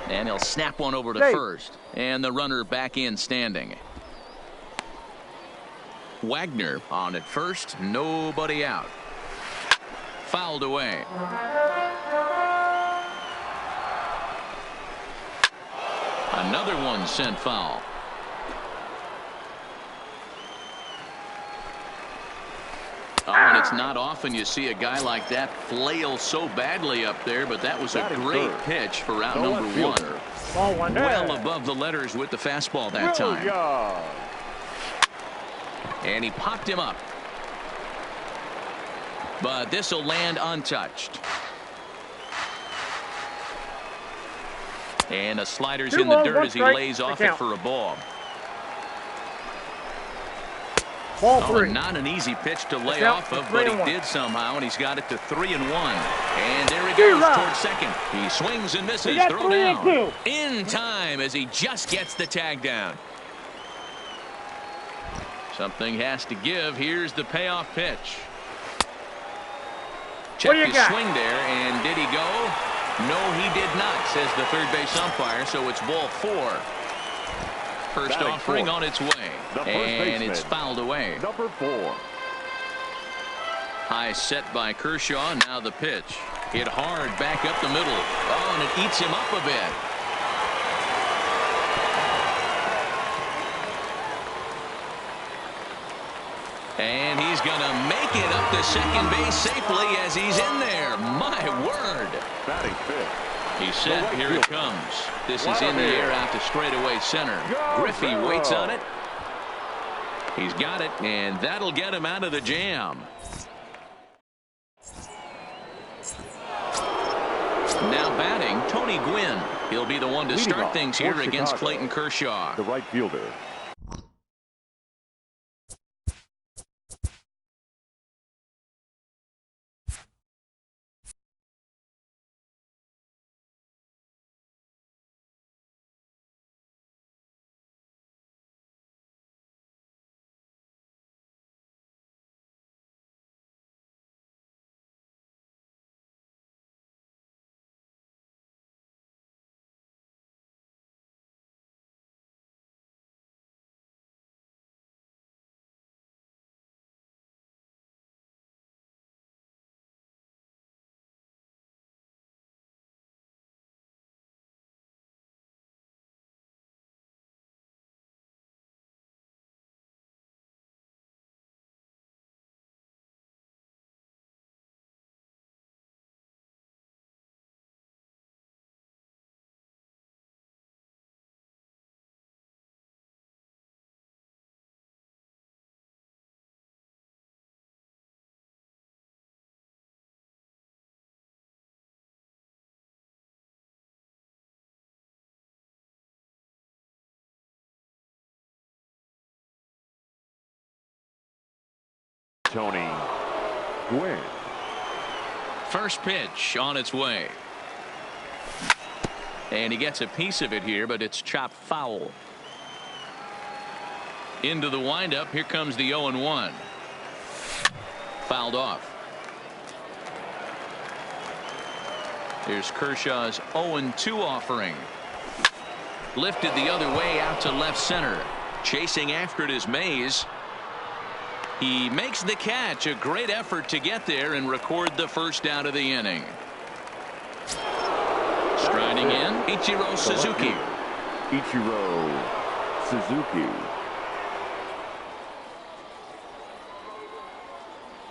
And he'll snap one over to first, and the runner back in standing. Wagner on at first, nobody out. Fouled away. Another one sent foul. Oh, and it's not often you see a guy like that flail so badly up there, but that was a great pitch for out number 1. Well above the letters with the fastball that time. And he popped him up. But this will land untouched. And a slider's in the dirt as he lays off it for a ball. Ball 3. Not an easy pitch to lay off of, but he did somehow, and he's got it to 3-1. And there he goes towards second. He swings and misses. Throw down. In time as he just gets the tag down. Something has to give. Here's the payoff pitch. Check his swing there, and did he go? No, he did not, says the third base umpire, so it's ball 4. First offering on its way, and it's fouled away. Number 4. High set by Kershaw. Now the pitch. Hit hard back up the middle. Oh, and it eats him up a bit. And he's going to make it up to second base safely as he's in there. My word. Batting fifth. He's set. Here it comes. This is in the air out to straightaway center. Griffey waits on it. He's got it, and that'll get him out of the jam. Now batting, Tony Gwynn. He'll be the one to start things here against Clayton Kershaw. The right fielder. Tony Gwynn. First pitch on its way. And he gets a piece of it here, but it's chopped foul. Into the windup. Here comes the 0-1. Fouled off. Here's Kershaw's 0-2 offering. Lifted the other way out to left center. Chasing after it is Mays. He makes the catch. A great effort to get there and record the first out of the inning. Striding in, Ichiro Suzuki. Ichiro Suzuki.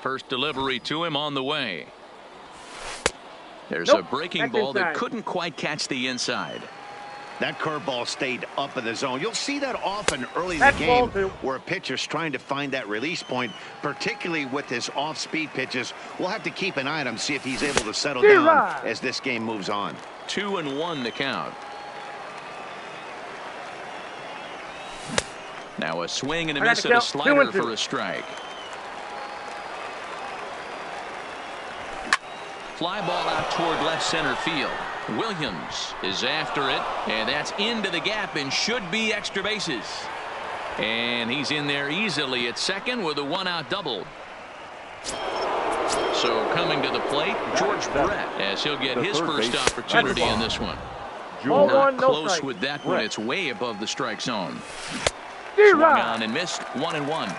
First delivery to him on the way. There's a breaking ball that couldn't quite catch the inside. That curveball stayed up in the zone. You'll see that often early in the game where a pitcher's trying to find that release point, particularly with his off-speed pitches. We'll have to keep an eye on him, see if he's able to settle down as this game moves on. 2-1 to count. Now a swing and a miss at a slider for a strike. Fly ball out toward left center field. Williams is after it, and that's into the gap and should be extra bases. And he's in there easily at second with a one-out double. So coming to the plate, George Brett, as he'll get his first opportunity in this one. Not close with that one. It's way above the strike zone. Swung on and missed. 1-1.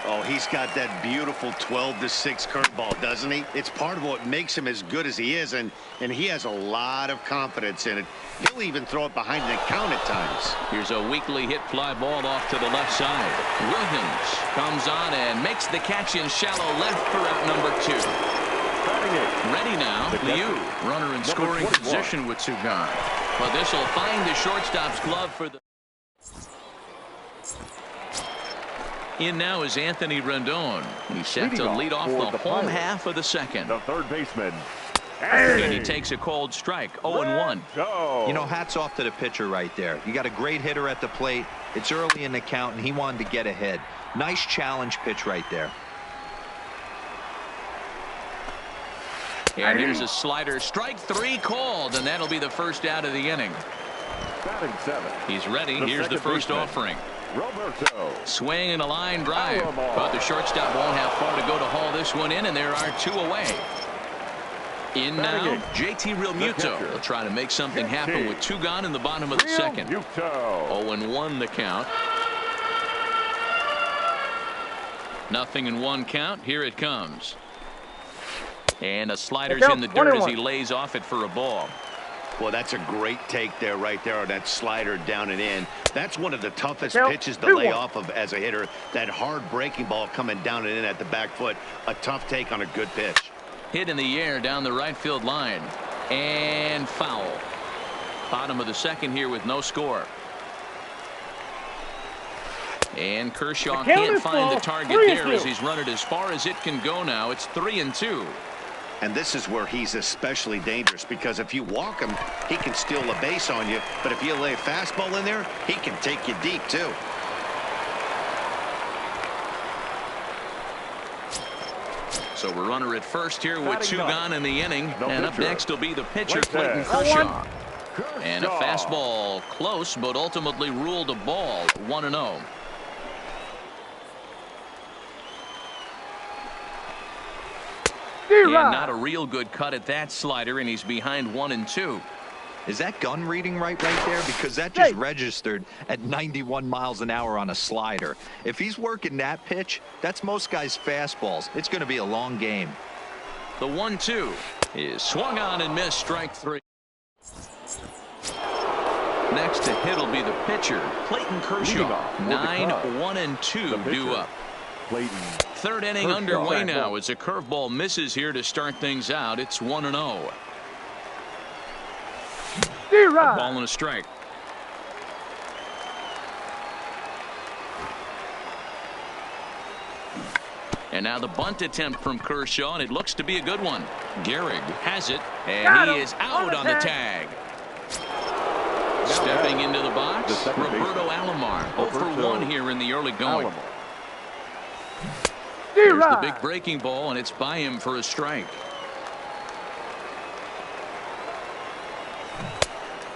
Oh, he's got that beautiful 12-6 curveball, doesn't he? It's part of what makes him as good as he is, and he has a lot of confidence in it. He'll even throw it behind the count at times. Here's a weakly hit fly ball off to the left side. Williams comes on and makes the catch in shallow left for out number 2. Ready now, Liu, runner in scoring position with Sugan. But this will find the shortstop's glove for the... In now is Anthony Rendon. He's set to lead off the home half of the second. The third baseman. And he takes a cold strike. 0-1. You know, hats off to the pitcher right there. You got a great hitter at the plate. It's early in the count, and he wanted to get ahead. Nice challenge pitch right there. And here's a slider. Strike 3 called, and that'll be the first out of the inning. Batting 7. He's ready. Here's the first offering. Roberto. Swing and a line drive. But the shortstop won't have far to go to haul this one in, and there are 2 away. In now, JT Realmuto will try to make something happen with 2 gone in the bottom of the second. 0-1 the count. 0-1 count. Here it comes. And a slider's in the dirt as he lays off it for a ball. Well, that's a great take there, right there, on that slider down and in. That's one of the toughest pitches to lay off of as a hitter. That hard breaking ball coming down and in at the back foot. A tough take on a good pitch. Hit in the air down the right field line. And foul. Bottom of the second here with no score. And Kershaw can't find the target there as he's run it as far as it can go now. It's 3-2. And this is where he's especially dangerous, because if you walk him, he can steal a base on you. But if you lay a fastball in there, he can take you deep, too. So we're runner at first here with 2 gone in the inning. And up next will be the pitcher, Clayton Kershaw. And a fastball close, but ultimately ruled a ball. 1-0. And not a real good cut at that slider, and he's behind 1-2. Is that gun reading right there? Because that just registered at 91 miles an hour on a slider. If he's working that pitch, that's most guys' fastballs. It's going to be a long game. The 1-2 is swung on and missed, strike 3. Next to hit will be the pitcher, Clayton Kershaw. 9-1-2 due up. Third inning underway now as a curveball misses here to start things out. It's 1-0. A ball and a strike. And now the bunt attempt from Kershaw, and it looks to be a good one. Gehrig has it, and he is out on the tag. Stepping into the box, Roberto Alomar. 0-for-1 here in the early going. There's the big breaking ball, and it's by him for a strike.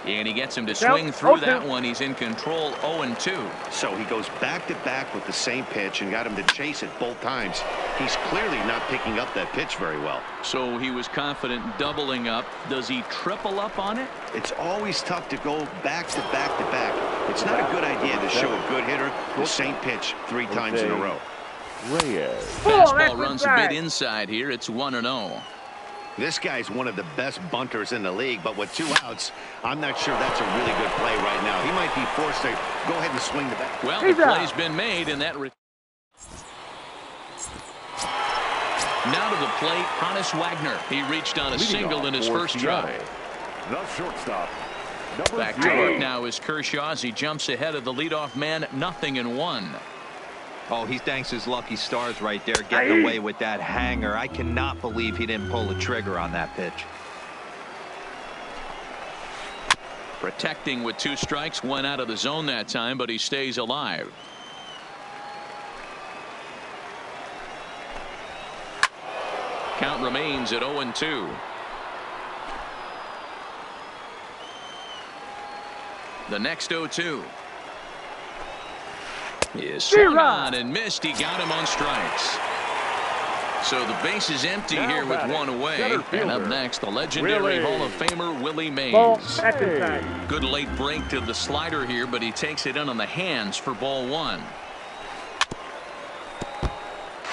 And he gets him to swing through that one. He's in control, 0-2. So he goes back-to-back with the same pitch and got him to chase it both times. He's clearly not picking up that pitch very well. So he was confident doubling up. Does he triple up on it? It's always tough to go back-to-back-to-back. It's not a good idea to show a good hitter the same pitch 3 times in a row. Fastball runs a bit inside here. It's 1-0. This guy's one of the best bunters in the league, but with 2 outs, I'm not sure that's a really good play right now. He might be forced to go ahead and swing the bat. Well, the play's been made, and that. Now to the plate, Honus Wagner. He reached on a single in his first try. The shortstop. Back to work now is Kershaw as he jumps ahead of the leadoff man. 0-1. Oh, he thanks his lucky stars right there, getting away with that hanger. I cannot believe he didn't pull the trigger on that pitch. Protecting with 2 strikes, went out of the zone that time, but he stays alive. Count remains at 0-2. The next 0-2. Is swung on and missed. He got him on strikes. So the base is empty here with 1 away. And up next, the legendary Hall of Famer Willie Mays. Good late break to the slider here, but he takes it in on the hands for ball 1.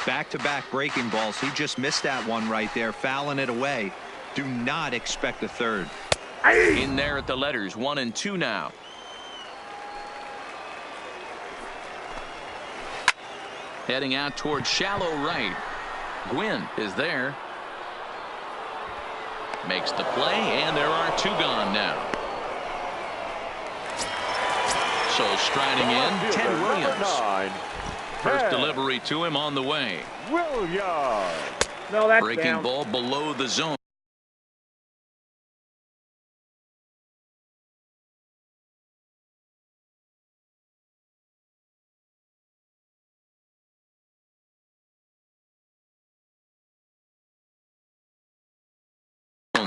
Back-to-back breaking balls. He just missed that one right there, fouling it away. Do not expect a third. In there at the letters, 1-2 now. Heading out towards shallow right. Gwynn is there. Makes the play, and there are 2 gone now. So striding in, Ted Williams. First delivery to him on the way. Breaking ball below the zone.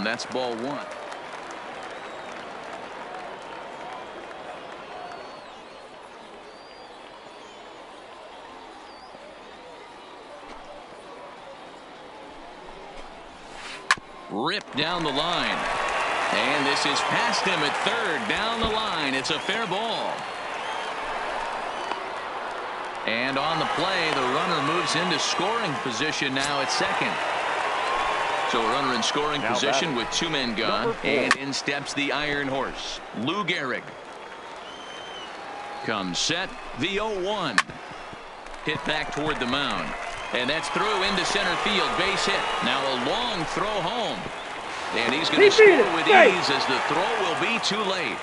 That's ball 1. Ripped down the line. And this is past him at third. Down the line. It's a fair ball. And on the play, the runner moves into scoring position now at second. So a runner in scoring position with 2 men gone. And in steps the Iron Horse, Lou Gehrig. Comes set, the 0-1. Hit back toward the mound. And that's through into center field, base hit. Now a long throw home. And he's going to score with ease as the throw will be too late.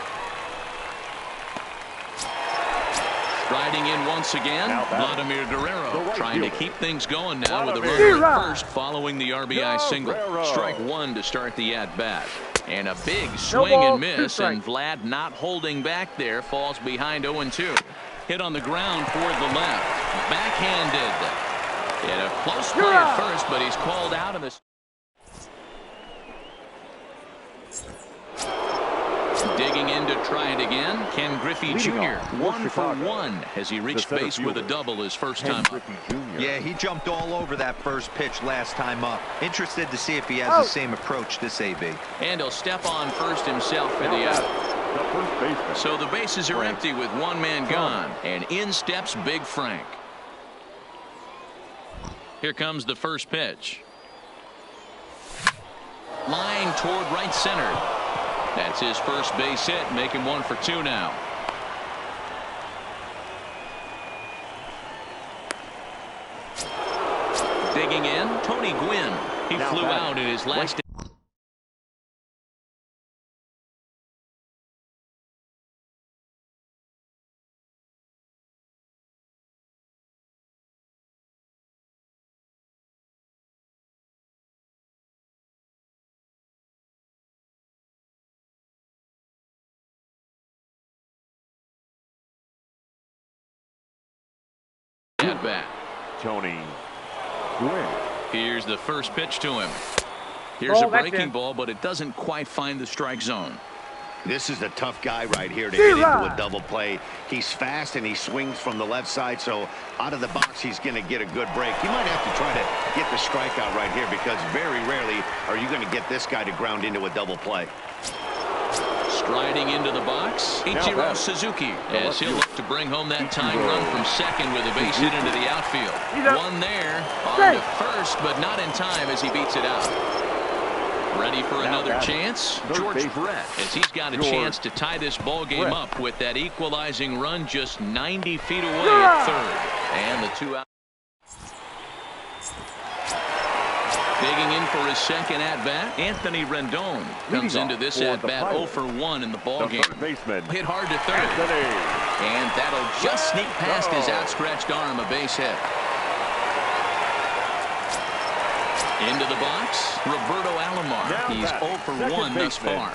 Riding in once again, Vladimir Guerrero trying to keep things going now with a runner at first following the RBI single. Strike 1 to start the at-bat. And a big swing and miss, and Vlad not holding back there, falls behind 0-2. Hit on the ground toward the left. Backhanded. And a close play at first, but he's called out of the... Digging in to try it again, Ken Griffey Jr. 1 for 1 as he reached base with a double his first time up. Yeah, he jumped all over that first pitch last time up. Interested to see if he has the same approach this AB. And he'll step on first himself for the out. So the bases are empty with 1 man gone, and in steps Big Frank. Here comes the first pitch. Line toward right center. That's his first base hit, making 1 for 2 now. Digging in, Tony Gwynn. He flew out in his last. At bat. Tony Gwynn. Here's the first pitch to him. Here's a breaking ball, but it doesn't quite find the strike zone. This is a tough guy right here to hit into a double play. He's fast and he swings from the left side, so out of the box he's going to get a good break. You might have to try to get the strikeout right here because very rarely are you going to get this guy to ground into a double play. Striding into the box, Ichiro Suzuki, as he'll look to bring home that tying run from second with a base hit into the outfield. One there, on to first, but not in time as he beats it out. Ready for another chance? George Brett, as he's got a chance to tie this ball game up with that equalizing run just 90 feet away at third. And the 2 out. Digging in for his second at-bat, Anthony Rendon comes into this at-bat 0 for 1 in the ball game. Hit hard to third. And that'll just sneak past his outstretched arm, a base hit. Into the box, Roberto Alomar. He's 0 for 1 thus far.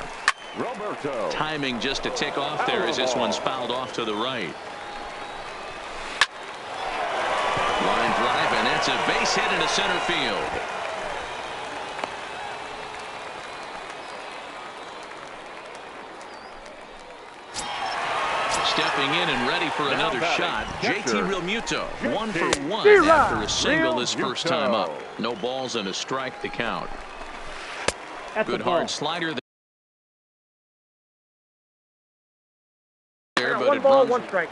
Timing just to tick off there as this one's fouled off to the right. Line drive, and that's a base hit into center field. Stepping in and ready for another shot, JT Realmuto. 1 for 1 after a single his first time up. No balls and a strike to count. Good hard slider there, but 1 ball, 1 strike.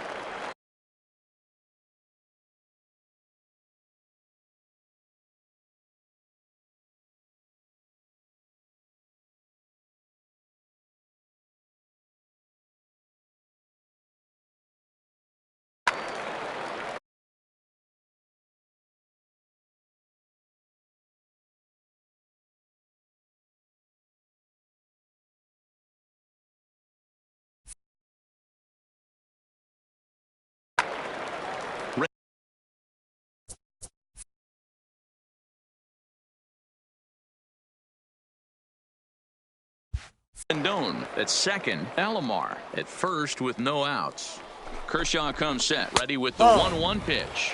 Rendon at second, Alomar at first with no outs. Kershaw comes set, ready with the 1-1 pitch.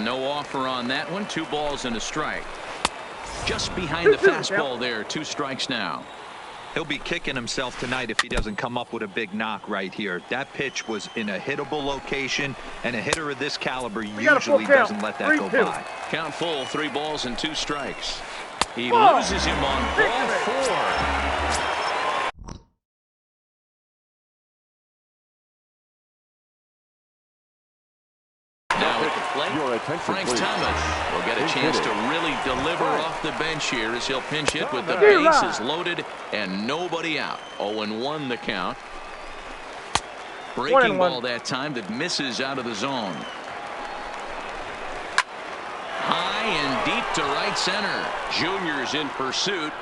No offer on that one. 2 balls and a strike. Just behind the fastball there. 2 strikes now. He'll be kicking himself tonight if he doesn't come up with a big knock right here. That pitch was in a hittable location, and a hitter of this caliber usually doesn't let that go by. Count full, 3 balls and 2 strikes. He loses him on ball 4. Now at the plate, Frank Thomas will get a chance to really deliver off the bench here as he'll pinch hit with the bases loaded and nobody out. 0-1 the count. Breaking ball that time that misses out of the zone. High and deep to right center. Junior's in pursuit.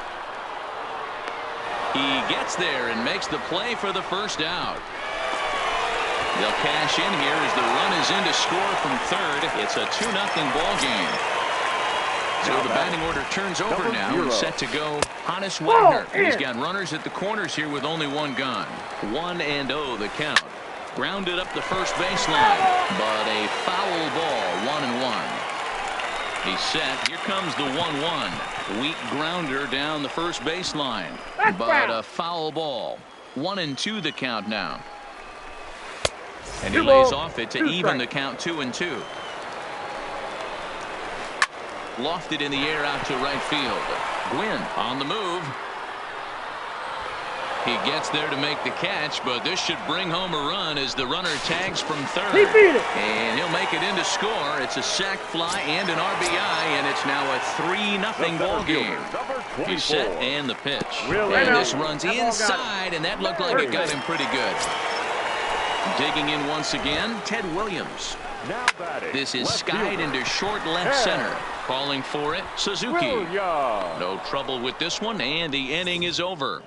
He gets there and makes the play for the first out. They'll cash in here as the run is in to score from third. It's a 2-0 ball game. So the batting order turns over now and set to go Hannes Wagner. He's got runners at the corners here with only one gun. 1-0 the count. Grounded up the first baseline, but a foul ball. 1-1. He's set. Here comes the 1-1. Weak grounder down the first baseline, but a foul ball. 1-2 the count now. And he lays off it to even the count. 2-2. Lofted in the air out to right field. Gwynn on the move. He gets there to make the catch, but this should bring home a run as the runner tags from third. And he'll make it in to score. It's a sac fly and an RBI, and it's now a 3-0 ball game. He's set and the pitch. And this runs inside, and that looked like it got him pretty good. Digging in once again, Ted Williams. This is skied into short left center. Calling for it, Suzuki. No trouble with this one, and the inning is over.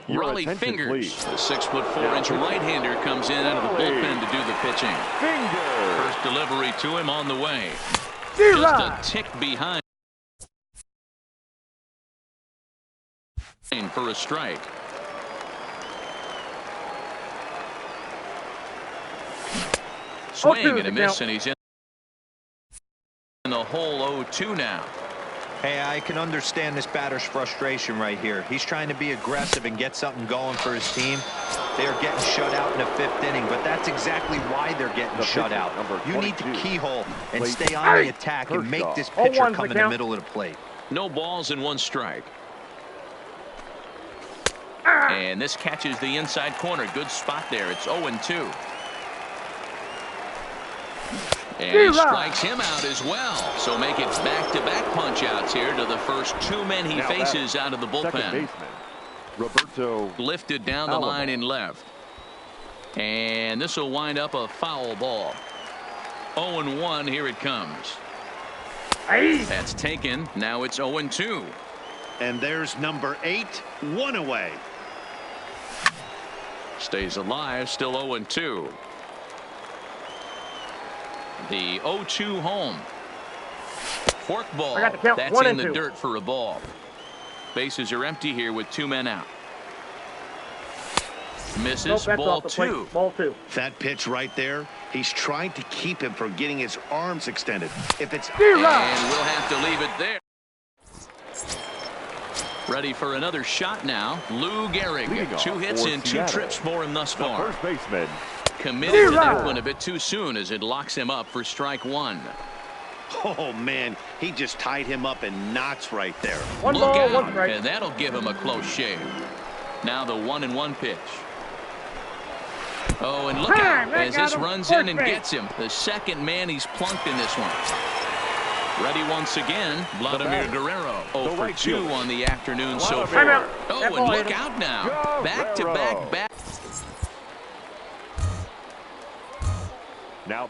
Raleigh Fingers, the 6'4" right-hander, comes in out of the bullpen to do the pitching. First delivery to him on the way. Just a tick behind for a strike. Swing and a miss, and he's in the hole. 0-2 now. Hey, I can understand this batter's frustration right here. He's trying to be aggressive and get something going for his team. They are getting shut out in the 5th inning, but that's exactly why they're getting shut out. You need to keyhole and stay on the attack and make this pitcher come in the middle of the plate. No balls and 1 strike. And this catches the inside corner. Good spot there. It's 0-2. And he strikes him out as well. So make it back-to-back punch-outs here to the first 2 men he faces out of the bullpen. Roberto lifted down the line in left. And this will wind up a foul ball. 0-1. Here it comes. That's taken. Now it's 0-2. And there's number 8. 1 away. Stays alive. Still 0-2. The 0-2 home. Fork ball. That's in the dirt for a ball. Bases are empty here with 2 men out. Misses. Ball 2. Ball 2. That pitch right there, he's trying to keep him from getting his arms extended. If it's and we'll have to leave it there. Ready for another shot now. Lou Gehrig. 2 hits and 2 trips for him thus far. First baseman. Committed to that one a bit too soon as it locks him up for strike 1. Oh, man, he just tied him up in knots right there. Look out, and that'll give him a close shave. Now the 1-1 pitch. Oh, and look out as this runs in and gets him. The second man he's plunked in this one. Ready once again, Vladimir Guerrero. 0-2 on the afternoon so far. Oh, and look out now. Back-to-back. Now